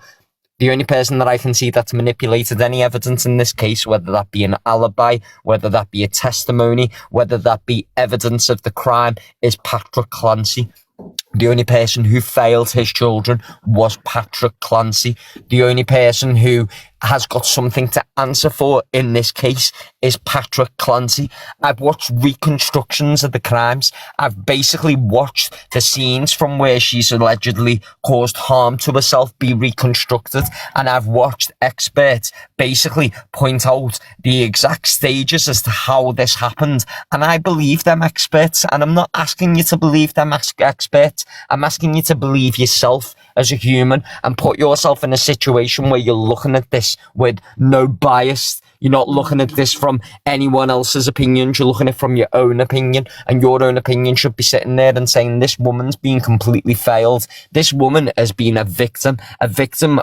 the only person that I can see that's manipulated any evidence in this case, whether that be an alibi, whether that be a testimony, whether that be evidence of the crime, is Patrick Clancy. The only person who failed his children was Patrick Clancy. The only person who has got something to answer for in this case is Patrick Clancy. I've watched reconstructions of the crimes. I've basically watched the scenes from where she's allegedly caused harm to herself be reconstructed, and I've watched experts basically point out the exact stages as to how this happened, and I believe them experts. And I'm not asking you to believe them experts, I'm asking you to believe yourself as a human and put yourself in a situation where you're looking at this with no bias. You're not looking at this from anyone else's opinions. You're looking at it from your own opinion, and your own opinion should be sitting there and saying this woman's been completely failed. This woman has been a victim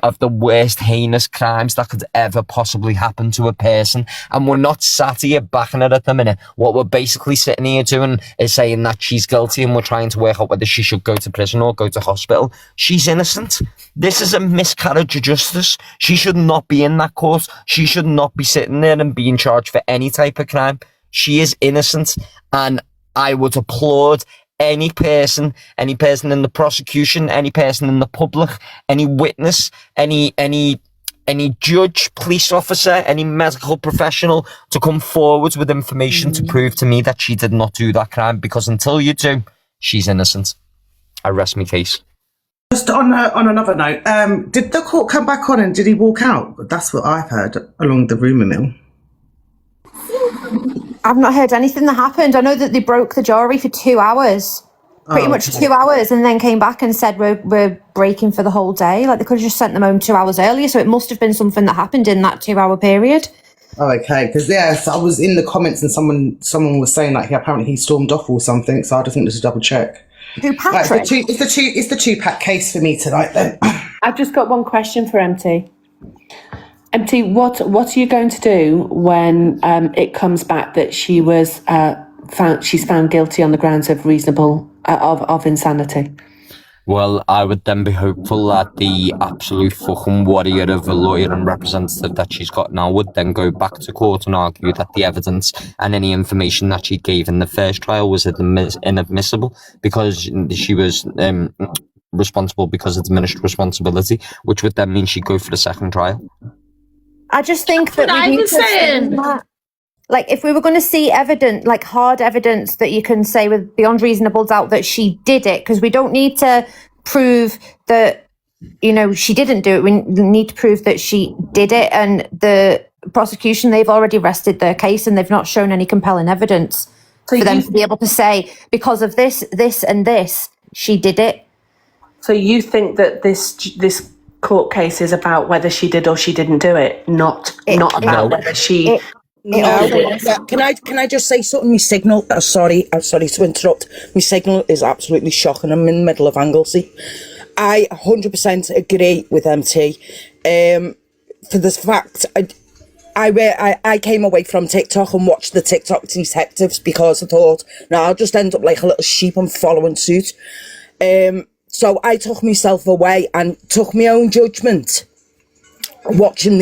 of the worst heinous crimes that could ever possibly happen to a person. And we're not sat here backing it at the minute. What we're basically sitting here doing is saying that she's guilty, and we're trying to work out whether she should go to prison or go to hospital. She's innocent. This is a miscarriage of justice. She should not be in that court. She should not be sitting there and being charged for any type of crime. She is innocent, and I would applaud any person in the prosecution, any person in the public, any witness, any judge, police officer, any medical professional to come forward with information to prove to me that she did not do that crime, because until you do, she's innocent. I rest my case. Just on another note, did the court come back on and did he walk out? That's what I've heard along the rumour mill. I've not heard anything that happened. I know that they broke the jury for 2 hours, pretty much 2 hours, and then came back and said we're breaking for the whole day. Like, they could have just sent them home 2 hours earlier, so it must have been something that happened in that 2 hour period. Oh, okay, because so I was in the comments and someone was saying that apparently he stormed off or something, so I just wanted to double check. Who, Patrick? It's the two-pack case for me tonight then. I've just got one question for MT. MT, what are you going to do when it comes back that she was she's found guilty on the grounds of of insanity? Well, I would then be hopeful that the absolute fucking warrior of a lawyer and representative that she's got now would then go back to court and argue that the evidence and any information that she gave in the first trial was inadmissible because she was responsible because of diminished responsibility, which would then mean she'd go for the second trial. I just think that we need to like, if we were going to see evidence, like hard evidence that you can say with beyond reasonable doubt that she did it, because we don't need to prove that, she didn't do it. We need to prove that she did it. And the prosecution, they've already rested their case and they've not shown any compelling evidence for them to be able to say, because of this, this and this, she did it. So you think that this court case is about whether she did or she didn't do it, not about whether she... Can I just say something? My signal, sorry to interrupt. My signal is absolutely shocking. I'm in the middle of Anglesey. I 100% agree with MT. For the fact, I came away from TikTok and watched the TikTok detectives because I thought, I'll just end up like a little sheep and following suit. So I took myself away and took my own judgment, watching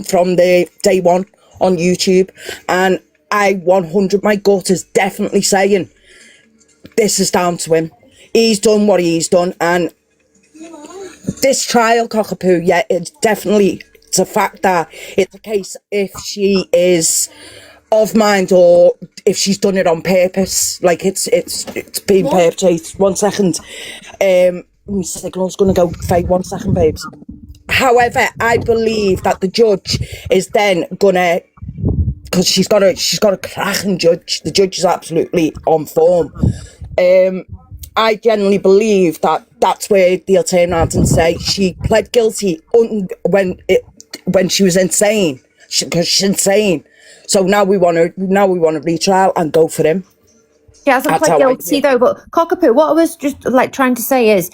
from the day one on YouTube, and my gut is definitely saying this is down to him. He's done what he's done, and this trial, Cockapoo, it's a fact that it's a case if she is of mind or if she's done it on purpose, like it's been perpetrated. 1 second, my signal's gonna go fade. 1 second, babes. However, I believe that the judge is then gonna, because she's got a cracking judge. The judge is absolutely on form. I genuinely believe that that's where they'll turn around and say she pled guilty when she was insane, because she's insane. So now we want to retrial and go for him. She hasn't That's pled how I guilty see it. though. But Cockapoo, what I was just like trying to say is,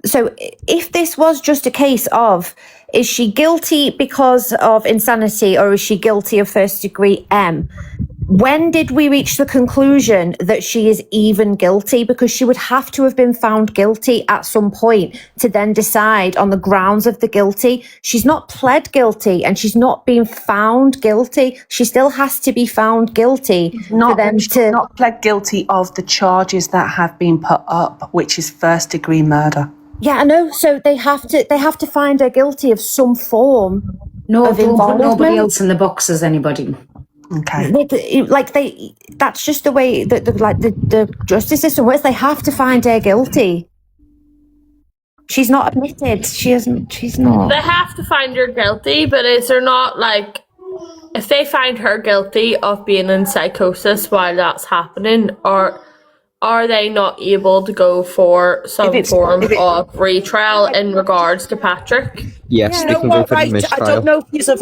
so if this was just a case of, is she guilty because of insanity or is she guilty of first degree M? When did we reach the conclusion that she is even guilty? Because she would have to have been found guilty at some point to then decide on the grounds of the guilty. She's not pled guilty and she's not been found guilty. She still has to be found guilty for them to not pled guilty of the charges that have been put up, which is first degree murder. Yeah, I know. So they have to find her guilty of some form No, of don't put involvement. nobody else in the box as anybody. Okay. That's just the way that the justice system works. They have to find her guilty. She's not admitted. She's not. They have to find her guilty, but is there not like, if they find her guilty of being in psychosis while that's happening, or are they not able to go for some form of retrial in regards to Patrick? Yes, You they know can go what, for the right? I mistrial. don't know if you've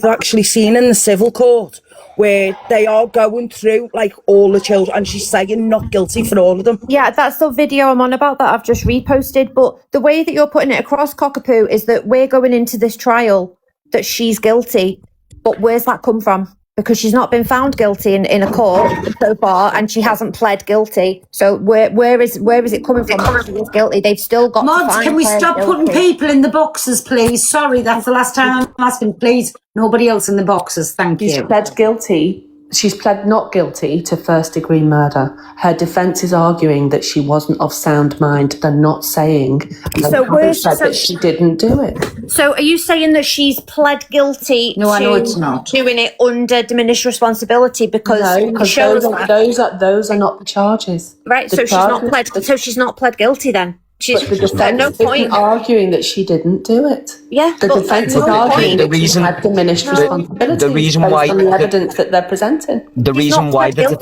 actually seen in the civil court where they are going through like all the children and she's saying not guilty for all of them. Yeah, that's the video I'm on about that I've just reposted. But the way that you're putting it across, Cockapoo, is that we're going into this trial that she's guilty. But where's that come from? Because she's not been found guilty in a court so far, and she hasn't pled guilty. So where is it coming from? That she is guilty. They've still got. Mods, to find can we her stop guilty. putting people in the boxes, please? Sorry, that's the last time I'm asking. Please, nobody else in the boxes. Thank She's you. pled guilty. She's pled not guilty to first degree murder. Her defence is arguing that she wasn't of sound mind. They're not saying that she didn't do it. So are you saying that she's pled guilty No, to I know it's not. doing it under diminished responsibility because No, because shows those are not the charges. right? The So she's not charges- pled. So she's not pled guilty then. She's But the defence at no isn't point. arguing that she didn't do it. Yeah, The but defence at is no arguing The that she reason- had diminished responsibility. the reason based why- on the evidence that they're presenting. The reason not why pled the guilty.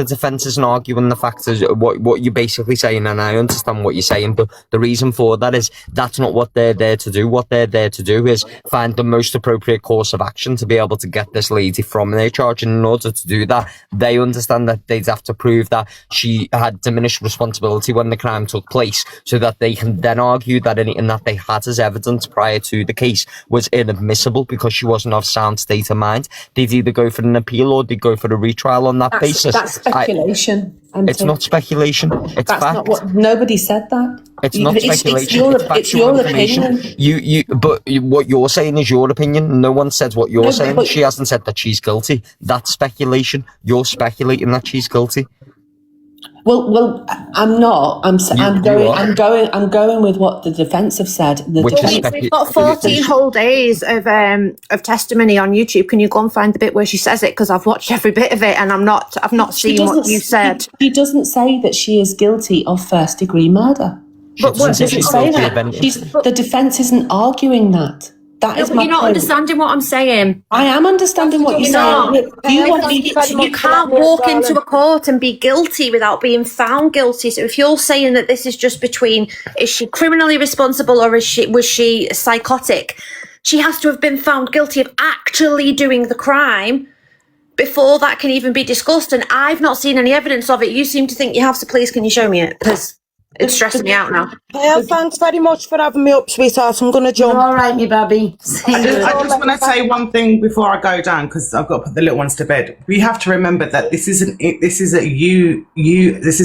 defense isn't arguing the facts is what you're basically saying, and I understand what you're saying, but the reason for that is that's not what they're there to do. What they're there to do is find the most appropriate course of action to be able to get this lady from their charge, and in order to do that, they understand that they'd have to prove that she had diminished responsibility when the crime took place, so that they can then argue that anything that they had as evidence prior to the case was inadmissible because she wasn't of sound state of mind. They'd either go for an appeal or they'd go for a retrial on that basis. That's speculation. It's not speculation. It's That's fact. not what. Nobody said that. It's not speculation. It's factual information. What you're saying is your opinion. No one said what you're No, saying. but- She hasn't said that she's guilty. That's speculation. You're speculating that she's guilty. Well, I'm not. I'm going with what the defence have said. We've got 14 whole days of testimony on YouTube. Can you go and find the bit where she says it? Because I've watched every bit of it and I've not seen what you said. She doesn't say that she is guilty of first degree murder. But what doesn't say she's guilty of anything. The defence isn't arguing that. That No, is but my you're not point. understanding what I'm saying. I am understanding what you're saying. You want me You can't walk into a court and be guilty without being found guilty. So if you're saying that this is just between, is she criminally responsible or was she psychotic? She has to have been found guilty of actually doing the crime before that can even be discussed. And I've not seen any evidence of it. You seem to think you have, so please can you show me it? Because it's stressing me out now. Well, thanks very much for having me up, sweetheart. I'm going to jump. All right, me baby. I just want to say one thing before I go down, because I've got to put the little ones to bed. We have to remember that this is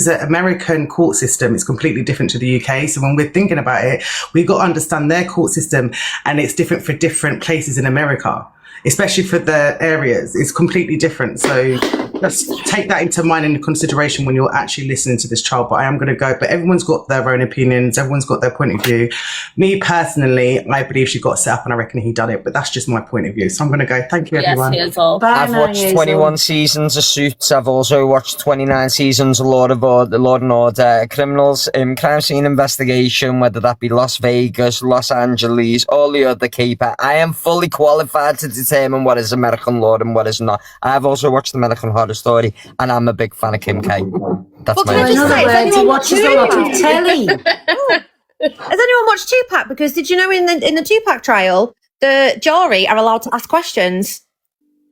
an American court system. It's completely different to the UK. So when we're thinking about it, we've got to understand their court system, and it's different for different places in America, especially for the areas. It's completely different. So let's take that into mind and consideration when you're actually listening to this child. But I am going to go. But everyone's got their own opinions. Everyone's got their point of view. Me personally, I believe she got set up, and I reckon he done it. But that's just my point of view. So I'm going to go. Thank you, everyone. I've watched 21 seasons of Suits. I've also watched 29 seasons of Law and Order, Criminals, Crime Scene Investigation, whether that be Las Vegas, Los Angeles, all the other caper. I am fully qualified to determine what is American law and what is not. I've also watched American Horror Story, and I'm a big fan of Kim K. That's Well, my can I just say, has anyone watched watches a lot of Tupac? telly. Has anyone watched Tupac? Because did you know in the Tupac trial, the jury are allowed to ask questions,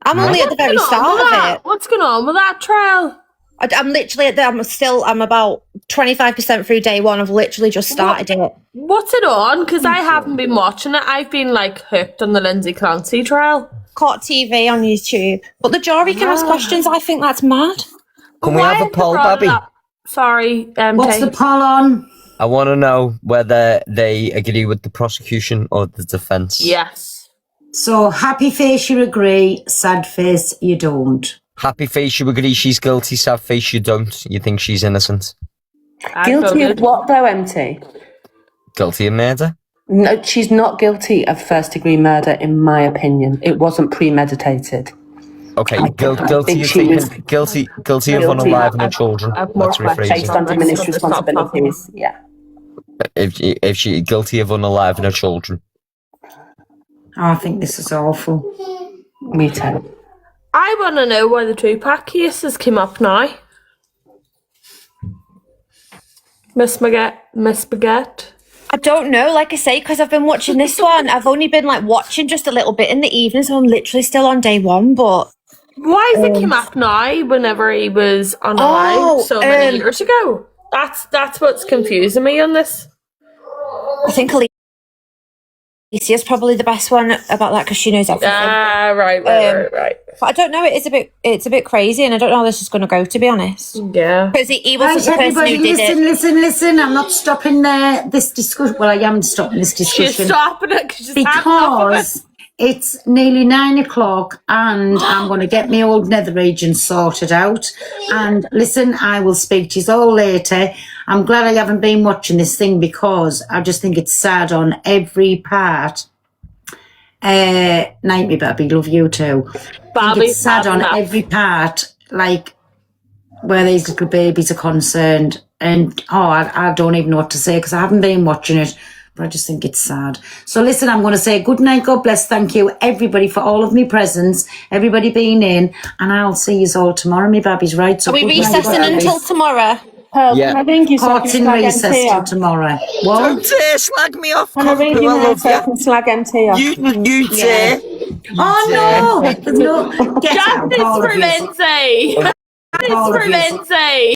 I'm only at the very start of it. What's going on with that trial? I'm literally I'm about 25% through day one. I've literally just started it. What's it on? Because I haven't been watching it. I've been like hooked on the Lindsay Clancy trial. Court TV on YouTube. But the jury can ask questions. I think that's mad. Can we have a poll, Babby? Sorry. What's the poll on? I want to know whether they agree with the prosecution or the defence. Yes. So, happy face, you agree. Sad face, you don't. Happy face, you agree she's guilty. Sad face, you don't. You think she's innocent. Guilty of what though, MT? Guilty of murder. No, she's not guilty of first-degree murder, in my opinion. It wasn't premeditated. Okay, guilty think of she was guilty of unaliving children. Let's rephrase based on it. diminished responsibilities. Yeah. If she guilty of unaliving children. I think this is awful. Me too. I want to know why the Tupac cases came up now. Miss Baguette. I don't know, like I say, because I've been watching this one. I've only been like watching just a little bit in the evening, so I'm literally still on day one. But why is it came up now whenever he was unalive so many years ago? That's what's confusing me on this. I think Alicia's probably the best one about that because she knows everything. Right. But I don't know. It's a bit crazy, and I don't know how this is going to go. To be honest, yeah. Because he wasn't Right, the person everybody, who did listen. I'm not stopping this discussion. Well, I am stopping this discussion. She's stopping it because it's nearly 9 o'clock, and I'm going to get my old nether region sorted out. And listen, I will speak to you all later. I'm glad I haven't been watching this thing because I just think it's sad on every part. Night, me Babby, love you too. I think it's sad on every part, like where these little babies are concerned. And I don't even know what to say because I haven't been watching it, but I just think it's sad. So listen, I'm going to say good night, God bless, thank you everybody for all of me presents, everybody being in, and I'll see you all tomorrow. Me Babby's right. So Are we good night, recessing God until bless. tomorrow? Yeah. I think you Court's in recess till tomorrow. What? Don't dare slag me off. Can I ring you now so I can slag MT off? You dare. Oh no! No, get out. Justice for Lindsay. Justice for Lindsay.